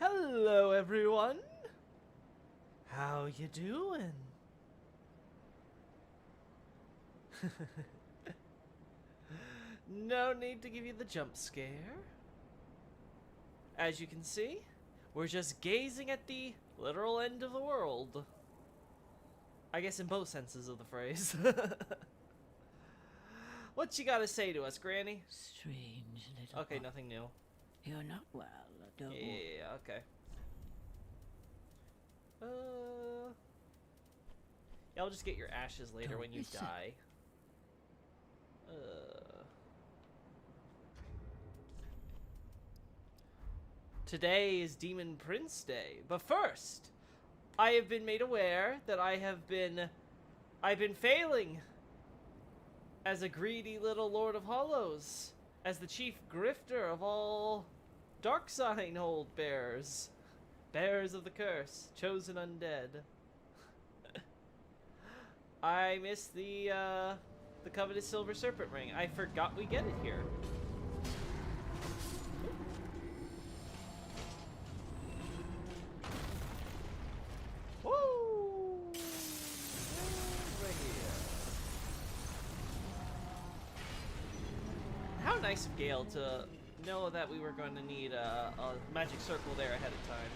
Hello, everyone. How you doing? No need to give you the jump scare. As you can see, we're just gazing at the literal end of the world. I guess in both senses of the phrase. What you gotta say to us, Granny? Strange little Okay, one. nothing new. You're not well, don't worry. Yeah, okay. Yeah, I'll just get your ashes later Don't when you listen. die. Today is Demon Prince Day, but first, I have been made aware that I've been failing as a greedy little Lord of Hollows, as the chief grifter of all Dark Sign hold bearers, bearers of the curse, chosen undead. I missed the coveted silver serpent ring. I forgot we get it here. Woo! Right here. How nice of Gale to know that we were going to need a magic circle there ahead of time.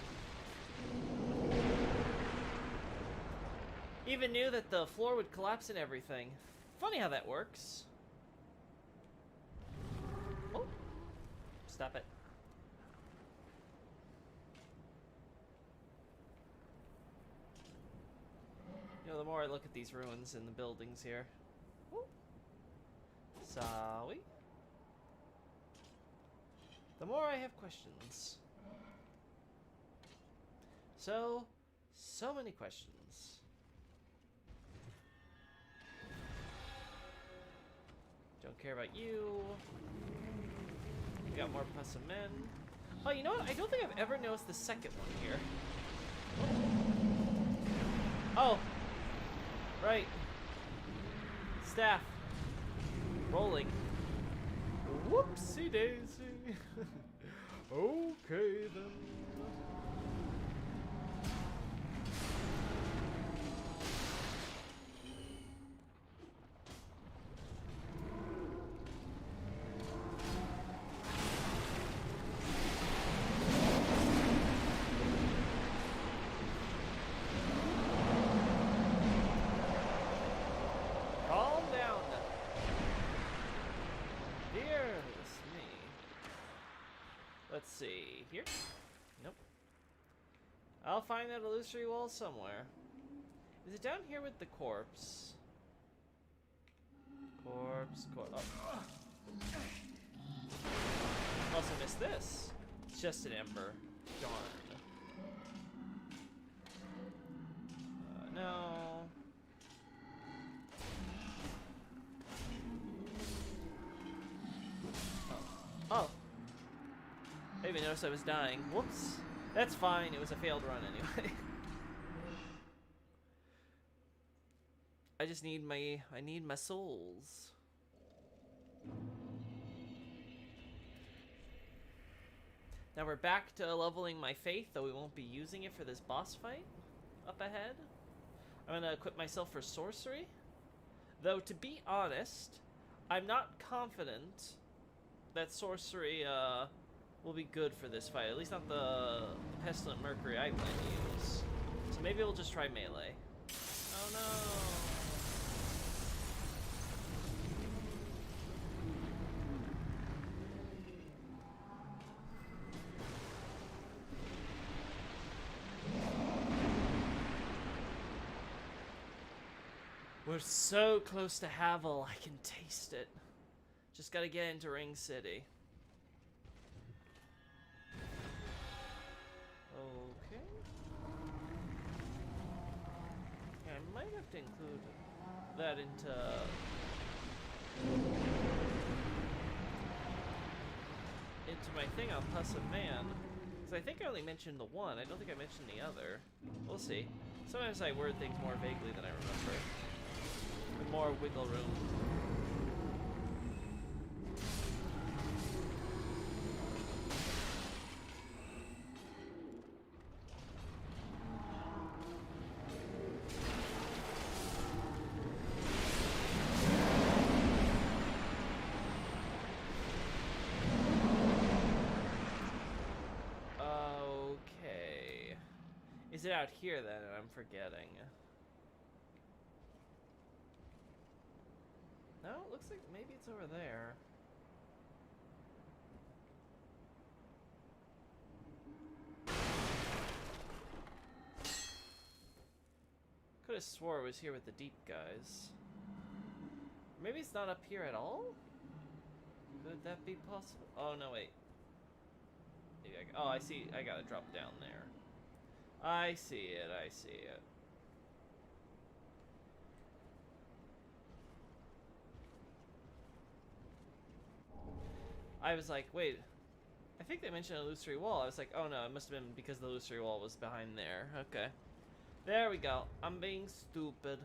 Even knew that the floor would collapse and everything. Funny how that works. Oh. Stop it. You know, the more I look at these ruins and the buildings here. Ooh. Sorry. The more I have questions. So many questions. Don't care about you. We got more plus of men. Oh, you know what? I don't think I've ever noticed the second one here. Oh. Right. Staff. Rolling. Whoopsie daisy. Okay then. Calm down. Dearest me. Let's see. Here? Nope. I'll find that illusory wall somewhere. Is it down here with the corpse? Corpse. Oh. Also missed this. It's just an ember. Darn. No. Oh. I didn't even notice I was dying. Whoops. That's fine. It was a failed run anyway. I just need my... I need my souls. Now we're back to leveling my faith, though we won't be using it for this boss fight up ahead. I'm gonna equip myself for sorcery. Though, to be honest, I'm not confident that sorcery will be good for this fight. At least not the Pestilent Mercury I plan to use. So maybe we'll just try melee. Oh no! We're so close to Havel, I can taste it. Just gotta get into Ring City. Okay. Yeah, I might have to include that into my thing on Plus of Man. Because I think I only mentioned the one. I don't think I mentioned the other. We'll see. Sometimes I word things more vaguely than I remember. With more wiggle room. Is it out here then? And I'm forgetting. No, it looks like maybe it's over there. Could have swore it was here with the deep guys. Maybe it's not up here at all? Could that be possible? Oh, no, wait. Maybe oh, I see. I gotta drop down there. I see it. I see it. I was like, wait. I think they mentioned a illusory wall. I was like, oh no, it must have been because the illusory wall was behind there. Okay. There we go. I'm being stupid.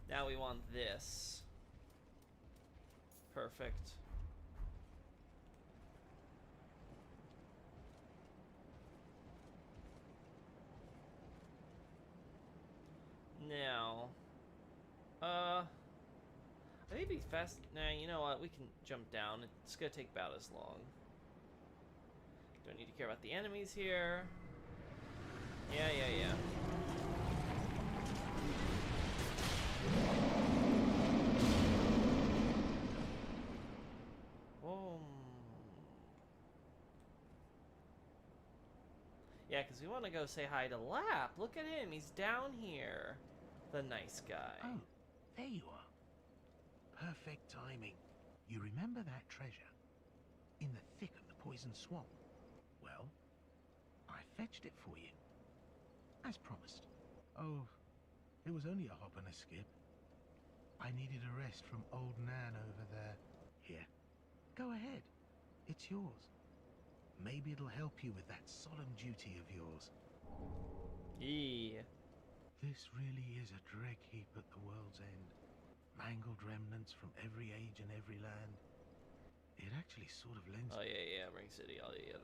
Now we want this. Perfect. Now, I think it'd be fast. Nah, you know what? We can jump down. It's gonna take about as long. Don't need to care about the enemies here. Yeah. Boom. Yeah, because we want to go say hi to Lap. Look at him. He's down here. The nice guy. Oh, there you are. Perfect timing. You remember that treasure? In the thick of the poison swamp? Well, I fetched it for you. As promised. Oh, it was only a hop and a skip. I needed a rest from old Nan over there. Here, go ahead. It's yours. Maybe it'll help you with that solemn duty of yours. Yeah. This really is a dreg heap at the world's end. Mangled remnants from every age and every land. It actually sort of lends... Oh, yeah, Ring City, all yeah.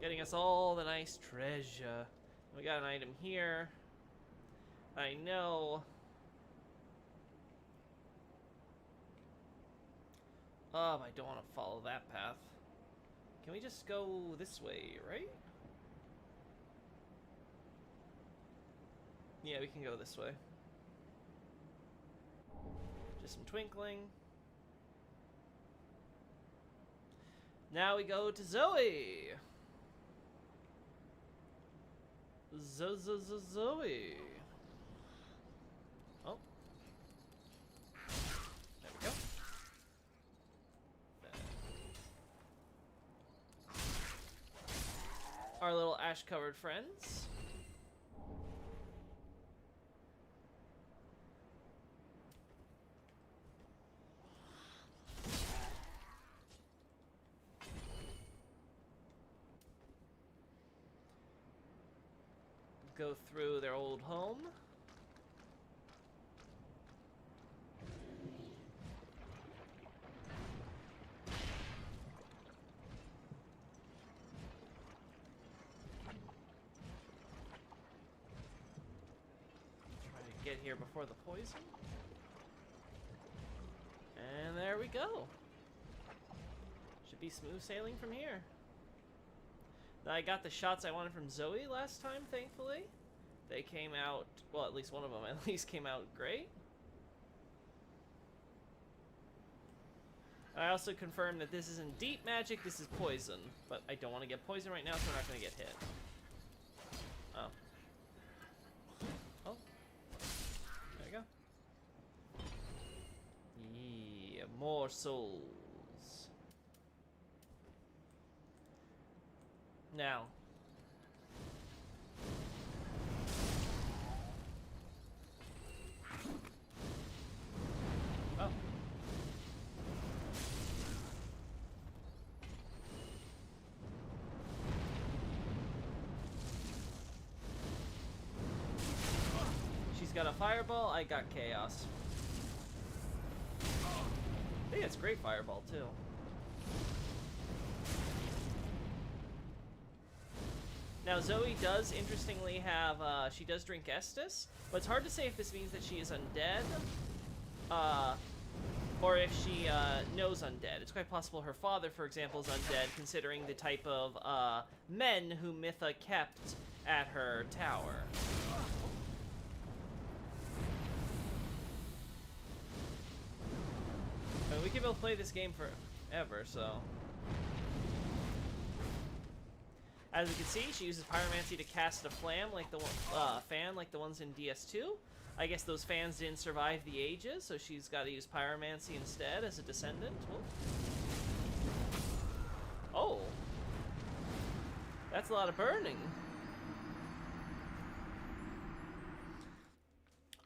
Getting us all the nice treasure. We got an item here. I know. I don't want to follow that path. Can we just go this way, right? Yeah, we can go this way. Just some twinkling. Now we go to Zoe. Zoe. Oh. There we go. Our little ash-covered friends. Go through their old home. Try to get here before the poison. And there we go. Should be smooth sailing from here. I got the shots I wanted from Zoe last time, thankfully. They came out, well, at least one of them at least came out great. I also confirmed that this isn't deep magic, this is poison. But I don't want to get poison right now, so we're not going to get hit. Oh. Oh. There you go. Yeah, more souls. Now. Oh. She's got a fireball, I got chaos. I think it's great fireball too. Now Zoe does interestingly have, she does drink Estus, but it's hard to say if this means that she is undead, or if she knows undead. It's quite possible her father, for example, is undead, considering the type of men who Mytha kept at her tower. I mean, we can both play this game forever, so. As you can see, she uses pyromancy to cast a fan like the ones in DS2. I guess those fans didn't survive the ages, so she's got to use pyromancy instead as a descendant. Whoop. Oh, that's a lot of burning.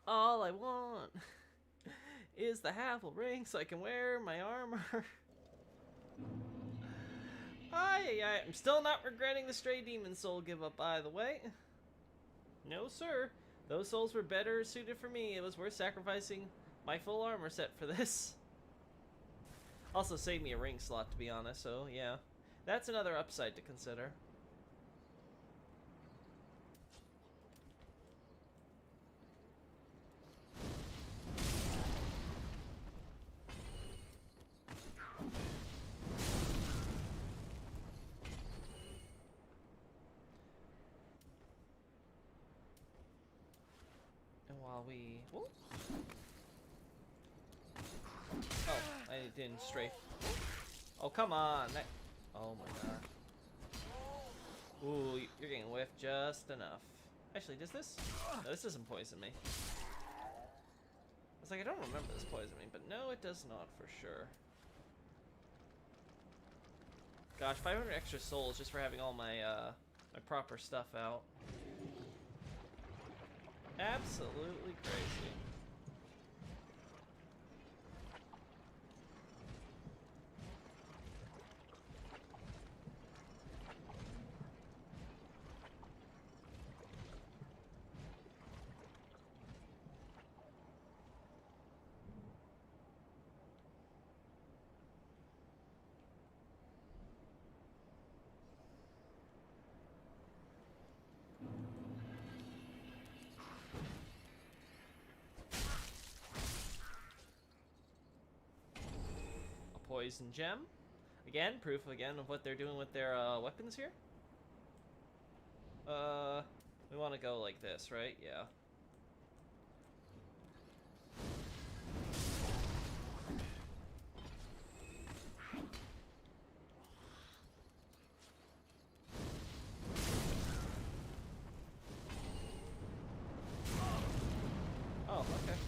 All I want is the Havel ring so I can wear my armor. I'm still not regretting the stray demon soul give up, by the way. No, sir. Those souls were better suited for me. It was worth sacrificing my full armor set for this. Also saved me a ring slot, to be honest, so yeah. That's another upside to consider. Whoop. Oh, I didn't strafe. Oh, come on. Oh my god. Ooh, you're getting whiffed just enough. Actually, does this? No, this doesn't poison me. It's like, I don't remember this poisoning me, but no, it does not for sure. Gosh, 500 extra souls just for having all my, my proper stuff out. Absolutely crazy. Poison gem. Again, proof again of what they're doing with their weapons here. We want to go like this, right? Yeah. Oh, okay.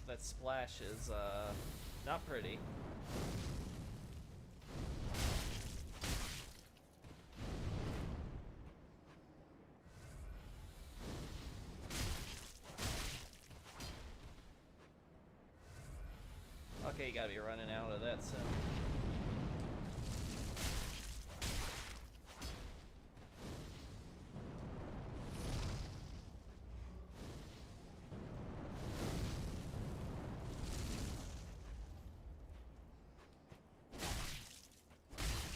That splash is not pretty. Okay, you gotta be running out of that soon.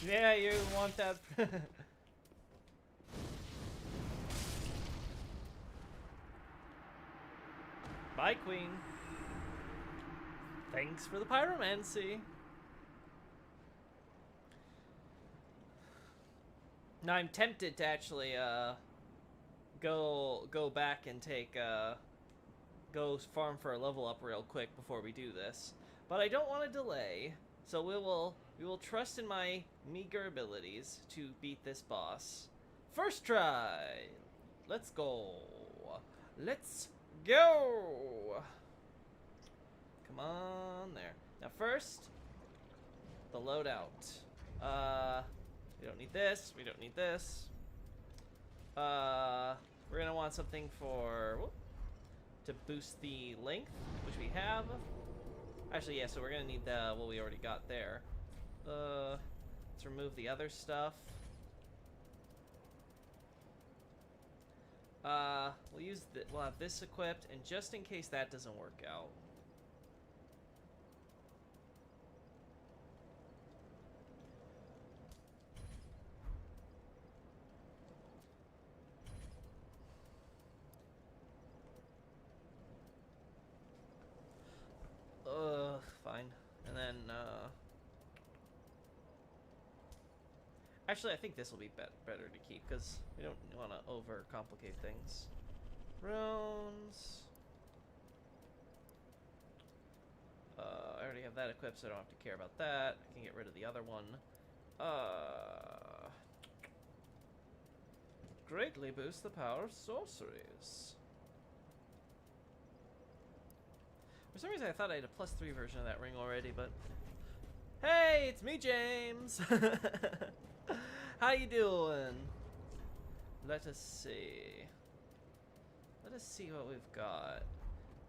Yeah, you want that. Bye, Queen. Thanks for the pyromancy. Now I'm tempted to actually go back and take go farm for a level up real quick before we do this, but I don't want to delay. So we will trust in my meager abilities to beat this boss. First try. Let's go. Let's go. Come on there. Now first, the loadout. We don't need this. We don't need this. We're gonna want something for to boost the length, which we have. Actually, yeah, so we're gonna need the what we already got there. Let's remove the other stuff. We'll have this equipped, and just in case that doesn't work out. Fine. And then, actually, I think this will be better to keep, because we don't want to overcomplicate things. Runes. I already have that equipped, so I don't have to care about that. I can get rid of the other one. Greatly boost the power of sorceries. For some reason, I thought I had a +3 version of that ring already, but... Hey, it's me, James! How you doing? Let us see. Let us see what we've got.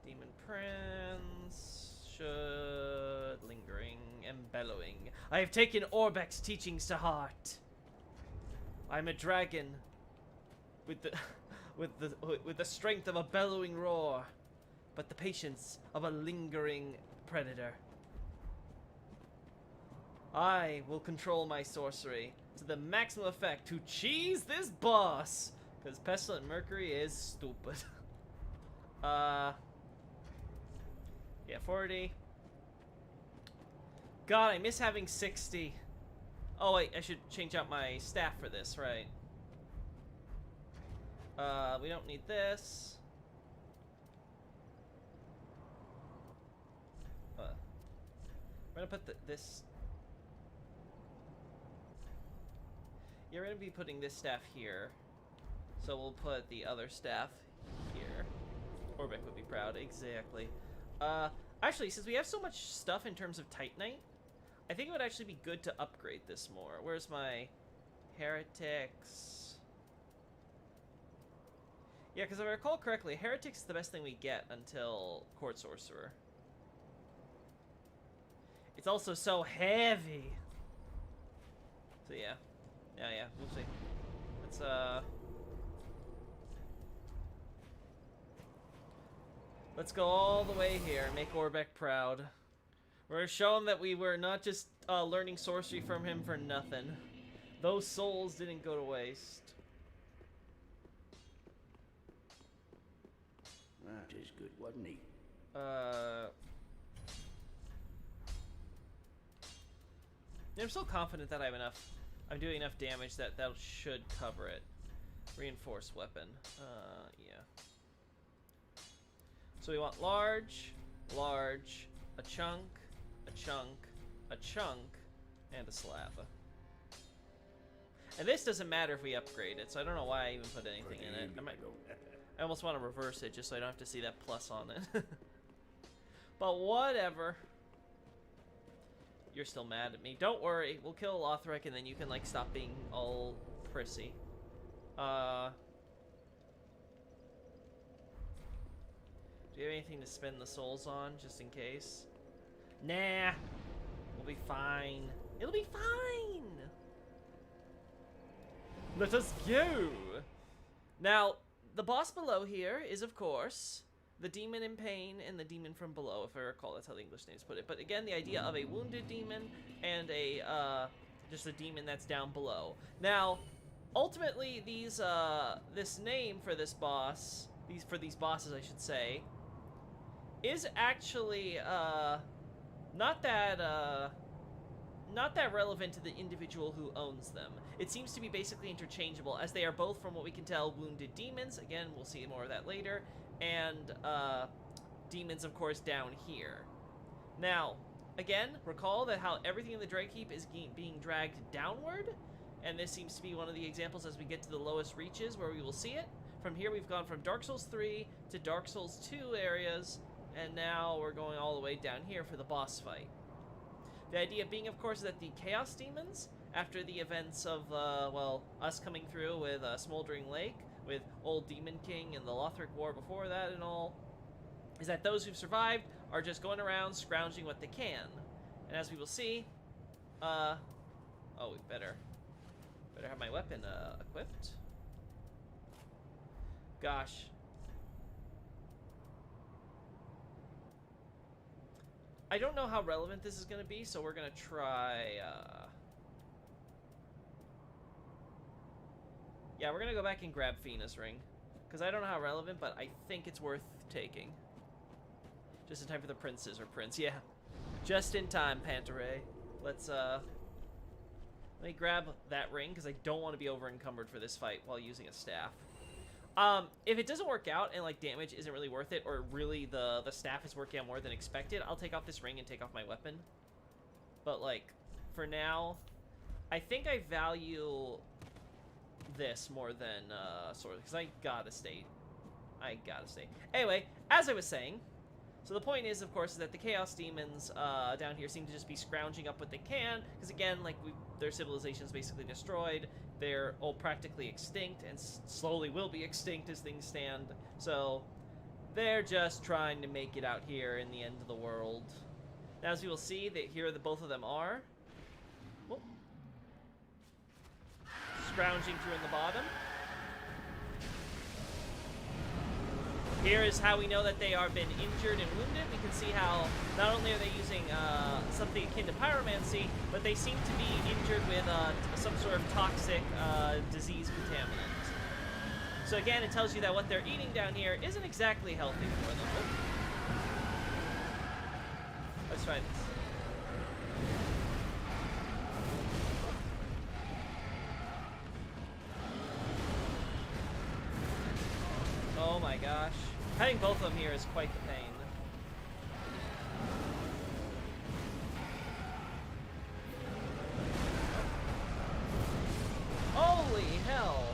Demon Prince... Should... Lingering and bellowing. I have taken Orbek's teachings to heart. I'm a dragon. With the strength of a bellowing roar. But the patience of a lingering predator. I will control my sorcery to the maximum effect to cheese this boss, because Pestilent Mercury is stupid. Yeah, 40. God, I miss having 60. Oh wait, I should change out my staff for this, right? We don't need this. We're gonna put this... Yeah, we're gonna be putting this staff here. So we'll put the other staff here. Orbek would be proud, exactly. Actually, since we have so much stuff in terms of Titanite, I think it would actually be good to upgrade this more. Where's my Heretics? Yeah, because if I recall correctly, Heretics is the best thing we get until Court Sorcerer. It's also so heavy. So yeah. Yeah, we'll see. Let's go all the way here and make Orbek proud. We're showing that we were not just learning sorcery from him for nothing. Those souls didn't go to waste. That is good, wasn't he? I'm still confident that I'm doing enough damage that should cover it. Reinforced weapon. Yeah. So we want large, a chunk, a chunk, and a slab. And this doesn't matter if we upgrade it, so I don't know why I even put anything in it. I almost want to reverse it just so I don't have to see that plus on it. But whatever. You're still mad at me. Don't worry, we'll kill Lothric and then you can like stop being all prissy. Do you have anything to spend the souls on, just in case? Nah. We'll be fine. It'll be fine! Let us go! Now, the boss below here is, of course, the demon in pain and the demon from below, if I recall. That's how the English names put it. But again, the idea of a wounded demon and a, just a demon that's down below. Now, ultimately, this name for this boss, for these bosses, I should say, is actually, not that relevant to the individual who owns them. It seems to be basically interchangeable, as they are both, from what we can tell, wounded demons. Again, we'll see more of that later. And, demons, of course, down here. Now, again, recall that how everything in the Dragkeep is being dragged downward, and this seems to be one of the examples as we get to the lowest reaches where we will see it. From here, we've gone from Dark Souls 3 to Dark Souls 2 areas, and now we're going all the way down here for the boss fight. The idea being, of course, that the Chaos Demons, after the events of, well, us coming through with Smoldering Lake, with Old Demon King and the Lothric War before that and all, is that those who've survived are just going around scrounging what they can. And as we will see, oh, we better have my weapon equipped. Gosh. I don't know how relevant this is going to be, so we're going to try... Yeah, we're going to go back and grab Fina's ring. Because I don't know how relevant, but I think it's worth taking. Just in time for the princes, or prince. Yeah. Just in time, Pantaray. Let's, let me grab that ring, because I don't want to be over-encumbered for this fight while using a staff. If it doesn't work out and, like, damage isn't really worth it, or really the staff is working out more than expected, I'll take off this ring and take off my weapon. But, like, for now, I think I value this more than, sword, because I gotta stay. Anyway, as I was saying, so the point is, of course, is that the Chaos Demons, down here seem to just be scrounging up what they can, because again, like, their civilization's basically destroyed. They're all practically extinct, and slowly will be extinct as things stand. So, they're just trying to make it out here in the end of the world. Now, as you will see, that here both of them are. Whoop. Scrounging through in the bottom. Here is how we know that they are been injured and wounded. We can see how not only are they using something akin to pyromancy, but they seem to be injured with some sort of toxic disease contaminant. So again, it tells you that what they're eating down here isn't exactly healthy for them. Oop. Let's try this. Oh my gosh. Having both of them here is quite the pain. Holy hell!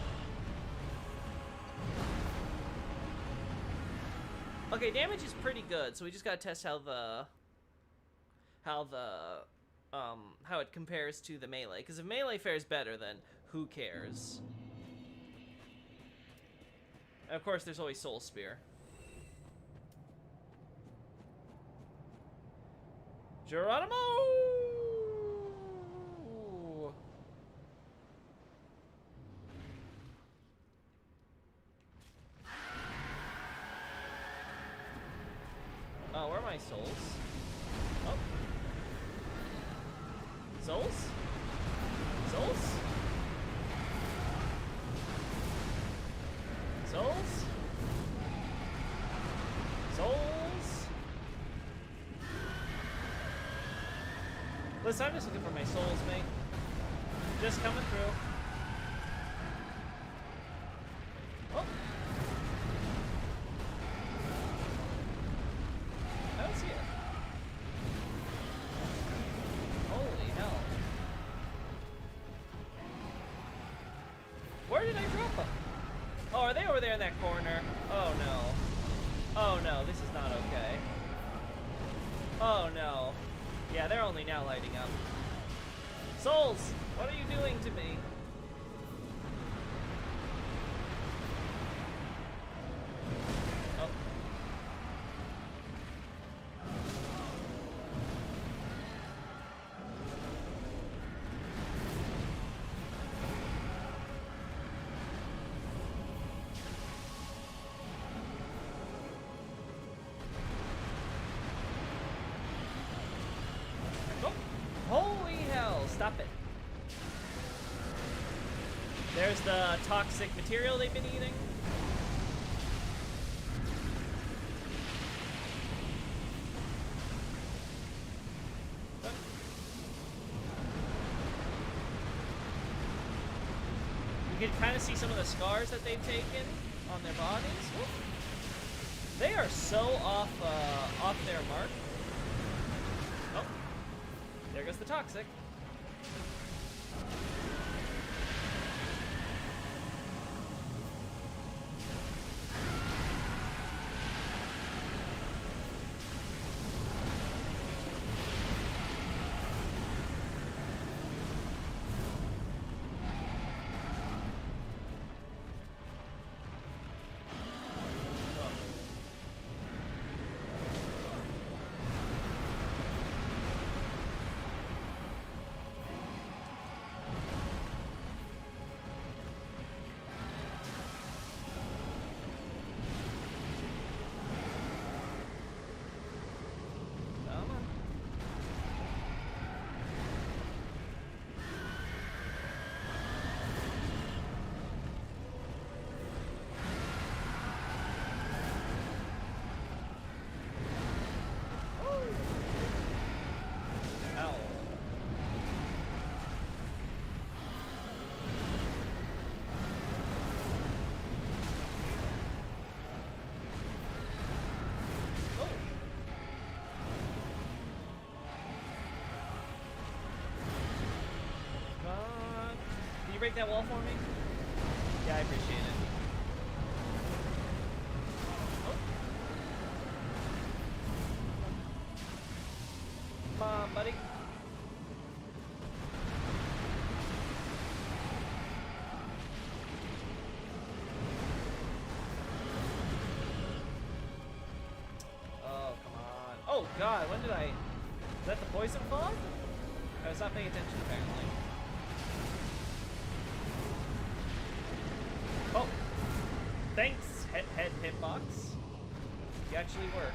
Okay, damage is pretty good, so we just gotta test how it compares to the melee. Because if melee fares better, then who cares? And of course, there's always Soul Spear. Geronimo! Oh, where are my souls? Oh. Souls? Souls? Souls? Souls? Listen, I'm just looking for my souls, mate. Just coming through. Oh. I don't see it. Holy hell. Where did I drop them? Oh, are they over there in that corner? Oh no. Oh no, this is not okay. Oh no. Yeah, they're only now lighting up. Souls, what are you doing to me? Oh. Holy hell, stop it. There's the toxic material they've been eating. You can kind of see some of the scars that they've taken on their bodies. Whoop. They are so off their mark. Oh. There goes the toxic. break that wall for me? Yeah, I appreciate it. Oh. Come on, buddy. Oh, come on. Oh, God, when did I... Is that the poison fog? I was not paying attention, apparently. Oh! Thanks, head hitbox. You actually work.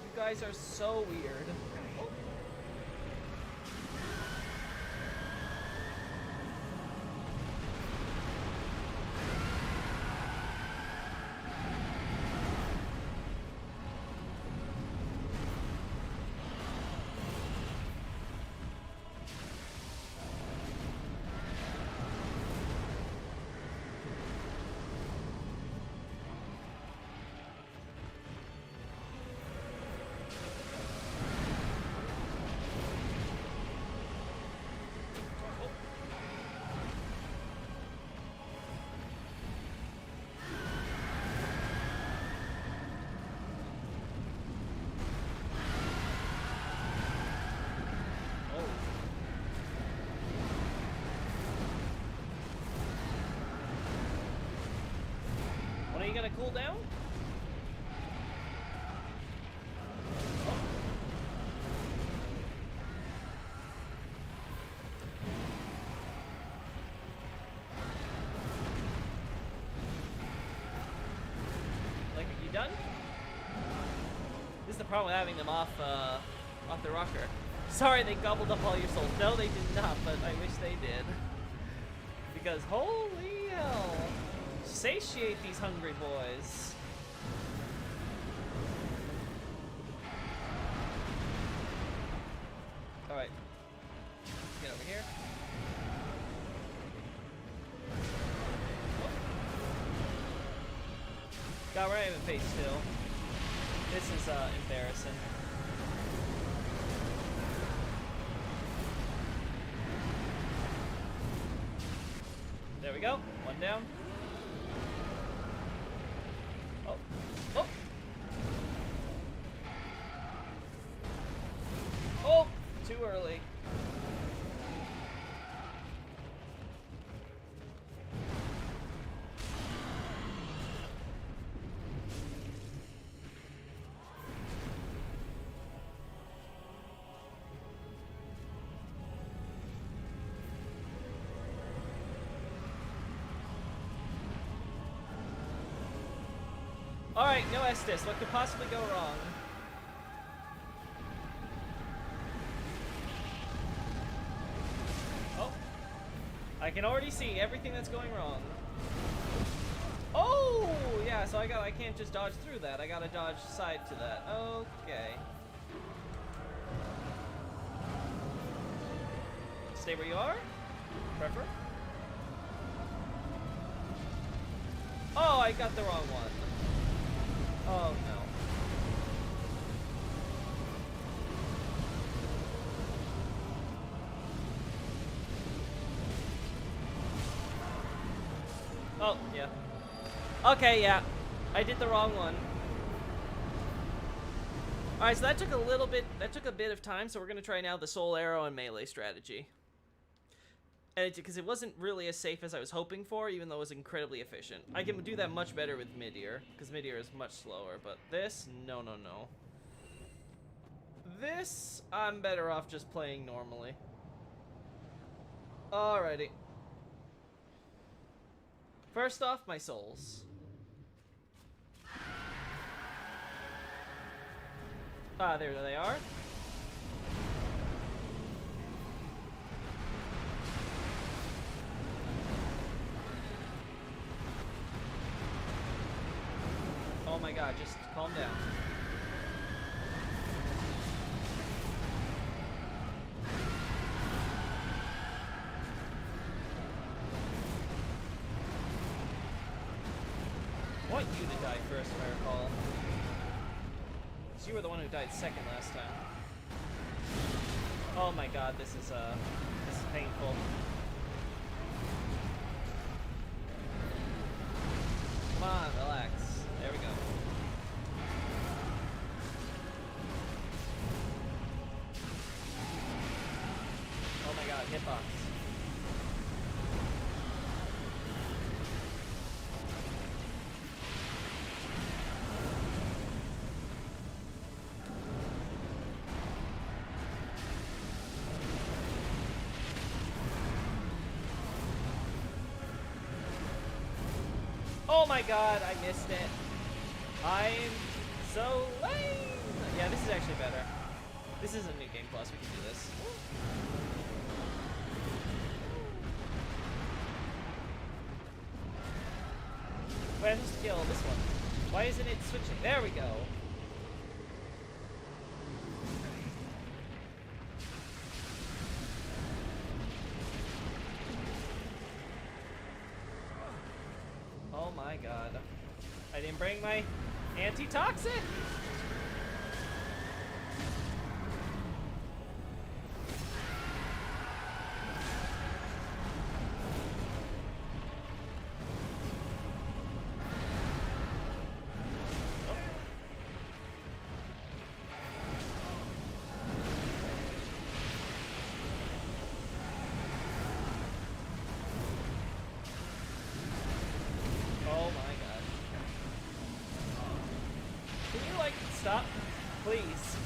You guys are so weird. Oh. When are you gonna cool down? Oh. Like, are you done? This is the problem with having them off the rocker. Sorry, they gobbled up all your souls. No, they did not, but I wish they did. Because holy hell. Satiate these hungry boys. Alright. Get over here. Oh. God, we're not even face still. This is embarrassing. There we go. One down. Oh. Oh. Oh! Too early. Alright, no Estes. What could possibly go wrong? Oh. I can already see everything that's going wrong. Oh! Yeah, so I can't just dodge through that. I gotta dodge side to that. Okay. Stay where you are? Prefer? Oh, I got the wrong one. Oh no. Oh, yeah. Okay, yeah. I did the wrong one. Alright, so that took a bit of time, so we're gonna try now the soul arrow and melee strategy. And because it wasn't really as safe as I was hoping for, even though it was incredibly efficient. I can do that much better with Midir, because Midir is much slower, but this, no, no, no. This, I'm better off just playing normally. Alrighty. First off, my souls. Ah, there they are. Oh my god, just calm down. want you to die first, if I recall. Because you were the one who died second last time. Oh my god, this is painful. Come on, relax. There we go. Oh my god, hitbox. Oh my god, I missed it. I'm so lame. Yeah, this is actually better. This is a new game plus, we can do this. Wait, I'm supposed to kill this one. Why isn't it switching? There we go. Oh my god. I didn't bring my antitoxic? Stop, please.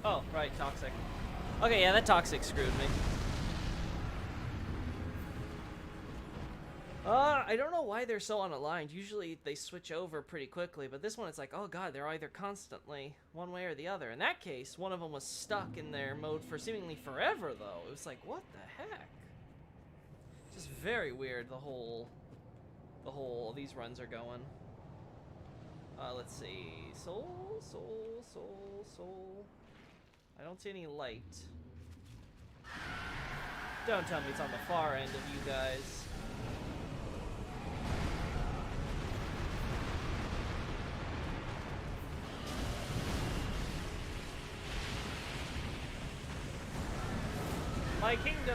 Oh, right, toxic. Okay, yeah, that toxic screwed me. I don't know why they're so unaligned. Usually they switch over pretty quickly, but this one it's like, oh god, they're either constantly one way or the other. In that case, one of them was stuck in their mode for seemingly forever, though. It was like, what the heck? Just very weird, the whole these runs are going. Let's see. Soul. I don't see any light. Don't tell me it's on the far end of you guys.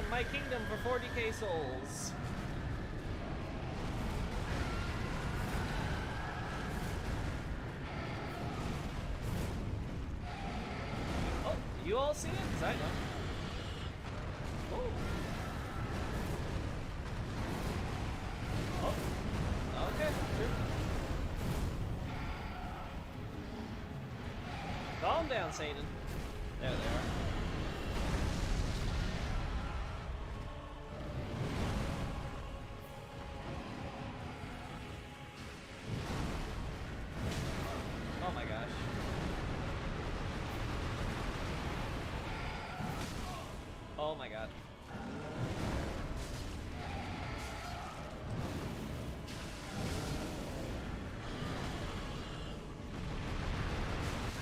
My kingdom for 40k souls. Oh, you all see it? 'Cause I don't. Oh. Oh. Okay, sure. Calm down, Satan. There they are. Oh my god.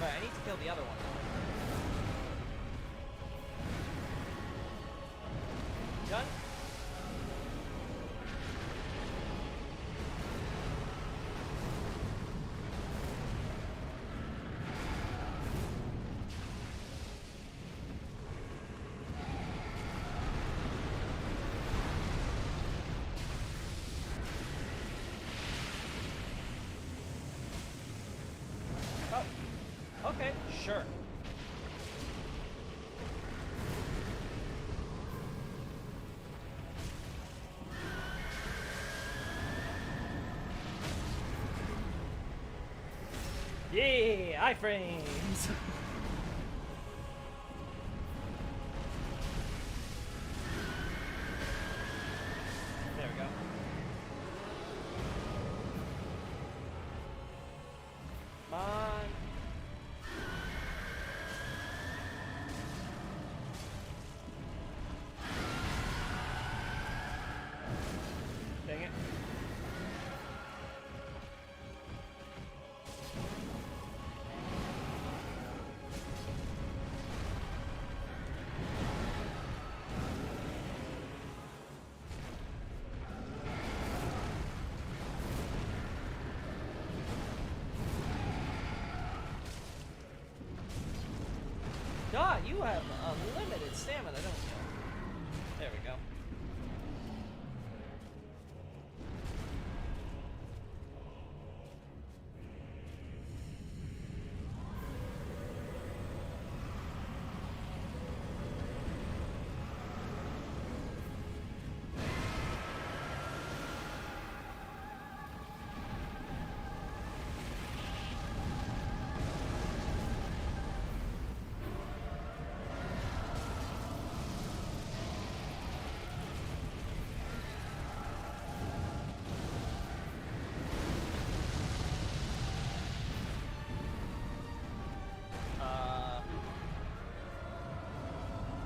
Right, I need to kill the other one. Done? Okay, sure. Yeah, iframes. God, you have unlimited stamina, don't you? There we go.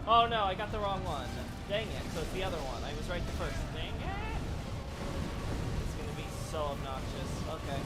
Oh no, I got the wrong one. Dang it, so it's the other one. I was right the first. Dang it! It's gonna be so obnoxious. Okay.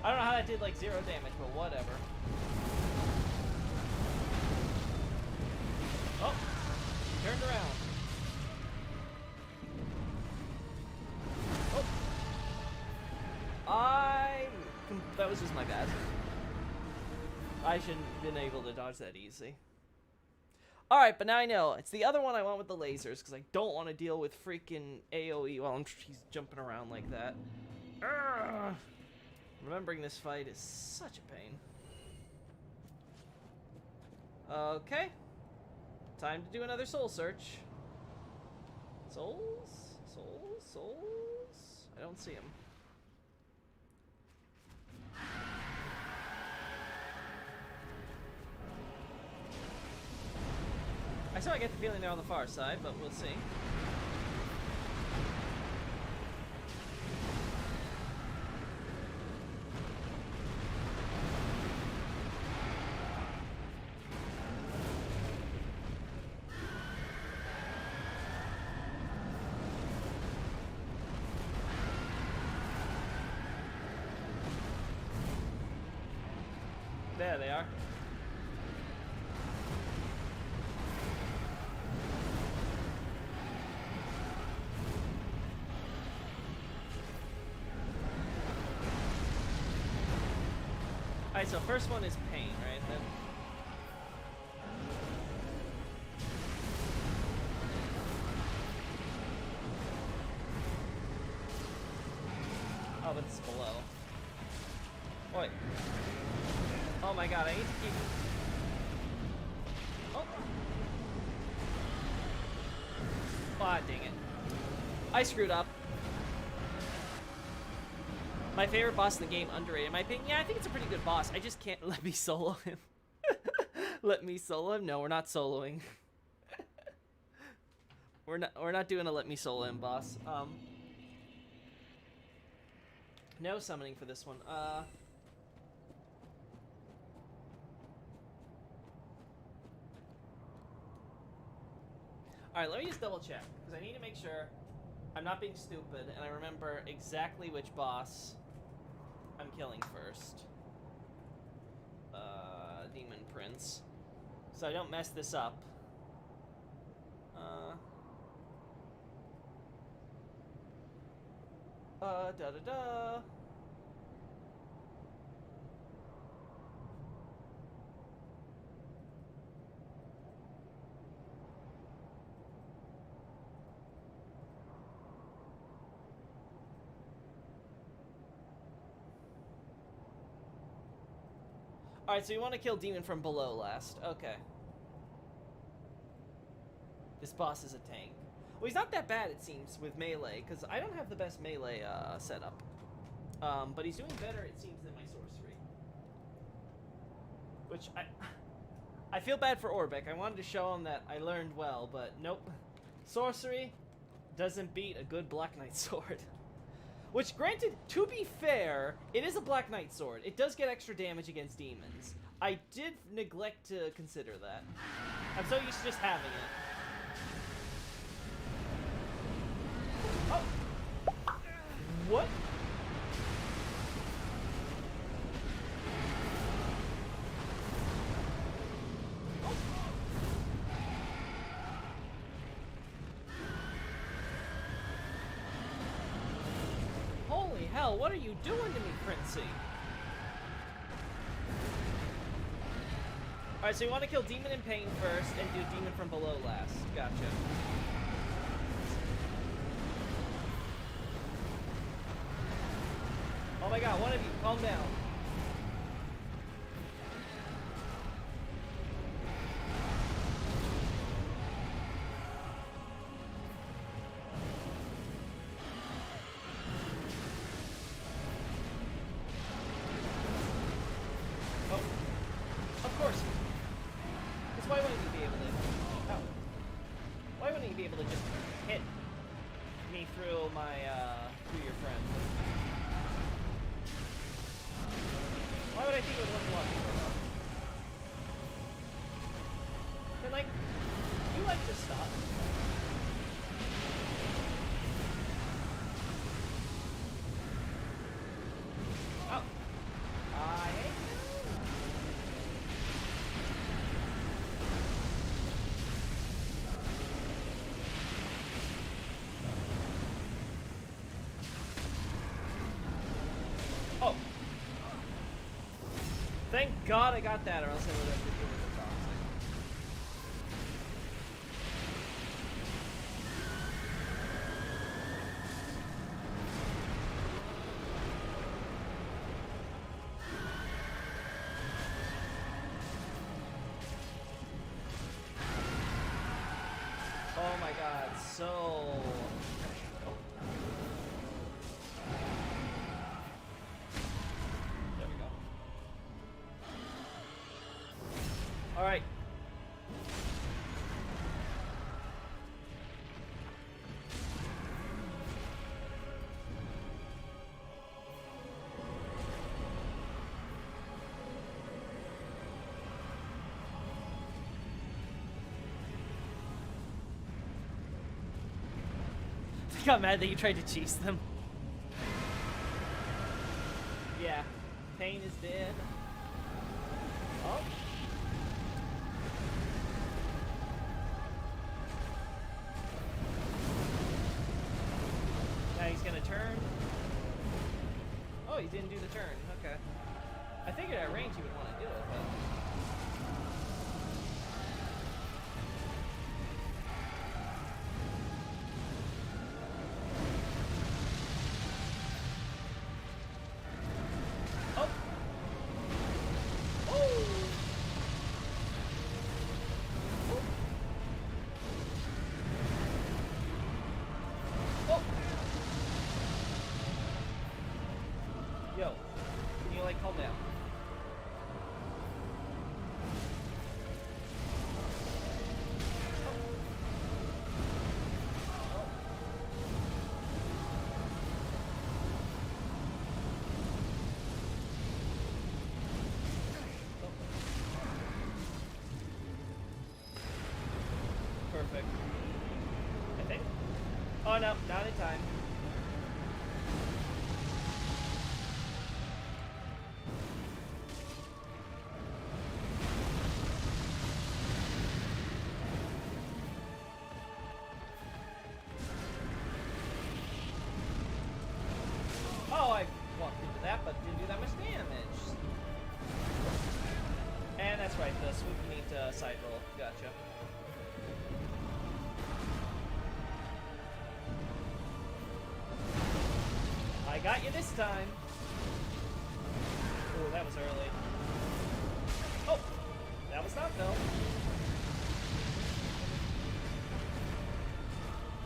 I don't know how that did like 0 damage, but whatever. Oh, turned around. Oh, that was just my bad. I shouldn't have been able to dodge that easy. Alright, but now I know. It's the other one I want with the lasers, because I don't want to deal with freaking AoE while he's jumping around like that. Urgh. Remembering this fight is such a pain. Okay. Time to do another soul search. Souls? Souls? Souls? I don't see them. I still get the feeling they're on the far side, but we'll see. There they are. Alright, so first one is pain, right? Then. Oh, but it's below. Wait. Oh my god, I need to keep... Oh! Ah, dang it. I screwed up. My favorite boss in the game, underrated in my opinion. Yeah, I think it's a pretty good boss. I just can't let me solo him. Let me solo him? No, we're not soloing. We're not doing a let me solo him boss. No summoning for this one. Alright, let me just double check, because I need to make sure I'm not being stupid, and I remember exactly which boss I'm killing first. Demon Prince. So I don't mess this up. Da-da-da. Alright, so you want to kill Demon from below last. Okay. This boss is a tank. Well, he's not that bad, it seems, with melee, because I don't have the best melee setup. But he's doing better, it seems, than my sorcery. Which, I feel bad for Orbeck. I wanted to show him that I learned well, but nope. Sorcery doesn't beat a good Black Knight sword. Which, granted, to be fair, it is a Black Knight sword. It does get extra damage against demons. I did neglect to consider that. I'm so used to just having it. Oh! What? Holy hell, what are you doing to me, Princey? Alright, so you want to kill Demon in Pain first, and do Demon from Below last. Gotcha. Oh my god, one of you, calm down. Of course. Because why wouldn't you be able to... Oh. Why wouldn't you be able to just hit me through my, through your friend? Why would I think it would look a lot deeper, though? Then, like, you like to stop. Oh. I hate you. Oh. Thank God I got that, or else I would have been doing it toxic. Oh my God, so... There we go. Alright. I got mad that you tried to cheese them. Yeah. Pain is dead. Oh. Now he's gonna turn. Oh, he didn't do the turn. Okay. I figured at range he would want to do it, but... Oh! Oh! Oh! Yo, can you like calm down? Perfect. I think. Oh no, not in time. Oh, I walked into that, but didn't do that much damage. And that's right, the swoop you need to side roll. Gotcha. I got you this time. Ooh, that was early. Oh, that was not though.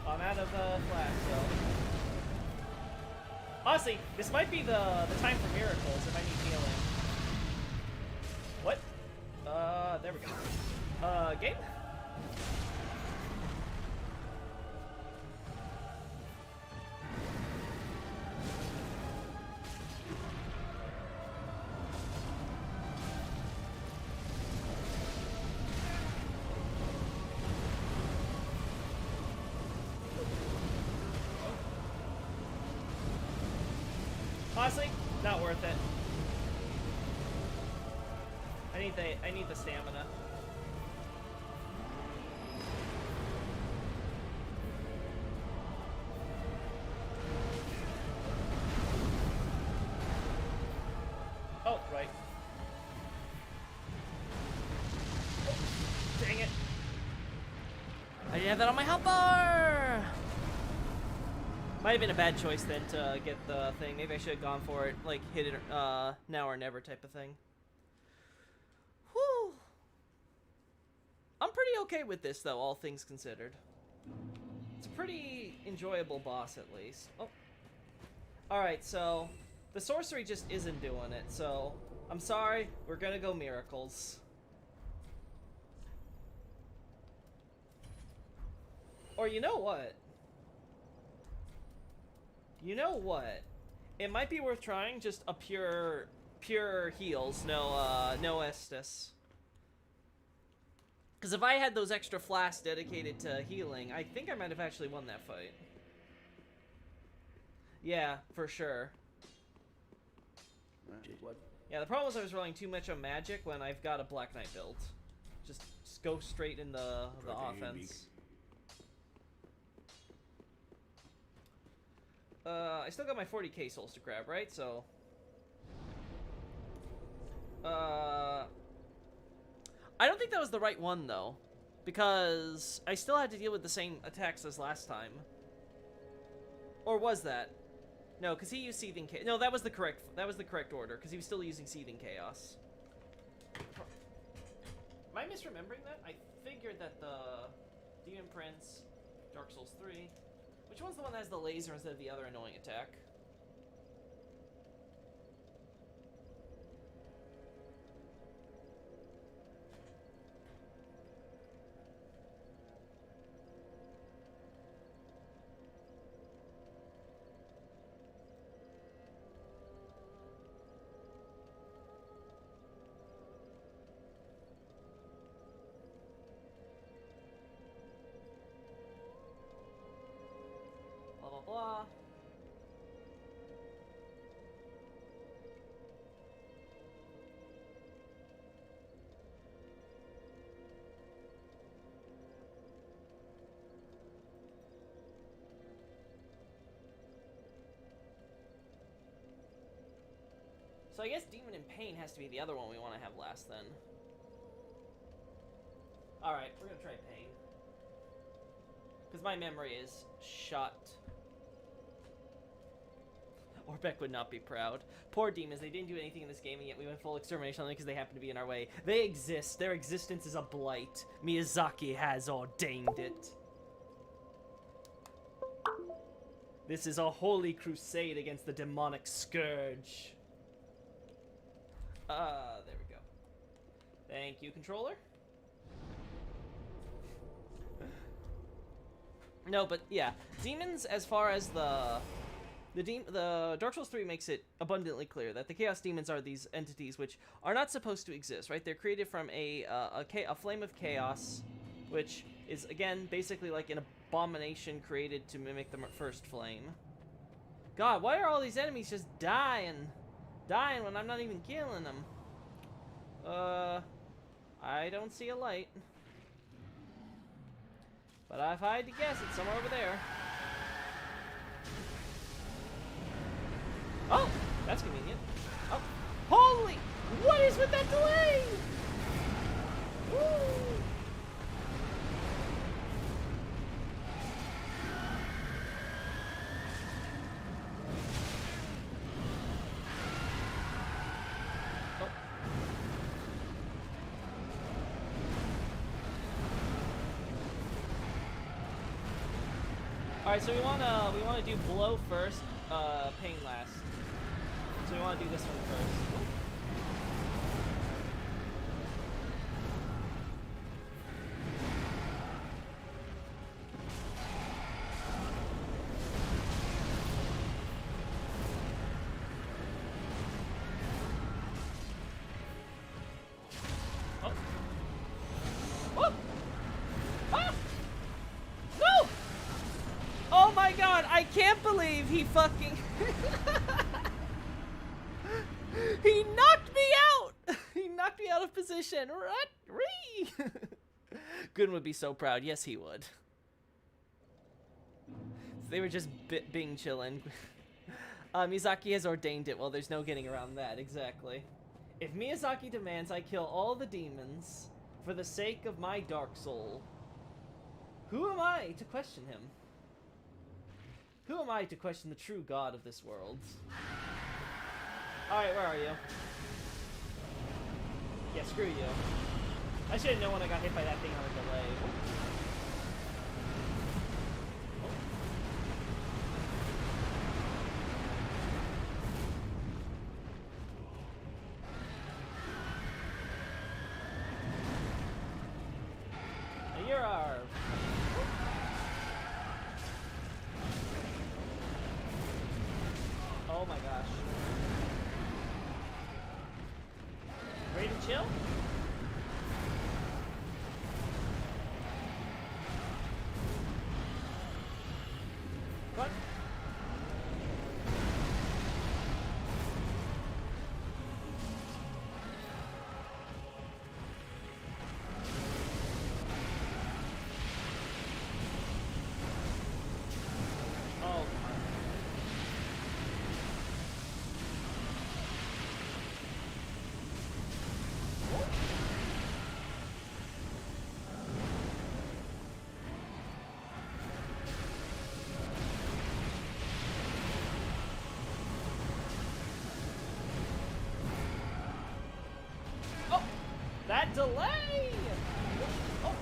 I'm out of flash, so. Honestly, this might be the time for miracles if I need healing. What? There we go. Game? Honestly, not worth it. I need the stamina. Oh, right. Oh, dang it. I didn't have that on my health bar! Might have been a bad choice then to get the thing. Maybe I should have gone for it, like hit it now or never type of thing. Whew. I'm pretty okay with this though, all things considered. It's a pretty enjoyable boss at least. Oh. Alright, so the sorcery just isn't doing it, so I'm sorry, we're gonna go miracles. Or you know what? You know what? It might be worth trying just a pure heals, no Estus. Because if I had those extra flasks dedicated to healing, I think I might have actually won that fight. Yeah, for sure. What? Yeah, the problem was I was rolling too much on magic when I've got a Black Knight build. Just go straight in the offense. I still got my 40k souls to grab, right? So, I don't think that was the right one though, because I still had to deal with the same attacks as last time. Or was that? No, because he used Seething Chaos. No, that was the correct order, because he was still using Seething Chaos. Am I misremembering that? I figured that the Demon Prince, Dark Souls 3. Which one's the one that has the laser instead of the other annoying attack? Blah. So I guess Demon in Pain has to be the other one we want to have last then. Alright, we're gonna try Pain. Because my memory is shot. Orbeck would not be proud. Poor demons, they didn't do anything in this game, and yet we went full extermination on them because they happen to be in our way. They exist. Their existence is a blight. Miyazaki has ordained it. This is a holy crusade against the demonic scourge. There we go. Thank you, controller. No, but yeah, demons, as far as the Dark Souls 3 makes it abundantly clear that the Chaos Demons are these entities which are not supposed to exist, right? They're created from a flame of chaos, which is, again, basically like an abomination created to mimic the first flame. God, why are all these enemies just dying when I'm not even killing them? I don't see a light. But if I had to guess, it's somewhere over there. Oh, that's convenient. Oh, holy! What is with that delay? Woo! Oh. All right, so we wanna do blow first, pain last. So we want to do this one first. Oh. Oh. Ah! No! Oh my god, I can't believe he fucking... He knocked me out! He knocked me out of position. Ree! Gun would be so proud. Yes, he would. They were just being chillin'. Miyazaki has ordained it. Well, there's no getting around that. Exactly. If Miyazaki demands I kill all the demons for the sake of my dark soul, who am I to question him? Who am I to question the true god of this world? Alright, where are you? Yeah, screw you. I should have known when I got hit by that thing on a delay. You're our... Oh my gosh. Ready to chill? What? Oh. Oh, that delay! Oh.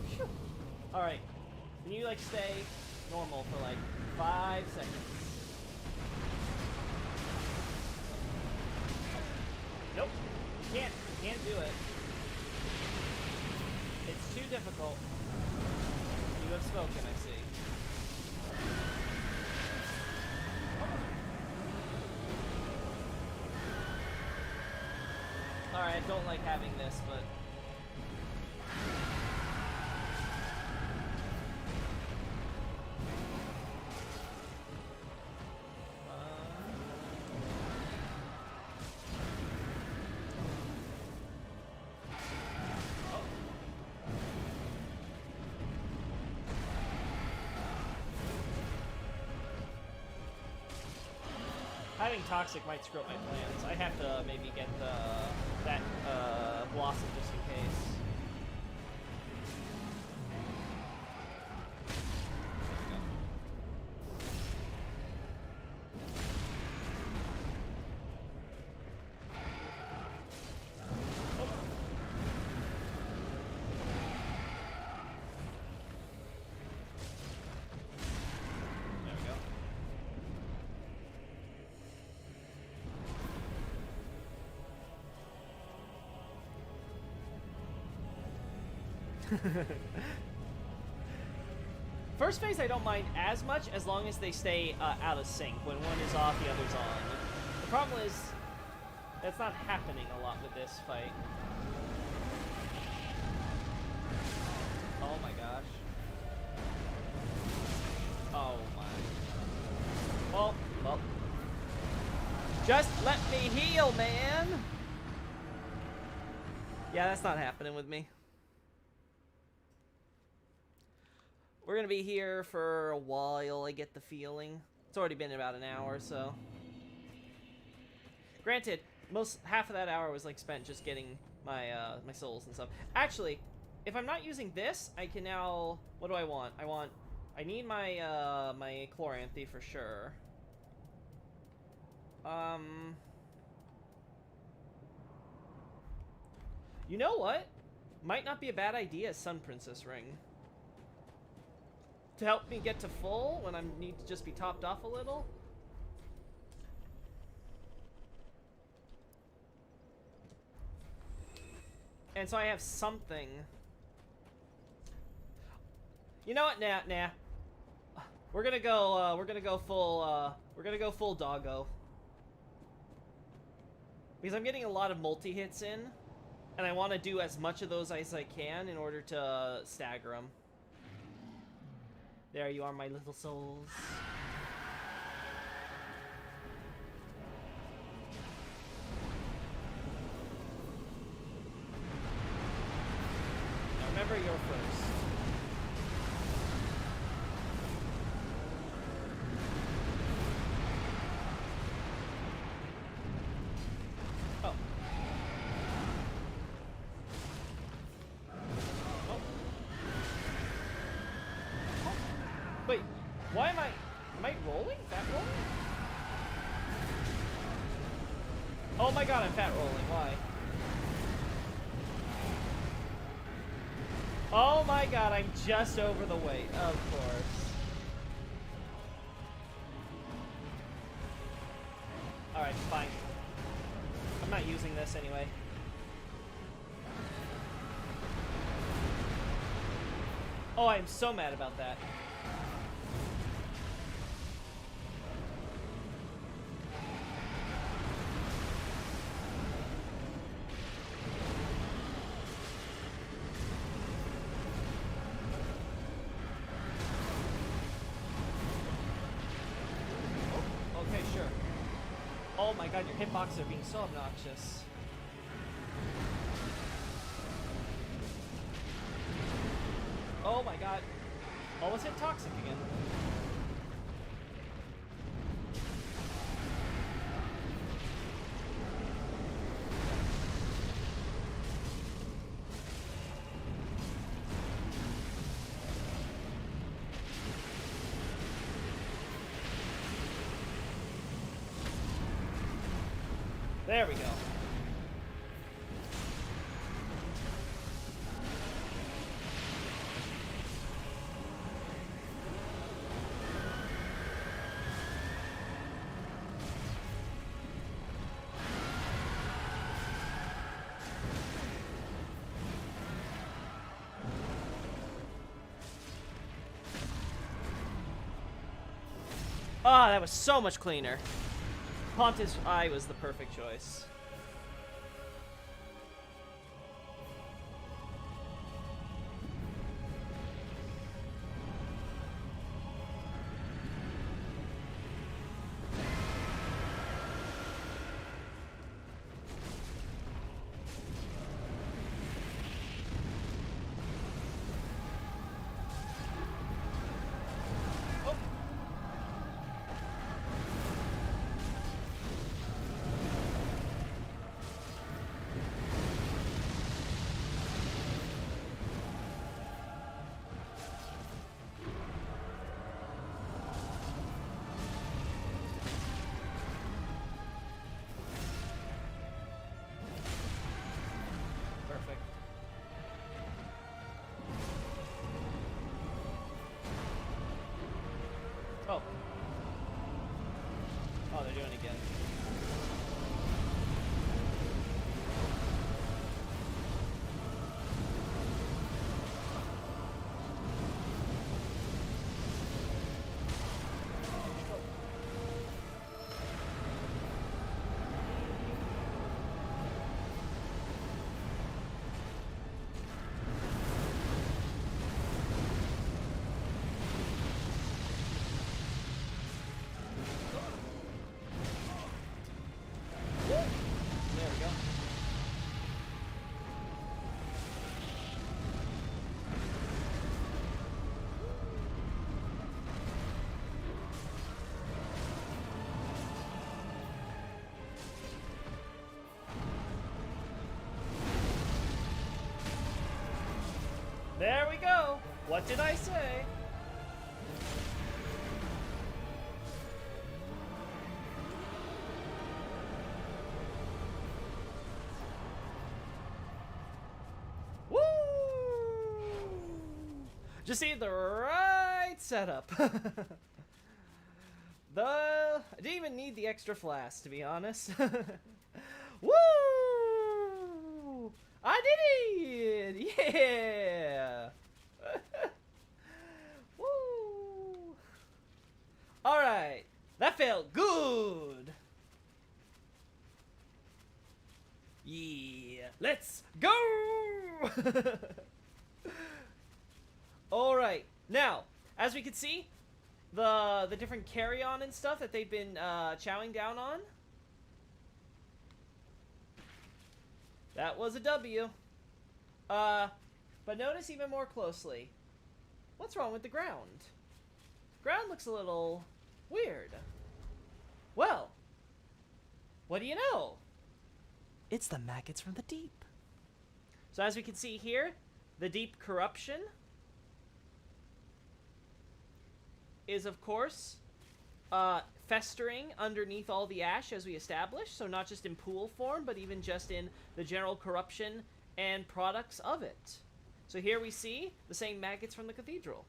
Phew. All right, can you like stay normal for like 5 seconds? Nope, can't do it. It's too difficult. You have spoken, I see. Alright, I don't like having this, but... Having Toxic might screw up my plans. I have to maybe get that Blossom just in case. First phase I don't mind as much as long as they stay out of sync. When one is off, the other's on. The problem is that's not happening a lot with this fight. Oh my gosh. Oh my. Well. Just let me heal, man! Yeah, that's not happening with me. We're gonna be here for a while, I get the feeling. It's already been about an hour, so. Granted, half of that hour was like spent just getting my my souls and stuff. Actually, if I'm not using this, I can now. What do I want? I need my my Chloranthy for sure. You know what? Might not be a bad idea, Sun Princess Ring. To help me get to full when I need to just be topped off a little. And so I have something. You know what? Nah. We're gonna go full doggo. Because I'm getting a lot of multi-hits in. And I want to do as much of those as I can in order to stagger them. There you are, my little souls. Now remember, you're first. Oh. Oh. Wait, why am I rolling? Fat rolling? Oh my god, I'm fat rolling, why? Oh my god, I'm just over the weight, of course. Alright, fine. I'm not using this anyway. Oh, I'm so mad about that. Okay, sure. Oh my god, your hitboxes are being so obnoxious. Oh my god. Almost hit toxic again. There we go. Ah, that was so much cleaner. Pontus Eye was the perfect choice. Perfect. Oh. Oh, they're doing it again. There we go. There we go. What did I say? Woo! Just need the right setup. I didn't even need the extra flask, to be honest. Woo! I did it! Yeah! Woo! Alright. That felt good! Yeah. Let's go! Alright, now, as we can see, the different carry-on and stuff that they've been chowing down on. That was a W. But notice even more closely. What's wrong with the ground? Ground looks a little weird. Well, what do you know? It's the maggots from the deep. So as we can see here, the deep corruption is, of course, festering underneath all the ash as we established. So not just in pool form, but even just in the general corruption and products of it. So here we see the same maggots from the cathedral.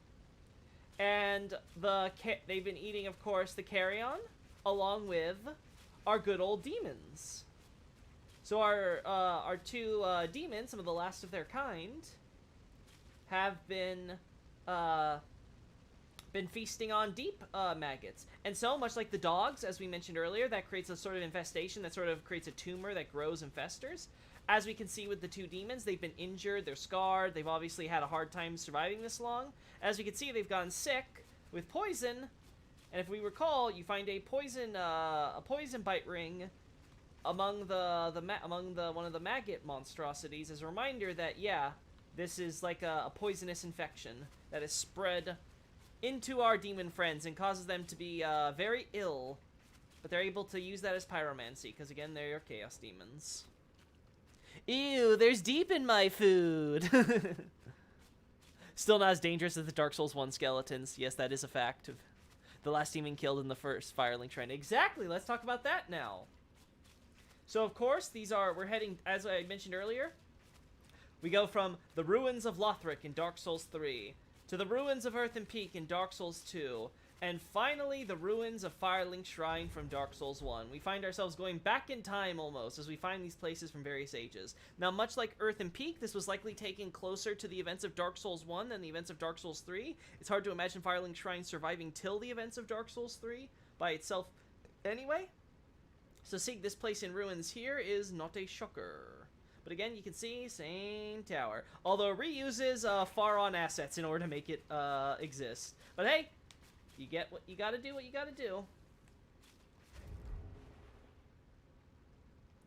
And they've been eating, of course, the carrion, along with our good old demons. So our two demons, some of the last of their kind, have been feasting on deep maggots. And so, much like the dogs, as we mentioned earlier, that creates a sort of infestation, that sort of creates a tumor that grows and festers. As we can see with the two demons, they've been injured, they're scarred, they've obviously had a hard time surviving this long. As we can see, they've gotten sick with poison, and if we recall, you find a poison bite ring among one of the maggot monstrosities as a reminder that, yeah, this is like a poisonous infection that is spread into our demon friends and causes them to be very ill, but they're able to use that as pyromancy, because again, they're your chaos demons. Ew, there's deep in my food. Still not as dangerous as the Dark Souls 1 skeletons. Yes, that is a fact. The last demon killed in the first Firelink Shrine. Exactly, let's talk about that now. So, of course, we're heading, as I mentioned earlier, we go from the ruins of Lothric in Dark Souls 3, to the ruins of Earthen Peak in Dark Souls 2, and finally the ruins of Firelink Shrine from Dark Souls 1. We find ourselves going back in time almost as we find these places from various ages. Now, much like Earthen Peak, this was likely taken closer to the events of Dark Souls 1 than the events of Dark Souls 3. It's hard to imagine Firelink Shrine surviving till the events of Dark Souls 3 by itself anyway. So seeing this place in ruins here is not a shocker. But again, you can see, same tower. Although it reuses far-on assets in order to make it exist. But hey, you get what you gotta do, what you gotta do.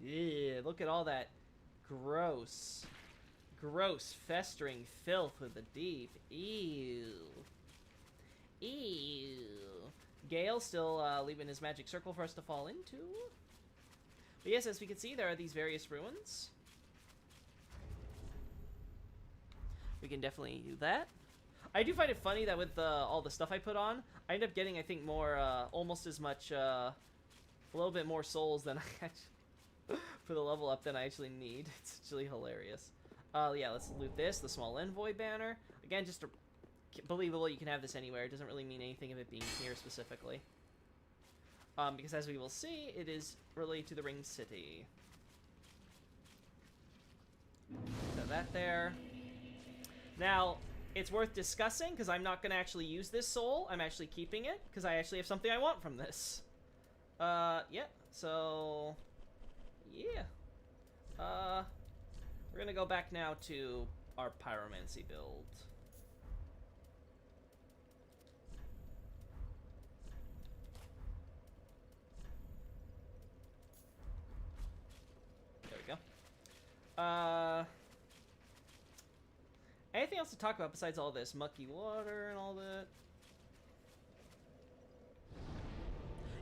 Yeah, look at all that gross, festering filth with the deep. Ew. Ew. Gale still leaving his magic circle for us to fall into. But yes, as we can see, there are these various ruins. We can definitely do that. I do find it funny that with all the stuff I put on, I end up getting, I think, more, almost as much, a little bit more souls than I actually, for the level up than I actually need. It's actually hilarious. Yeah, let's loot this, the small envoy banner. Again, just believable, you can have this anywhere. It doesn't really mean anything of it being here specifically. Because as we will see, it is related to the Ring City. So that there. Now, it's worth discussing, because I'm not going to actually use this soul. I'm actually keeping it, because I actually have something I want from this. Yeah, so... yeah. We're going to go back now to our pyromancy build. There we go. Anything else to talk about besides all this? Mucky water and all that?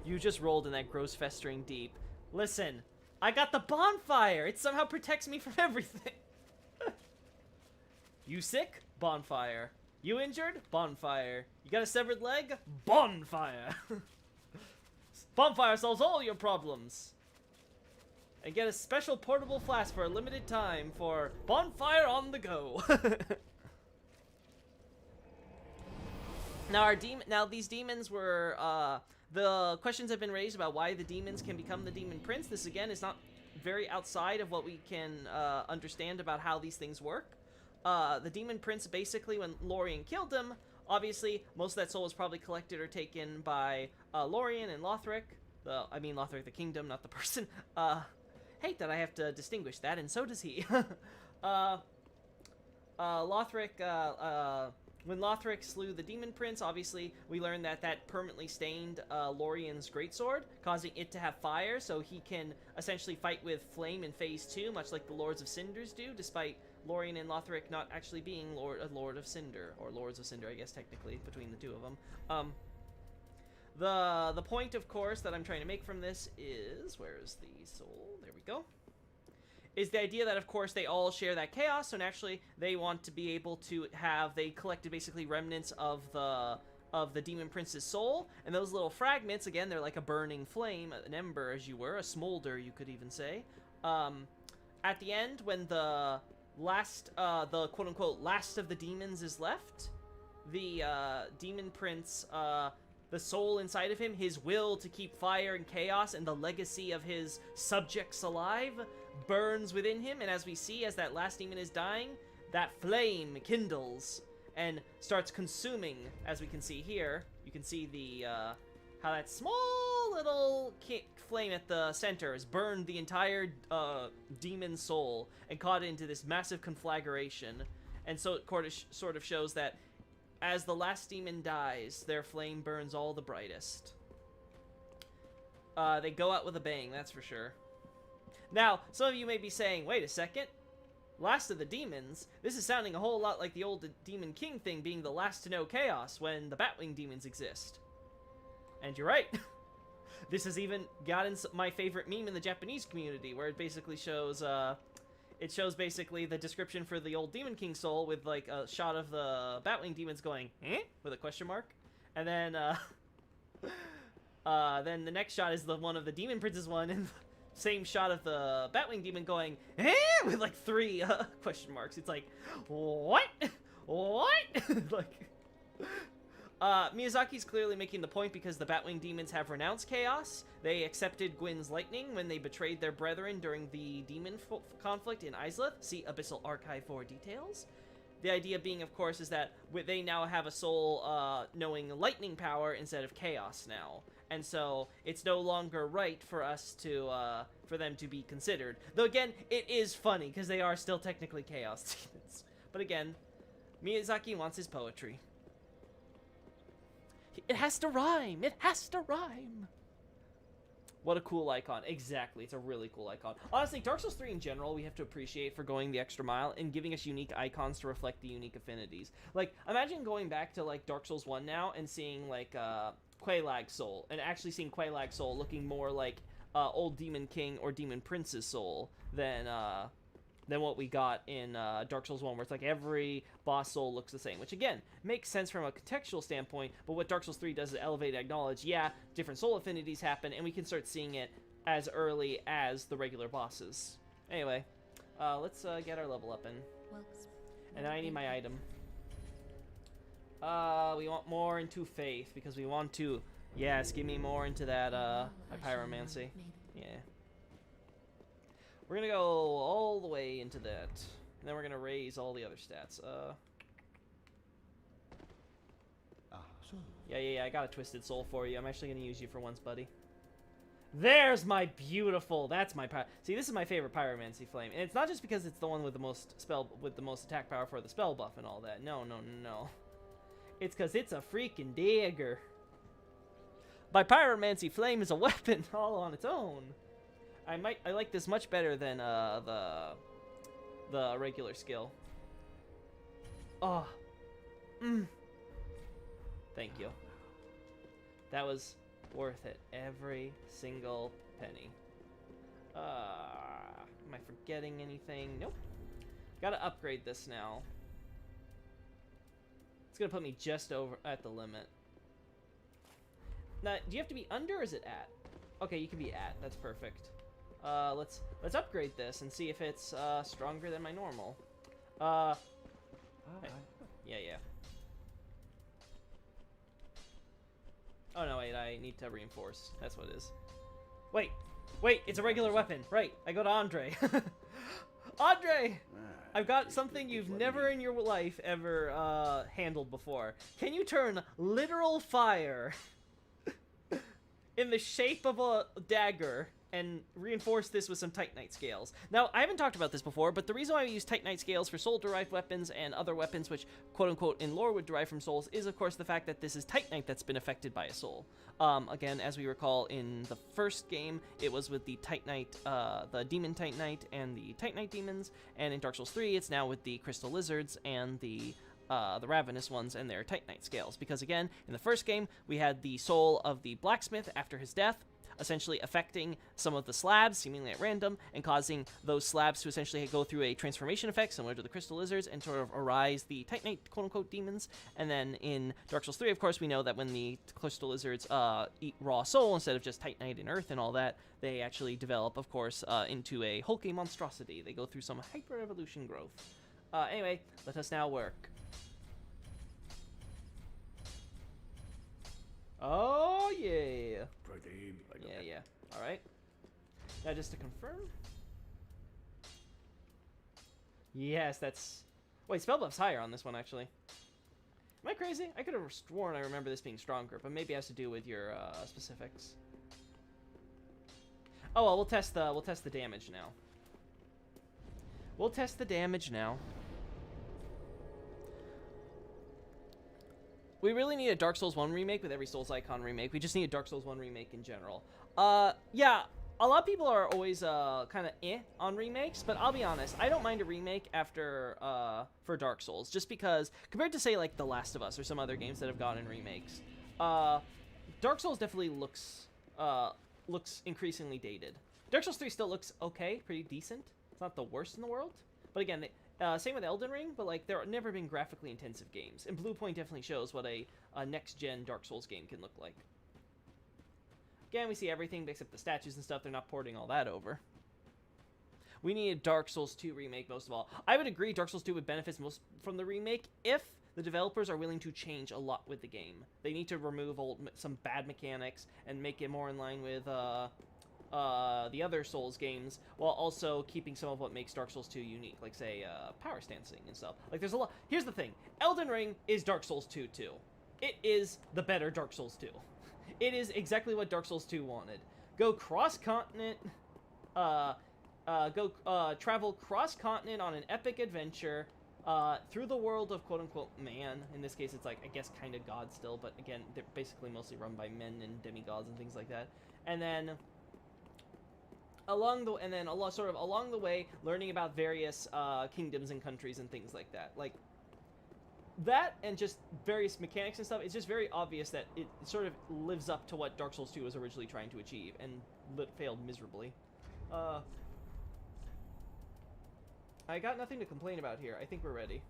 You just rolled in that gross festering deep. Listen, I got the bonfire! It somehow protects me from everything! You sick? Bonfire. You injured? Bonfire. You got a severed leg? Bonfire! Bonfire solves all your problems! And get a special portable flask for a limited time for bonfire on the go. Now these demons were the questions have been raised about why the demons can become the demon prince. This again is not very outside of what we can understand about how these things work. The demon prince, basically, when Lorien killed him, obviously most of that soul was probably collected or taken by Lorien and Lothric. I mean Lothric the kingdom, not the person. hate that I have to distinguish that, and so does he. Lothric, when Lothric slew the Demon Prince, obviously, we learned that that permanently stained Lorien's greatsword, causing it to have fire, so he can essentially fight with flame in Phase 2, much like the Lords of Cinders do, despite Lorien and Lothric not actually being a Lord of Cinder, or Lords of Cinder, I guess, technically, between the two of them. The point, of course, that I'm trying to make from this is... Where is the soul? There we go. Is the idea that, of course, they all share that chaos, so naturally they want to be able to have... They collected basically remnants of the Demon Prince's soul, and those little fragments, again, they're like a burning flame, an ember, as you were, a smolder, you could even say. At the end, when the last, the quote-unquote last of the demons is left, the Demon Prince, the soul inside of him, his will to keep fire and chaos and the legacy of his subjects alive burns within him, and as we see, as that last demon is dying, that flame kindles and starts consuming, as we can see here. You can see the, how that small little flame at the center has burned the entire, demon soul and caught it into this massive conflagration, and so it sort of shows that as the last demon dies, their flame burns all the brightest. They go out with a bang, that's for sure. Now, some of you may be saying, wait a second, last of the demons? This is sounding a whole lot like the old Demon King thing being the last to know chaos when the Batwing demons exist. And you're right. This has even gotten my favorite meme in the Japanese community, where it basically shows, it shows basically the description for the old Demon King soul with like a shot of the Batwing demons going, eh? With a question mark. And then, then the next shot is the one of the Demon Prince's one, and same shot of the Batwing demon going, eh? With like 3 question marks. It's like, what? What? Like, Miyazaki's clearly making the point because the Batwing demons have renounced chaos. They accepted Gwyn's lightning when they betrayed their brethren during the demon conflict in Izalith. See Abyssal Archive for details. The idea being, of course, is that they now have a soul knowing lightning power instead of chaos now. And so it's no longer right for us to, for them to be considered. Though again, it is funny because they are still technically chaos demons. But again, Miyazaki wants his poetry. It has to rhyme! It has to rhyme! What a cool icon. Exactly, it's a really cool icon. Honestly, Dark Souls 3 in general, we have to appreciate for going the extra mile and giving us unique icons to reflect the unique affinities. Like, imagine going back to, like, Dark Souls 1 now and seeing, like, Quelaag soul, and actually seeing Quelaag soul looking more like old Demon King or Demon Prince's soul than what we got in Dark Souls 1, where it's like every boss soul looks the same, which again makes sense from a contextual standpoint, but what Dark Souls 3 does is elevate and acknowledge, yeah, different soul affinities happen, and we can start seeing it as early as the regular bosses. Anyway, let's get our level up in. And I need my item. We want more into faith, because we want to, yes, give me more into that, my pyromancy. Yeah. We're gonna go all the way into that, and then we're gonna raise all the other stats. Yeah, I got a Twisted Soul for you. I'm actually gonna use you for once, buddy. There's my beautiful, that's my see, this is my favorite Pyromancy Flame, and it's not just because it's the one with the most attack power for the spell buff and all that. No. It's because it's a freaking dagger. My Pyromancy Flame is a weapon all on its own. I like this much better than the regular skill. Oh. Thank you. That was worth it. Every single penny. Am I forgetting anything? Nope. Gotta upgrade this now. It's gonna put me just over at the limit. Now, do you have to be under or is it at? Okay, you can be at. That's perfect. Let's upgrade this and see if it's stronger than my normal. Yeah. Oh no, wait, I need to reinforce. That's what it is. Wait, it's a regular weapon. Right, I go to Andre. Andre! I've got something you've never in your life ever handled before. Can you turn literal fire in the shape of a dagger and reinforce this with some Titanite scales. Now, I haven't talked about this before, but the reason why we use Titanite scales for soul-derived weapons and other weapons which, quote-unquote, in lore would derive from souls is, of course, the fact that this is Titanite that's been affected by a soul. Again, as we recall in the first game, it was with the Titanite, the Demon Titanite and the Titanite demons, and in Dark Souls 3, it's now with the Crystal Lizards and the Ravenous ones and their Titanite scales. Because, again, in the first game, we had the soul of the blacksmith after his death, essentially affecting some of the slabs, seemingly at random, and causing those slabs to essentially go through a transformation effect similar to the Crystal Lizards and sort of arise the Titanite quote-unquote demons. And then in Dark Souls 3, of course, we know that when the Crystal Lizards eat raw soul instead of just Titanite and earth and all that, they actually develop, of course, into a hulking monstrosity. They go through some hyper-evolution growth. Anyway, let us now work. Oh, yeah. Yeah. All right. Now, just to confirm. Yes, that's... Wait, spell buff's higher on this one, actually. Am I crazy? I could have sworn I remember this being stronger, but maybe it has to do with your specifics. Oh, well, we'll test the damage now. We'll test the damage now. We really need a Dark Souls 1 remake with every Souls Icon remake. We just need a Dark Souls 1 remake in general. Yeah, a lot of people are always kind of on remakes, but I'll be honest, I don't mind a remake after for Dark Souls, just because compared to say like The Last of Us or some other games that have gotten remakes, Dark Souls definitely looks increasingly dated. Dark Souls 3 still looks okay, pretty decent. It's not the worst in the world, but again, same with Elden Ring, but like there have never been graphically intensive games, and Bluepoint definitely shows what a next-gen Dark Souls game can look like. Again, we see everything except the statues and stuff. They're not porting all that over. We need a Dark Souls 2 remake most of all. I would agree Dark Souls 2 would benefit most from the remake if the developers are willing to change a lot with the game. They need to remove some bad mechanics and make it more in line with the other Souls games, while also keeping some of what makes Dark Souls 2 unique, like, say, power stancing and stuff. Like, there's a lot... Here's the thing. Elden Ring is Dark Souls 2, too. It is the better Dark Souls 2. It is exactly what Dark Souls 2 wanted. Go cross-continent, travel cross-continent on an epic adventure, through the world of quote-unquote man. In this case, it's like, I guess, kind of God still, but again, they're basically mostly run by men and demigods and things like that. And then... along the way, learning about various kingdoms and countries and things like that. Like, that and just various mechanics and stuff, it's just very obvious that it sort of lives up to what Dark Souls 2 was originally trying to achieve, and failed miserably. I got nothing to complain about here. I think we're ready.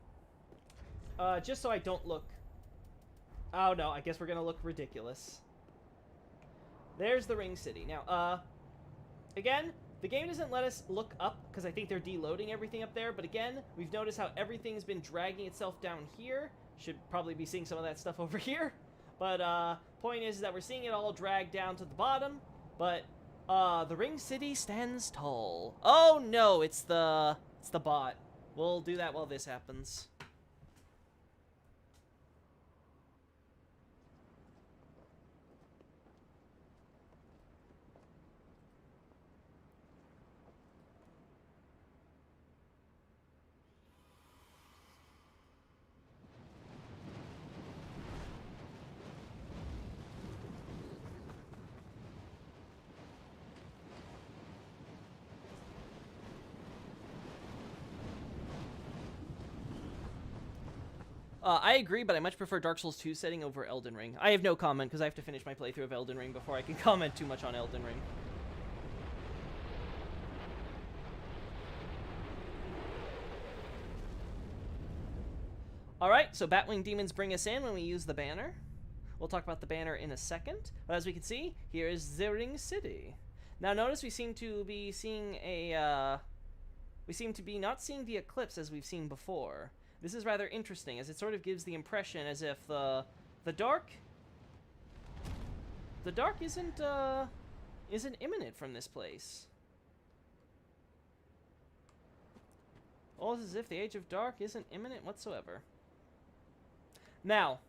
Just so I don't look... Oh, no, I guess we're gonna look ridiculous. There's the Ring City. Now, again, the game doesn't let us look up because I think they're deloading everything up there. But again, we've noticed how everything's been dragging itself down here. Should probably be seeing some of that stuff over here. But point is that we're seeing it all drag down to the bottom. But the Ring City stands tall. Oh no, it's the bot. We'll do that while this happens. I agree, but I much prefer Dark Souls 2 setting over Elden Ring. I have no comment, because I have to finish my playthrough of Elden Ring before I can comment too much on Elden Ring. Alright, so Batwing Demons bring us in when we use the banner. We'll talk about the banner in a second. But as we can see, here is the Ring City. Now notice we seem to be seeing a... we seem to be not seeing the eclipse as we've seen before. This is rather interesting, as it sort of gives the impression as if the dark isn't imminent from this place. Almost as if the Age of Dark isn't imminent whatsoever. Now,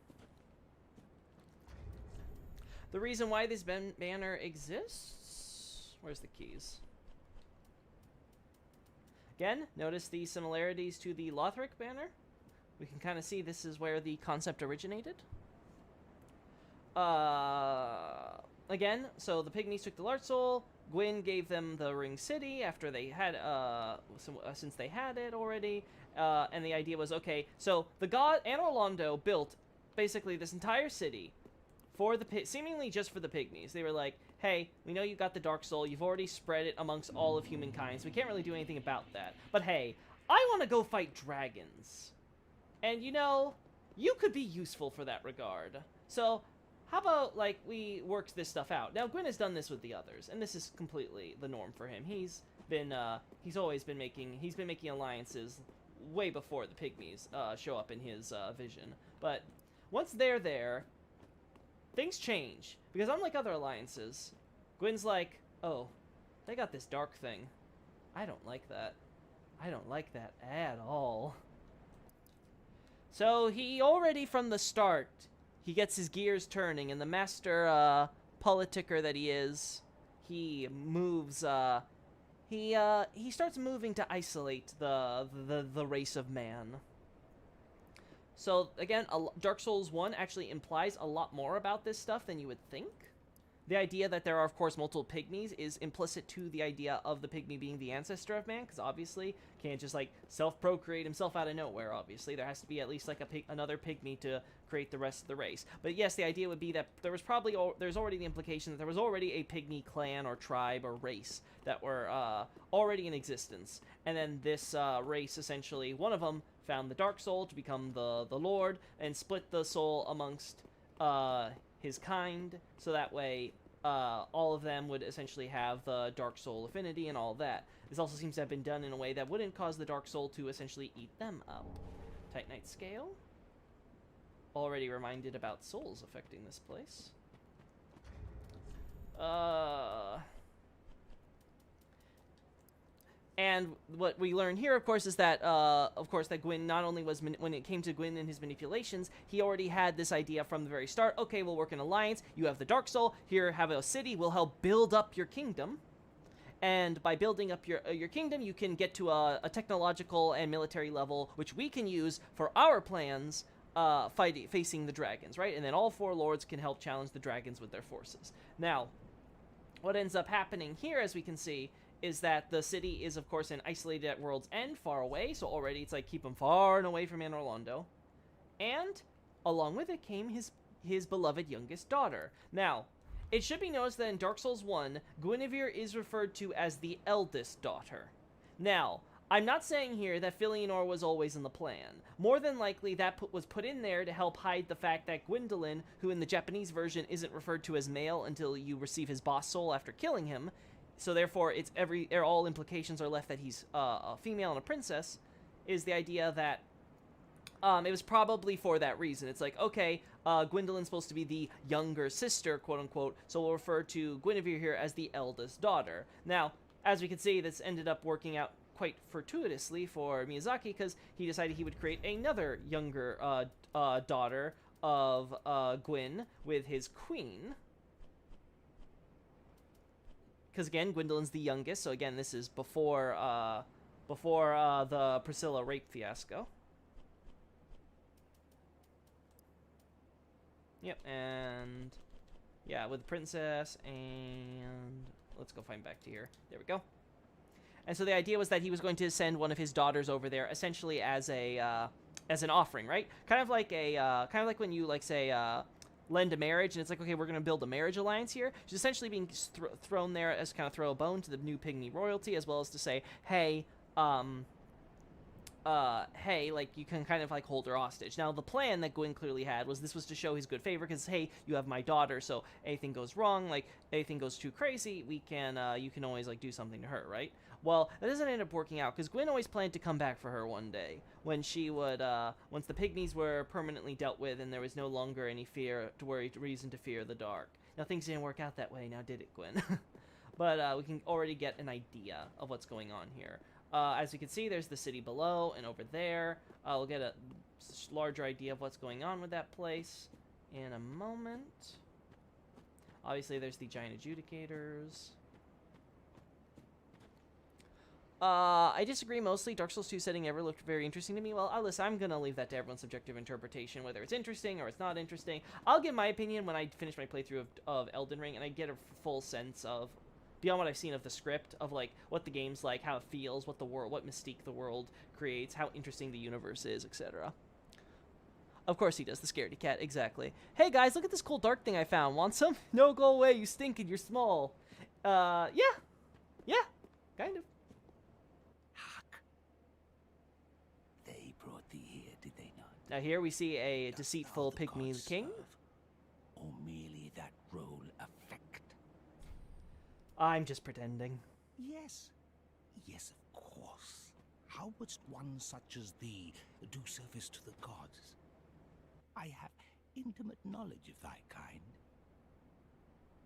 the reason why this banner exists, Where's the keys? Again, notice the similarities to the Lothric banner. We can kind of see this is where the concept originated. Again, so the Pygmies took the Large Soul. Gwyn gave them the Ring City after they had, since they had it already. And the idea was, okay, so the god Anor Londo built basically this entire city for the seemingly just for the Pygmies. They were like, hey, we know you got the Dark Soul. You've already spread it amongst all of humankind, so we can't really do anything about that. But hey, I want to go fight dragons. And you know, you could be useful for that regard. So how about, like, we work this stuff out? Now, Gwyn has done this with the others, and this is completely the norm for him. He's always been making alliances way before the Pygmies show up in his vision. But once they're there, things change. Because unlike other alliances, Gwyn's like, oh, they got this dark thing. I don't like that. I don't like that at all. So he already from the start, he gets his gears turning, and the master politicker that he is, he moves, he starts moving to isolate the race of man. So again, Dark Souls 1 actually implies a lot more about this stuff than you would think. The idea that there are, of course, multiple Pygmies is implicit to the idea of the Pygmy being the ancestor of man, because obviously can't just, like, self-procreate himself out of nowhere, obviously. There has to be at least, like, another Pygmy to create the rest of the race. But yes, the idea would be that there was probably, there's already the implication that there was already a Pygmy clan or tribe or race that were already in existence. And then this race, essentially, one of them found the Dark Soul to become the Lord, and split the soul amongst his kind, so that way all of them would essentially have the Dark Soul affinity and all that. This also seems to have been done in a way that wouldn't cause the Dark Soul to essentially eat them up. Titanite Scale. Already reminded about souls affecting this place. And what we learn here, of course, is that, that Gwyn not only was, when it came to Gwyn and his manipulations, he already had this idea from the very start. Okay, we'll work in alliance. You have the Dark Soul. Here, have a city. We'll help build up your kingdom. And by building up your kingdom, you can get to a technological and military level, which we can use for our plans, facing the dragons, right? And then all four lords can help challenge the dragons with their forces. Now, what ends up happening here, as we can see, is that the city is, of course, isolated at World's End, far away, so already it's like, keep him far and away from Anor Londo. And along with it came his beloved youngest daughter. Now, it should be noticed that in Dark Souls 1, Gwynevere is referred to as the eldest daughter. Now, I'm not saying here that Filianor was always in the plan. More than likely, that was put in there to help hide the fact that Gwendolyn, who in the Japanese version isn't referred to as male until you receive his boss soul after killing him, so therefore it's all implications are left that he's a female and a princess, is the idea that it was probably for that reason. It's like, okay, Gwendolyn's supposed to be the younger sister, quote-unquote, so we'll refer to Guinevere here as the eldest daughter. Now, as we can see, this ended up working out quite fortuitously for Miyazaki, because he decided he would create another younger daughter of Gwyn with his queen. Because again, Gwendolyn's the youngest, so again, this is before the Priscilla rape fiasco. Yep, and yeah, with the princess, and let's go find back to here. There we go. And so the idea was that he was going to send one of his daughters over there, essentially as an offering, right? Kind of like when you say lend a marriage, and it's like, okay, we're going to build a marriage alliance here. She's essentially being thrown there as kind of throw a bone to the new Pygmy royalty, as well as to say, hey, like, you can kind of, like, hold her hostage. Now, the plan that Gwyn clearly had was this was to show his good favor, because, hey, you have my daughter, so anything goes wrong, like, anything goes too crazy, we can, you can always, like, do something to her, right? Well, that doesn't end up working out, because Gwyn always planned to come back for her one day, when she would, once the Pygmies were permanently dealt with, and there was no longer any reason to fear the dark. Now, things didn't work out that way, now did it, Gwyn? But, we can already get an idea of what's going on here. As you can see, there's the city below, and over there, we'll get a larger idea of what's going on with that place in a moment. Obviously, there's the giant adjudicators. I disagree mostly. Dark Souls 2 setting never looked very interesting to me. Well, listen, I'm gonna leave that to everyone's subjective interpretation, whether it's interesting or it's not interesting. I'll give my opinion when I finish my playthrough of Elden Ring, and I get a full sense of, beyond what I've seen of the script, of, like, what the game's like, how it feels, what mystique the world creates, how interesting the universe is, etc. Of course he does, the scaredy cat, exactly. Hey guys, look at this cool dark thing I found. Want some? No, go away, you stink and you're small. Yeah, kind of. They brought thee here, did they not? Now here we see a Dost deceitful thou the pygmy gods king. serve, or merely that role affect? I'm just pretending. Yes. Yes, of course. How wouldst one such as thee do service to the gods? I have intimate knowledge of thy kind.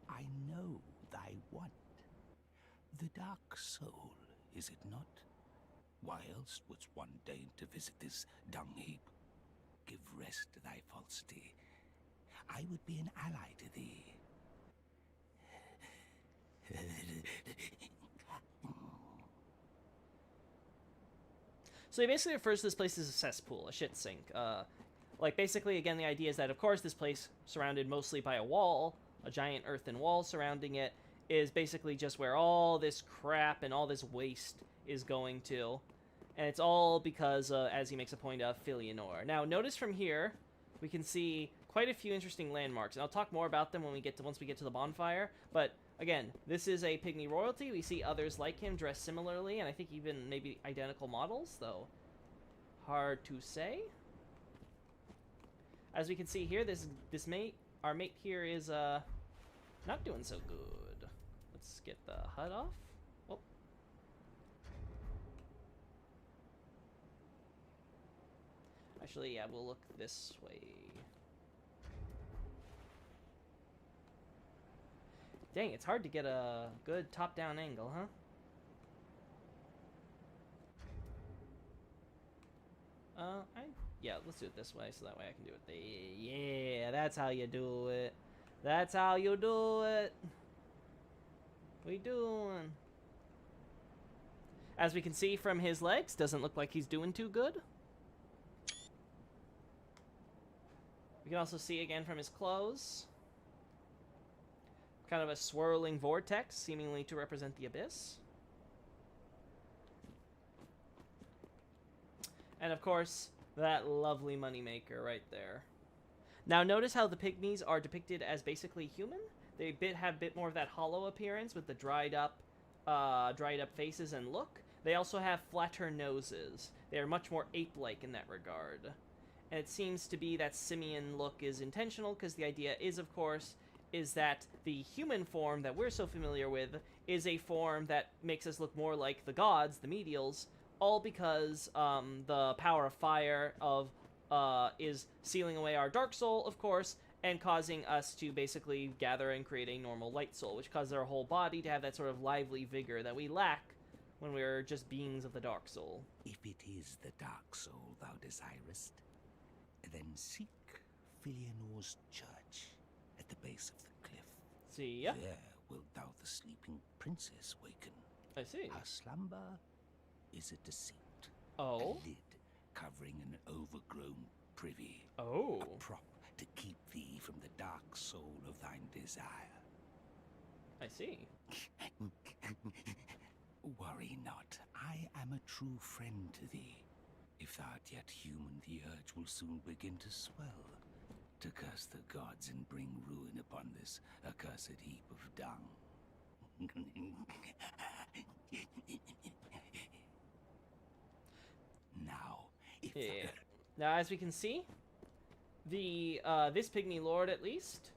I know thy want. The dark soul, is it not? Why else wouldst one deign to visit this dung heap? Give rest to thy falsity. I would be an ally to thee. So he basically refers to this place as a cesspool, a shit sink. Like, basically, again, the idea is that, of course, this place, surrounded mostly by a wall, a giant earthen wall surrounding it, is basically just where all this crap and all this waste is going to. And it's all because, as he makes a point of, Filianor. Now, notice from here, we can see quite a few interesting landmarks, and I'll talk more about them when once we get to the bonfire. But again, this is a pygmy royalty. We see others like him dressed similarly, and I think even maybe identical models, though hard to say. As we can see here, our mate here is not doing so good. Let's get the HUD off. Oh. Actually, yeah, we'll look this way. Dang, it's hard to get a good top-down angle, huh? Yeah, let's do it this way, so that way I can do it. Yeah, that's how you do it. That's how you do it. What you doing? As we can see from his legs, doesn't look like he's doing too good. We can also see again from his clothes, kind of a swirling vortex, seemingly to represent the abyss. And of course, that lovely moneymaker right there. Now notice how the pygmies are depicted as basically human. They have a bit more of that hollow appearance with the dried up faces and look. They also have flatter noses. They are much more ape-like in that regard. And it seems to be that simian look is intentional, because the idea is, of course, is that the human form that we're so familiar with is a form that makes us look more like the gods, the medials, all because the power of fire is sealing away our dark soul, of course, and causing us to basically gather and create a normal light soul, which causes our whole body to have that sort of lively vigor that we lack when we're just beings of the dark soul. If it is the dark soul thou desirest, then seek Filianor's church at the base of the cliff. See ya. There wilt thou the sleeping princess waken. I see. Her slumber is a deceit. Oh. A lid covering an overgrown privy. Oh. A prop to keep thee from the dark soul of thine desire. I see. Worry not, I am a true friend to thee. If thou art yet human, the urge will soon begin to swell, to curse the gods and bring ruin upon this accursed heap of dung. Now, if Yeah. Now, as we can see, the this pygmy lord, at least,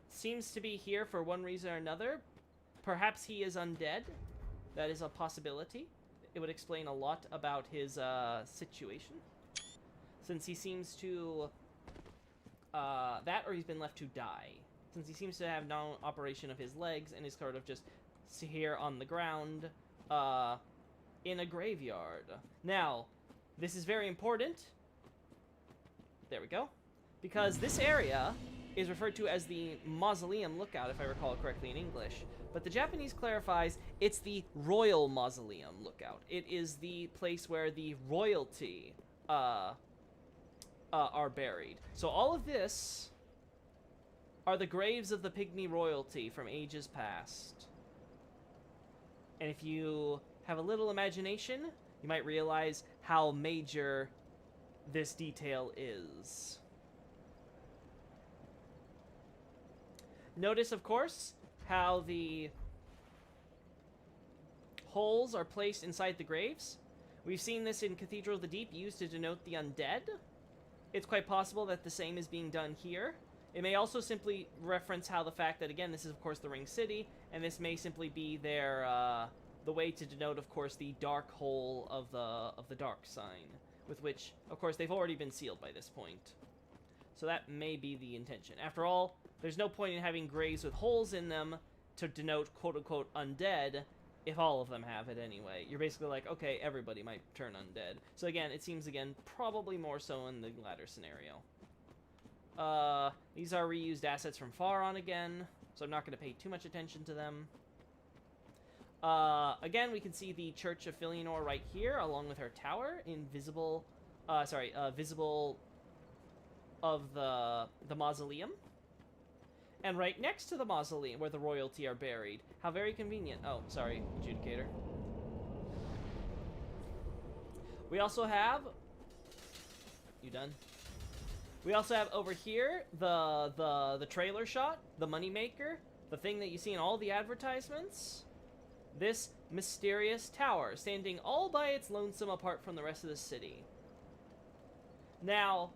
seems to be here for one reason or another. Perhaps he is undead. That is a possibility. It would explain a lot about his situation, since he seems to that, or he's been left to die, since he seems to have no operation of his legs and is sort of just here on the ground in a graveyard. Now, this is very important. There we go. Because this area is referred to as the Mausoleum Lookout, if I recall correctly in English. But the Japanese clarifies it's the Royal Mausoleum Lookout. It is the place where the royalty are buried. So all of this are the graves of the Pygmy royalty from ages past. And if you have a little imagination, you might realize how major this detail is. Notice, of course, how the holes are placed inside the graves. We've seen this in Cathedral of the Deep, used to denote the undead. It's quite possible that the same is being done here. It may also simply reference how the fact that, again, this is, of course, the Ring City, and this may simply be their, the way to denote, of course, the dark hole of the dark sign, with which, of course, they've already been sealed by this point. So that may be the intention. After all, there's no point in having graves with holes in them to denote quote-unquote undead if all of them have it anyway. You're basically like, okay, everybody might turn undead. So again, it seems, again, probably more so in the latter scenario. These are reused assets from Faron again, so I'm not going to pay too much attention to them. Again, we can see the Church of Filianor right here, along with her tower, visible of the mausoleum. And right next to the mausoleum, where the royalty are buried. How very convenient. Oh, sorry, adjudicator. We also have... You done? We also have over here the trailer shot, the moneymaker, the thing that you see in all the advertisements. This mysterious tower, standing all by its lonesome apart from the rest of the city. Now,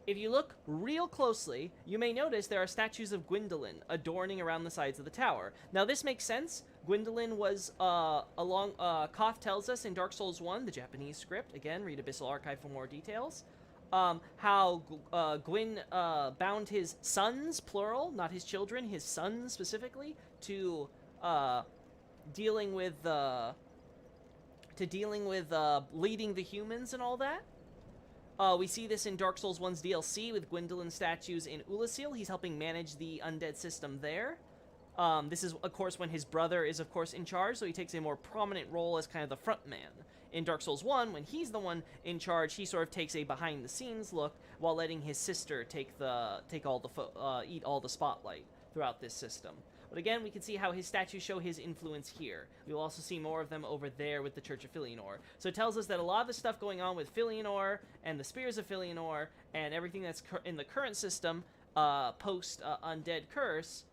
if you look real closely, you may notice there are statues of Gwendolyn adorning around the sides of the tower. Now, this makes sense. Gwendolyn was, Koth tells us in Dark Souls 1, the Japanese script, again, read Abyssal Archive for more details, how Gwyn bound his sons, plural, not his children, his sons specifically, to dealing with leading the humans and all that. We see this in Dark Souls 1's DLC with Gwendolyn statues in Ulasil. He's helping manage the undead system there. This is, of course, when his brother is, of course, in charge, so he takes a more prominent role as kind of the front man. In Dark Souls 1, when he's the one in charge, he sort of takes a behind-the-scenes look while letting his sister eat all the spotlight throughout this system. But again, we can see how his statues show his influence here. We will also see more of them over there with the Church of Filianor. So it tells us that a lot of the stuff going on with Filianor and the Spears of Filianor and everything that's in the current system post-Undead Curse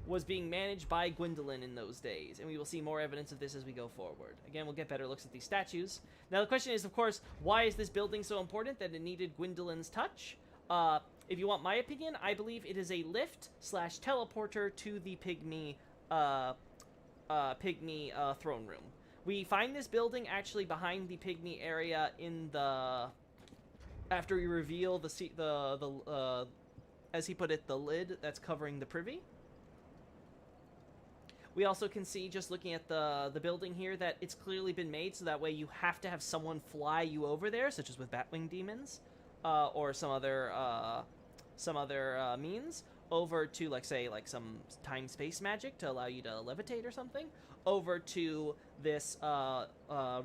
was being managed by Gwendolyn in those days. And we will see more evidence of this as we go forward. Again, we'll get better looks at these statues. Now the question is, of course, why is this building so important that it needed Gwendolyn's touch? If you want my opinion, I believe it is a lift/teleporter to the Pygmy throne room. We find this building actually behind the Pygmy area in the... After we reveal as he put it, the lid that's covering the privy. We also can see, just looking at the building here, that it's clearly been made so that way you have to have someone fly you over there, such as with Batwing Demons. Or some other means, over to, like, say, like some time-space magic to allow you to levitate or something, over to this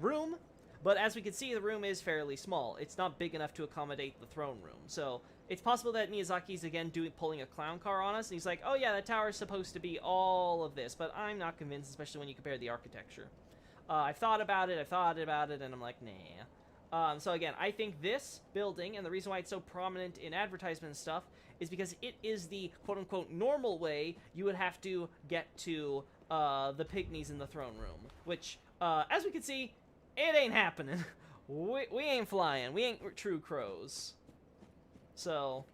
room. But as we can see, the room is fairly small. It's not big enough to accommodate the throne room. So it's possible that Miyazaki's, again, pulling a clown car on us, and he's like, oh yeah, that tower is supposed to be all of this, but I'm not convinced, especially when you compare the architecture. I've thought about it, and I'm like, nah. So again, I think this building, and the reason why it's so prominent in advertisement and stuff, is because it is the quote-unquote normal way you would have to get to the Pygmies in the throne room. Which, as we can see, it ain't happening. we ain't flying. We ain't true crows. So,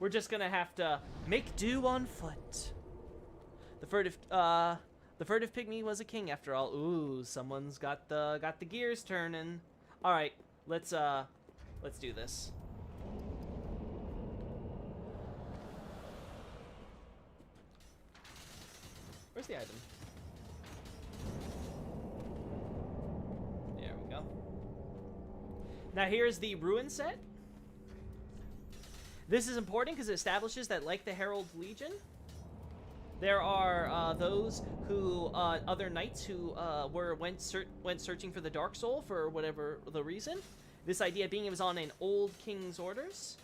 we're just gonna have to make do on foot. The furtive Pygmy was a king after all. Ooh, someone's got the gears turning. All right, let's do this. Where's the item? There we go. Now here's the ruin set. This is important because it establishes that, like the Herald Legion, there are those who, other knights who went searching for the Dark Soul for whatever the reason. This idea being it was on an old king's orders.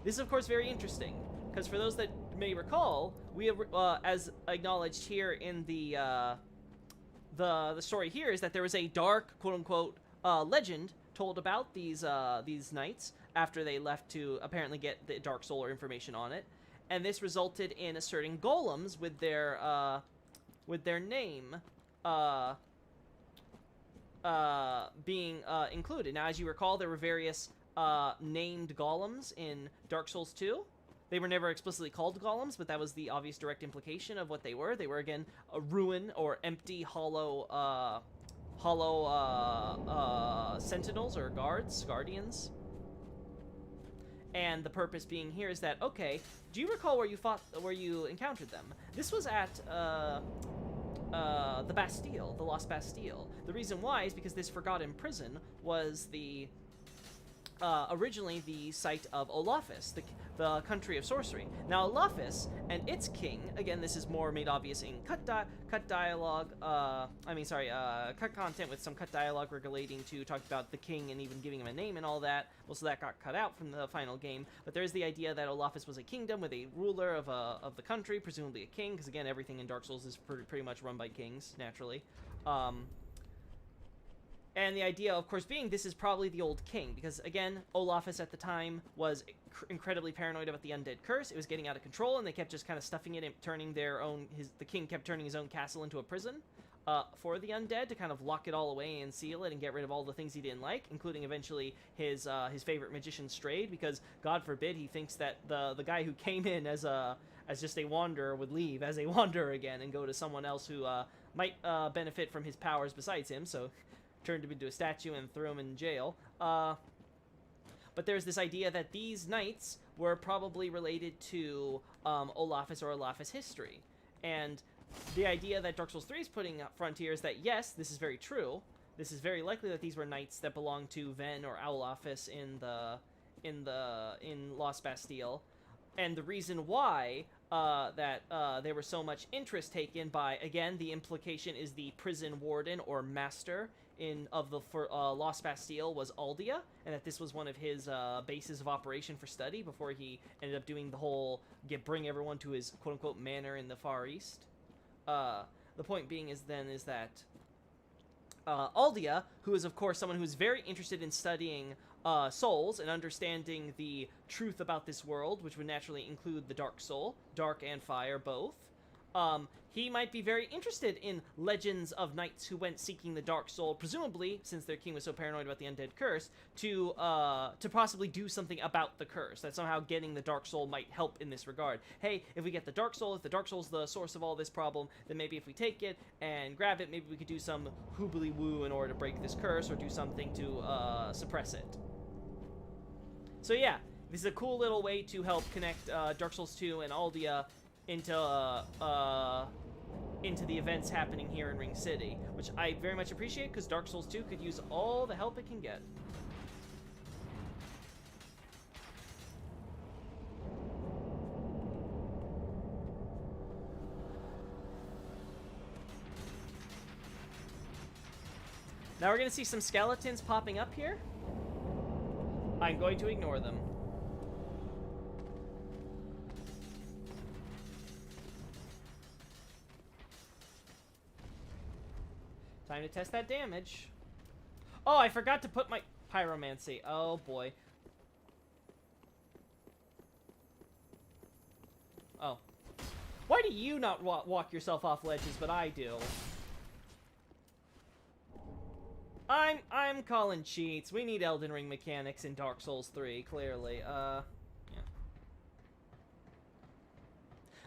This is, of course, very interesting, because for those that may recall, we have, as acknowledged here in the story here, is that there was a dark, quote-unquote, legend told about these knights after they left to apparently get the Dark Soul or information on it, and this resulted in asserting golems with their name being included. Now, as you recall, there were various named golems in Dark Souls 2. They were never explicitly called golems, but that was the obvious direct implication of what they were. They were, again, a ruin or empty, hollow sentinels or guardians. And the purpose being here is that, okay, do you recall where you encountered them? This was at the Bastille, the Lost Bastille. The reason why is because this forgotten prison was originally the site of Olafis, the country of sorcery. Now, Olafis and its king, again, this is more made obvious in cut content with some cut dialogue relating to talk about the king and even giving him a name and all that. Most of that got cut out from the final game, but there's the idea that Olafis was a kingdom with a ruler of the country, presumably a king, because again, everything in Dark Souls is pretty much run by kings, naturally. And the idea, of course, being this is probably the old king, because, again, Olafis at the time was incredibly paranoid about the undead curse. It was getting out of control, and they kept just kind of stuffing it and turning the king kept turning his own castle into a prison for the undead to kind of lock it all away and seal it and get rid of all the things he didn't like, including eventually his favorite magician Strayed, because, God forbid, he thinks that the guy who came in as just a wanderer would leave as a wanderer again and go to someone else who might benefit from his powers besides him, so turned him into a statue and threw him in jail. But there's this idea that these knights were probably related to Olafis or Olafis history. And the idea that Dark Souls 3 is putting up front here is that, yes, this is very true. This is very likely that these were knights that belonged to Ven or Olafis in Lost Bastille. And the reason why there was so much interest taken by, again, the implication is the prison warden or master of the Lost Bastille was Aldia, and that this was one of his bases of operation for study before he ended up doing the whole bring everyone to his quote-unquote manor in the Far East. The point being is that Aldia, who is of course someone who's very interested in studying souls and understanding the truth about this world, which would naturally include the Dark Soul, dark and fire both. He might be very interested in legends of knights who went seeking the Dark Soul, presumably, since their king was so paranoid about the undead curse, to possibly do something about the curse, that somehow getting the Dark Soul might help in this regard. Hey, if we get the Dark Soul, if the Dark Soul's the source of all this problem, then maybe if we take it and grab it, maybe we could do some hoobly-woo in order to break this curse, or do something to suppress it. So yeah, this is a cool little way to help connect Dark Souls 2 and Aldia into the events happening here in Ring City, which I very much appreciate, because Dark Souls 2 could use all the help it can get. Now we're going to see some skeletons popping up here. I'm going to ignore them. Time to test that damage. Oh, I forgot to put my pyromancy. Oh, boy. Oh. Why do you not walk yourself off ledges, but I do? I'm calling cheats. We need Elden Ring mechanics in Dark Souls 3, clearly. Yeah.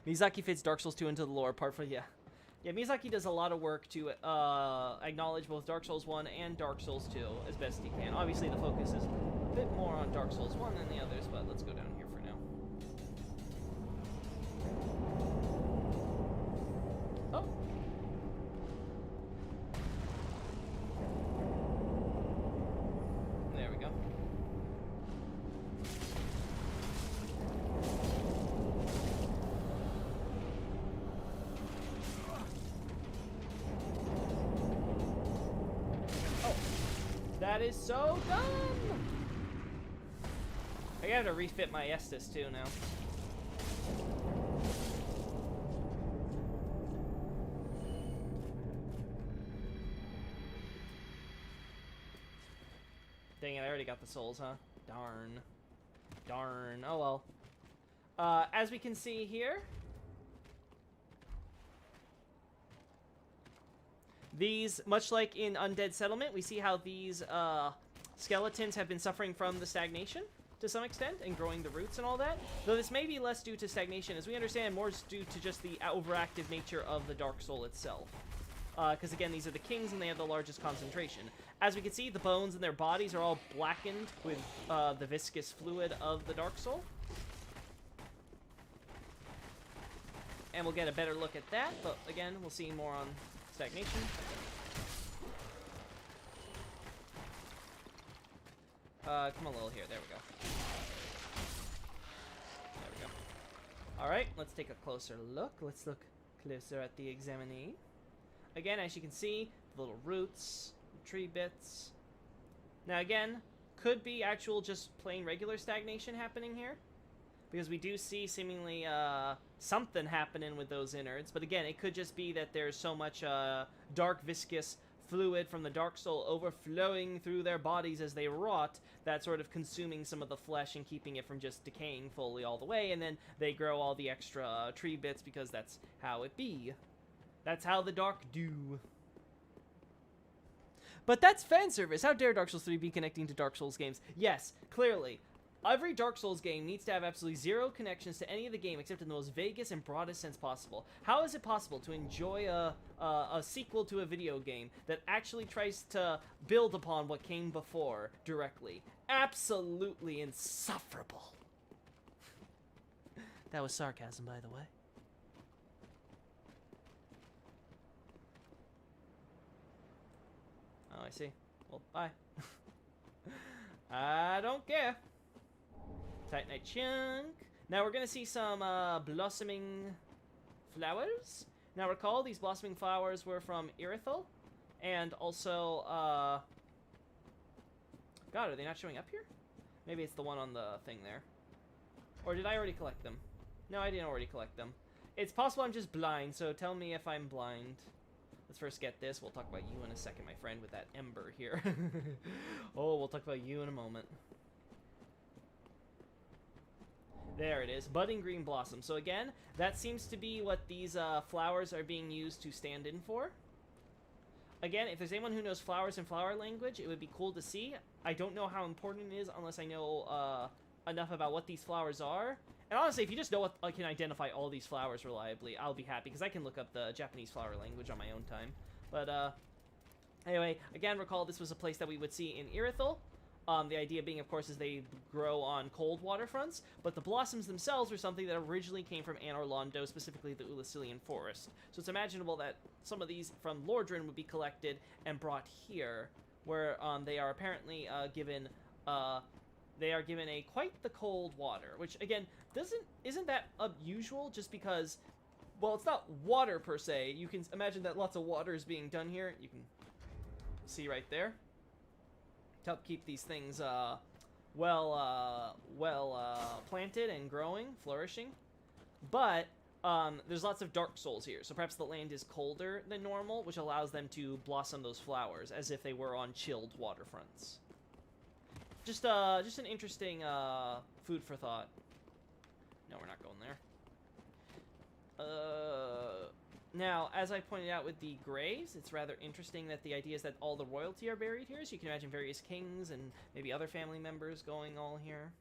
Miyazaki fits Dark Souls 2 into the lore, apart from, yeah. Yeah, Miyazaki does a lot of work to acknowledge both Dark Souls 1 and Dark Souls 2 as best he can. Obviously, the focus is a bit more on Dark Souls 1 than the others, but let's go down here for now. Oh. There we go. That is so dumb! I gotta refit my Estus too now. Dang it, I already got the souls, huh? Darn. Darn. Oh well. As we can see here, these, much like in Undead Settlement, we see how these skeletons have been suffering from the stagnation to some extent and growing the roots and all that. Though this may be less due to stagnation, as we understand, more is due to just the overactive nature of the Dark Soul itself. Because again, these are the kings and they have the largest concentration. As we can see, the bones in their bodies are all blackened with the viscous fluid of the Dark Soul. And we'll get a better look at that, but again, we'll see more on stagnation. Come a little here. There we go. There we go. Alright, let's take a closer look. Let's look closer at the examinee. Again, as you can see, the little roots, tree bits. Now again, could be actual just plain regular stagnation happening here, because we do see seemingly something happening with those innards. But again, it could just be that there's so much dark viscous fluid from the Dark Soul overflowing through their bodies as they rot, that's sort of consuming some of the flesh and keeping it from just decaying fully all the way, and then they grow all the extra tree bits because that's how it be. That's how the dark do. But that's fan service. How dare Dark Souls 3 be connecting to Dark Souls games? Yes, clearly. Every Dark Souls game needs to have absolutely zero connections to any of the game except in the most vaguest and broadest sense possible. How is it possible to enjoy a sequel to a video game that actually tries to build upon what came before directly? Absolutely insufferable. That was sarcasm, by the way. Oh, I see. Well, bye. I don't care. Titanite chunk. Now we're gonna see some blossoming flowers. Now recall, these blossoming flowers were from Irithyll, and also God, are they not showing up here? Maybe it's the one on the thing there. Or did I already collect them? No, I didn't already collect them. It's possible I'm just blind, so tell me if I'm blind. Let's first get this. We'll talk about you in a second, my friend, with that ember here. Oh, we'll talk about you in a moment. There it is, budding green blossom. So again, that seems to be what these flowers are being used to stand in for. Again, if there's anyone who knows flowers and flower language, it would be cool to see. I don't know how important it is unless I know enough about what these flowers are. And honestly, if you just know what I can identify all these flowers reliably, I'll be happy, because I can look up the Japanese flower language on my own time. But anyway, again, recall this was a place that we would see in Irithyll. The idea being, of course, is they grow on cold waterfronts, but the blossoms themselves were something that originally came from Anor Londo, specifically the Ulasilian Forest. So it's imaginable that some of these from Lordran would be collected and brought here, where they are apparently given a quite the cold water, which again isn't that unusual, just because, well, it's not water per se. You can imagine that lots of water is being done here. You can see right there. To help keep these things well planted and growing, flourishing. But there's lots of Dark Souls here, so perhaps the land is colder than normal, which allows them to blossom those flowers as if they were on chilled waterfronts. Just an interesting food for thought. No, we're not going there. Now, as I pointed out with the graves, it's rather interesting that the idea is that all the royalty are buried here, so you can imagine various kings and maybe other family members going all here.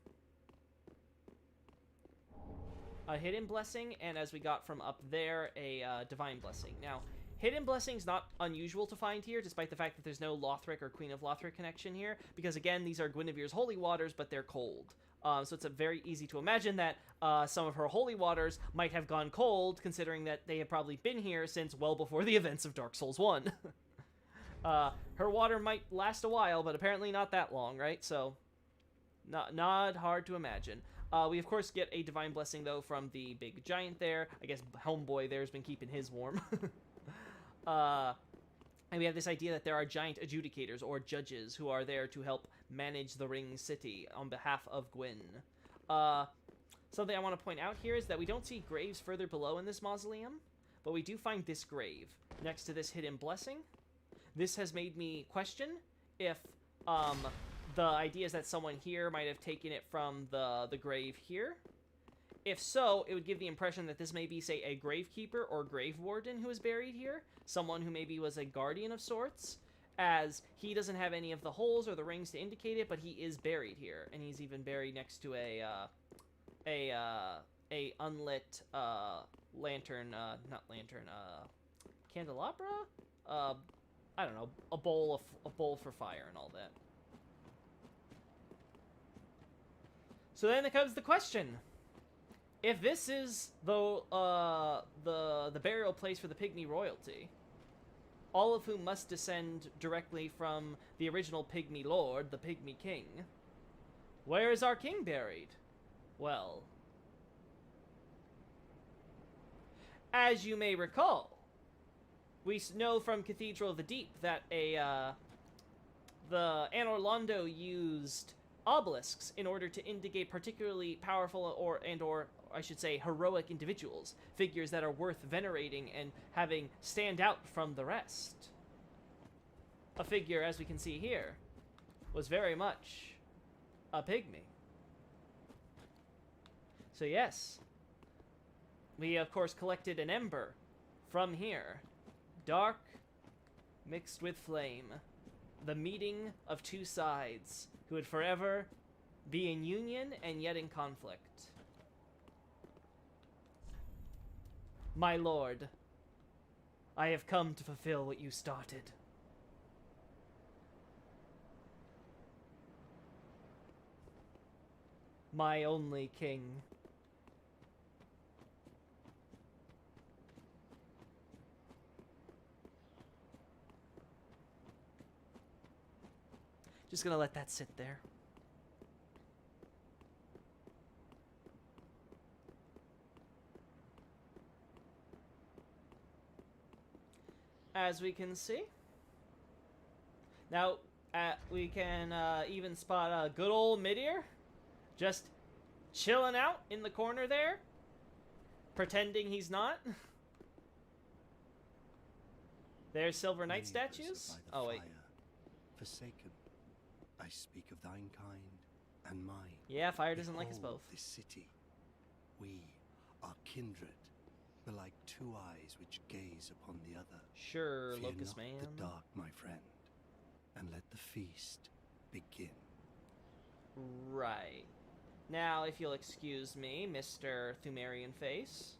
A hidden blessing, and as we got from up there, a divine blessing. Now, hidden blessing's not unusual to find here, despite the fact that there's no Lothric or Queen of Lothric connection here, because again, these are Guinevere's holy waters, but they're cold. So it's very easy to imagine that some of her holy waters might have gone cold, considering that they have probably been here since well before the events of Dark Souls 1. Her water might last a while, but apparently not that long, right? So, not hard to imagine. We, of course, get a divine blessing, though, from the big giant there. I guess Homeboy there has been keeping his warm. And we have this idea that there are giant adjudicators or judges who are there to help manage the Ring City on behalf of Gwyn. Something I want to point out here is that we don't see graves further below in this mausoleum, but we do find this grave next to this hidden blessing. This has made me question if the idea is that someone here might have taken it from the grave here. If so, it would give the impression that this may be, say, a gravekeeper or grave warden who is buried here. Someone who maybe was a guardian of sorts, as he doesn't have any of the holes or the rings to indicate it, but he is buried here. And he's even buried next to a unlit lantern, not lantern, candelabra? I don't know, a bowl for fire and all that. So then comes the question. If this is the burial place for the Pygmy royalty, all of whom must descend directly from the original Pygmy lord, the Pygmy king, where is our king buried? Well, as you may recall, we know from Cathedral of the Deep that the Anor Londo used obelisks in order to indicate particularly powerful or I should say heroic individuals, figures that are worth venerating and having stand out from the rest. A figure, as we can see here, was very much a pygmy. So yes, we of course collected an ember from here, dark mixed with flame, the meeting of two sides who would forever be in union and yet in conflict. My lord, I have come to fulfill what you started. My only king. Just gonna let that sit there. As we can see. Now, we can even spot a good old Midir just chilling out in the corner there, pretending he's not. There's Silver Knight statues. Oh, wait. Forsaken, I speak of thine kind and mine. Yeah, fire doesn't like us Behold both. This city, we are kindred, like two eyes which gaze upon the other. Sure, Fear Locust not Man. the dark, my friend, and let the feast begin. Right. Now, if you'll excuse me, Mr. Thumerian Face,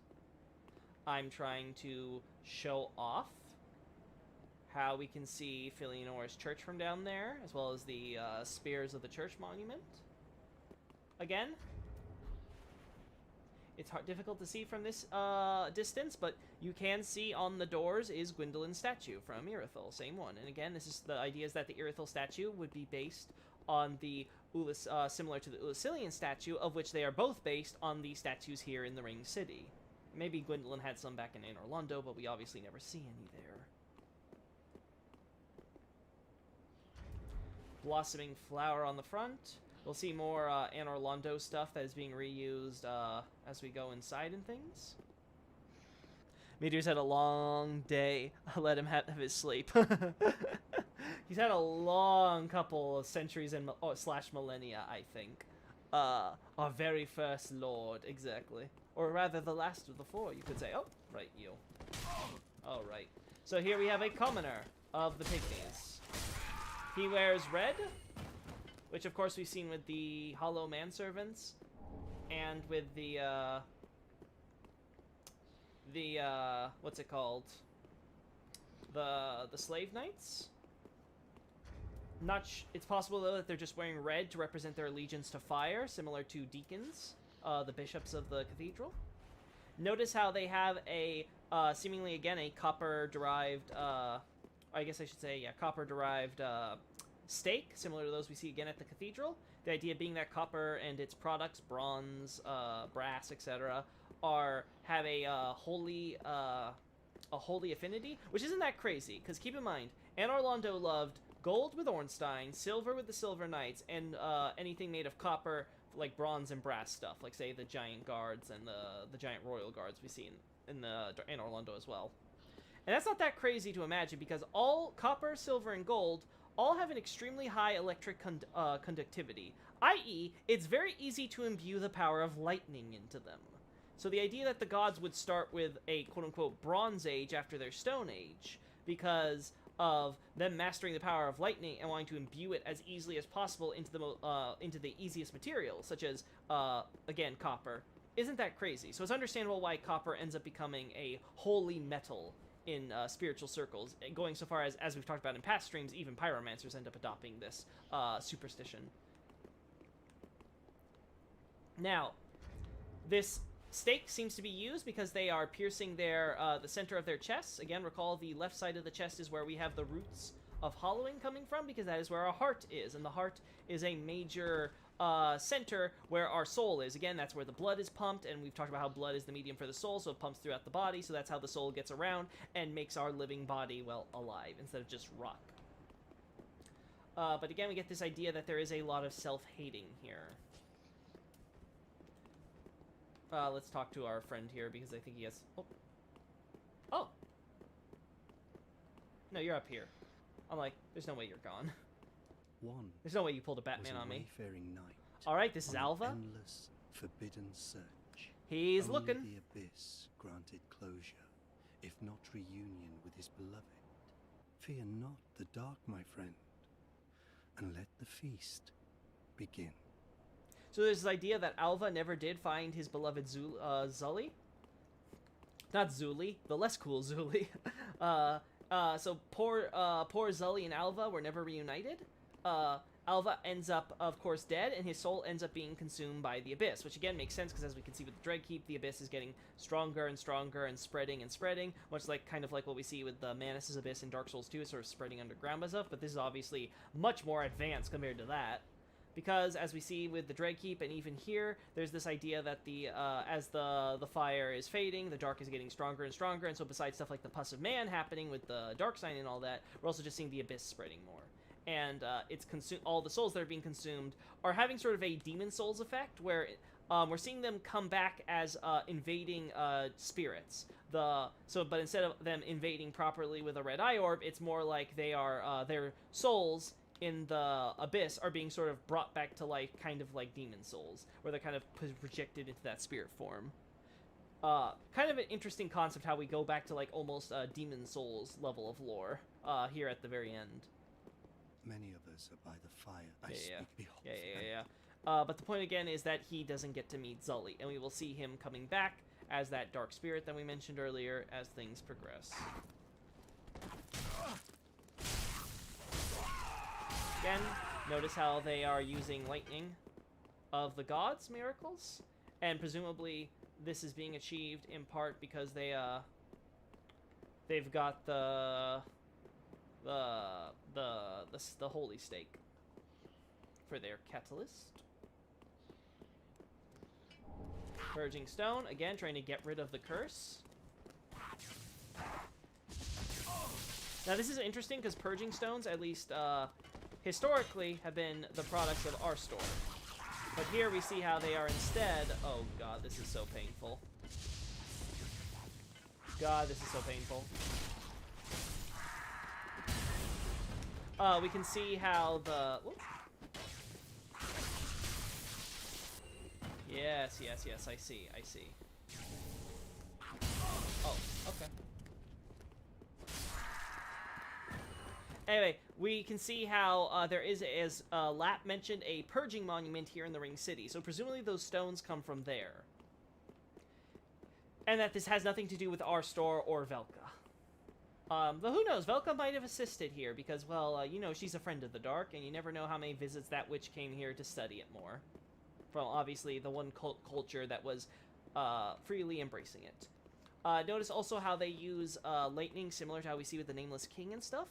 I'm trying to show off how we can see Philionora's church from down there, as well as the spears of the church monument. Again, it's difficult to see from this distance, but you can see on the doors is Gwendolyn's statue from Irithyll, same one. And again, this is the idea is that the Irithyll statue would be based on the similar to the Ulasilian statue, of which they are both based on the statues here in the Ring City. Maybe Gwendolyn had some back in Anor Londo, but we obviously never see any there. Blossoming flower on the front. We'll see more Anor Londo stuff that is being reused as we go inside and things. Midir's had a long day. Let him have his sleep. He's had a long couple of centuries and slash millennia, I think. Our very first lord, exactly. Or rather, the last of the four, you could say. Oh, right, you. Oh, right. So here we have a commoner of the Pygmies. He wears red, which of course we've seen with the Hollow Manservants, and with the what's it called? The Slave Knights. It's possible though that they're just wearing red to represent their allegiance to fire, similar to deacons, the bishops of the cathedral. Notice how they have a seemingly again a copper-derived, I guess I should say, yeah, copper-derived stake, similar to those we see again at the cathedral. The idea being that copper and its products, bronze, brass, etc., have a holy a holy affinity, which isn't that crazy, because keep in mind, Anor Londo loved gold with Ornstein, silver with the Silver Knights, and anything made of copper, like bronze and brass stuff, like say the giant guards and the giant royal guards we see in the Anor Londo as well. And that's not that crazy to imagine, because all copper, silver, and gold all have an extremely high electric conductivity, i.e., it's very easy to imbue the power of lightning into them. So the idea that the gods would start with a quote-unquote Bronze Age after their Stone Age, because of them mastering the power of lightning and wanting to imbue it as easily as possible into the easiest materials, such as, again, copper, isn't that crazy. So it's understandable why copper ends up becoming a holy metal in spiritual circles, going so far as we've talked about in past streams, even pyromancers end up adopting this superstition. Now, this stake seems to be used because they are piercing their the center of their chests. Again, recall the left side of the chest is where we have the roots of hollowing coming from, because that is where our heart is, and the heart is a major center where our soul is. Again, that's where the blood is pumped, and we've talked about how blood is the medium for the soul, so it pumps throughout the body, so that's how the soul gets around and makes our living body, well, alive, instead of just rock. But again, we get this idea that there is a lot of self-hating here. Let's talk to our friend here, because I think he has... Oh! No, you're up here. I'm like, there's no way you're gone. There's no way you pulled a Batman on me. Wayfaring knight. Alright, this is on Alva. An endless, forbidden search. He's Only looking. the abyss granted closure, if not reunion with his beloved. Fear not the dark, my friend, and let the feast begin. So there's this idea that Alva never did find his beloved Zully. Not Zuli, the less cool Zuli. So poor Zully and Alva were never reunited. Alva ends up, of course, dead, and his soul ends up being consumed by the Abyss, which again makes sense, because as we can see with the Dreadkeep, the Abyss is getting stronger and stronger and spreading, much like kind of like what we see with the Manus' Abyss in Dark Souls 2, it's sort of spreading underground and stuff, but this is obviously much more advanced compared to that. Because, as we see with the Dreadkeep, and even here, there's this idea that as the fire is fading, the dark is getting stronger and stronger, and so besides stuff like the Pus of Man happening with the Dark Sign and all that, we're also just seeing the Abyss spreading more. And all the souls that are being consumed are having sort of a Demon Souls effect, where we're seeing them come back as invading spirits. But instead of them invading properly with a red eye orb, it's more like they are their souls in the Abyss are being sort of brought back to life, kind of like demon souls, where they're kind of projected into that spirit form. Kind of an interesting concept how we go back to like almost demon souls level of lore here at the very end. Many of us are by the fire. I speak behold. Yeah. But the point again is that he doesn't get to meet Zully, and we will see him coming back as that dark spirit that we mentioned earlier as things progress. Again, notice how they are using lightning of the gods' miracles, and presumably this is being achieved in part because they've got the holy stake for their catalyst. Purging Stone, again trying to get rid of the curse. Now this is interesting because Purging Stones, at least historically, have been the products of our store. But here we see how they are instead... Oh god, this is so painful. God, this is so painful. We can see how the... Whoop. Yes, I see. Oh, okay. Anyway, we can see how there is, as Lap mentioned, a purging monument here in the Ring City. So presumably those stones come from there. And that this has nothing to do with our store or Velka. But who knows, Velka might have assisted here because, well, you know, she's a friend of the dark, and you never know how many visits that witch came here to study it more. From, obviously, the one culture that was freely embracing it. Notice also how they use lightning, similar to how we see with the Nameless King and stuff.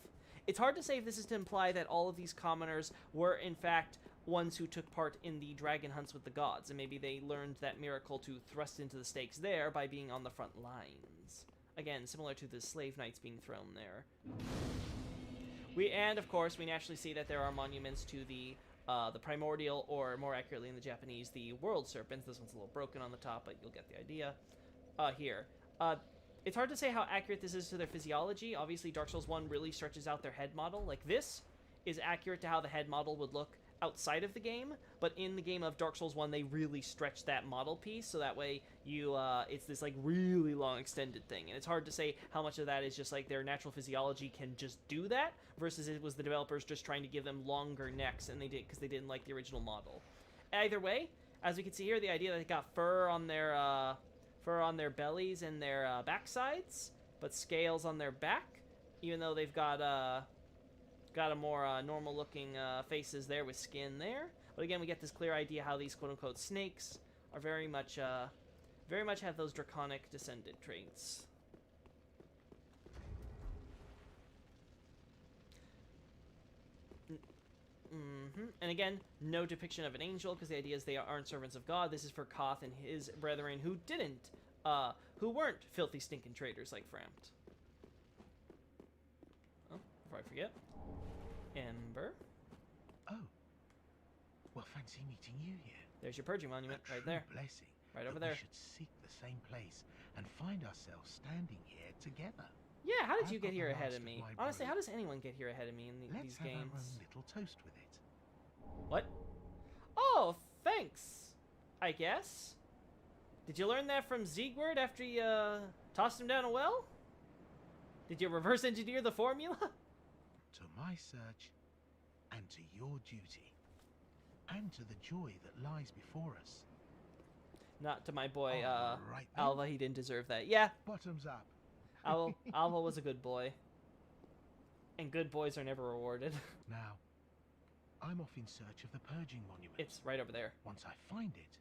It's hard to say if this is to imply that all of these commoners were, in fact, ones who took part in the dragon hunts with the gods, and maybe they learned that miracle to thrust into the stakes there by being on the front lines Again, similar to the slave knights being thrown there. And of course, we naturally see that there are monuments to the primordial, or more accurately in the Japanese, the world serpents. This one's a little broken on the top, but you'll get the idea. Here. It's hard to say how accurate this is to their physiology. Obviously, Dark Souls 1 really stretches out their head model. Like, this is accurate to how the head model would look outside of the game, but in the game of Dark Souls 1, they really stretch that model piece, so that way you, it's this, like, really long extended thing, and it's hard to say how much of that is just, like, their natural physiology can just do that, versus it was the developers just trying to give them longer necks, and they did, because they didn't like the original model. Either way, as we can see here, the idea that they got fur on their bellies and their backsides, but scales on their back, even though they've got a more normal-looking faces there with skin there. But again, we get this clear idea how these quote-unquote snakes are very much have those draconic descendant traits. And again, no depiction of an angel, because the idea is they aren't servants of God. This is for Koth and his brethren who weren't filthy stinking traitors like Frampt. Oh, before I forget. Ember. Oh. Well, fancy meeting you here. There's your purging monument A right true there. Blessing. Right over But there. We should seek the same place and find ourselves standing here together. Yeah, how did you I've get got here the ahead last of of me? my Honestly, brew. how does anyone get here ahead of me in Let's these have games? our own little toast with it. What? Oh, thanks, I guess. Did you learn that from Siegward after you tossed him down a well? Did you reverse engineer the formula? To my search, and to your duty, and to the joy that lies before us. Not to my boy, All right then. Alva, he didn't deserve that. Yeah, Bottoms up. Alva was a good boy. And good boys are never rewarded. Now, I'm off in search of the purging monument. It's right over there. Once I find it,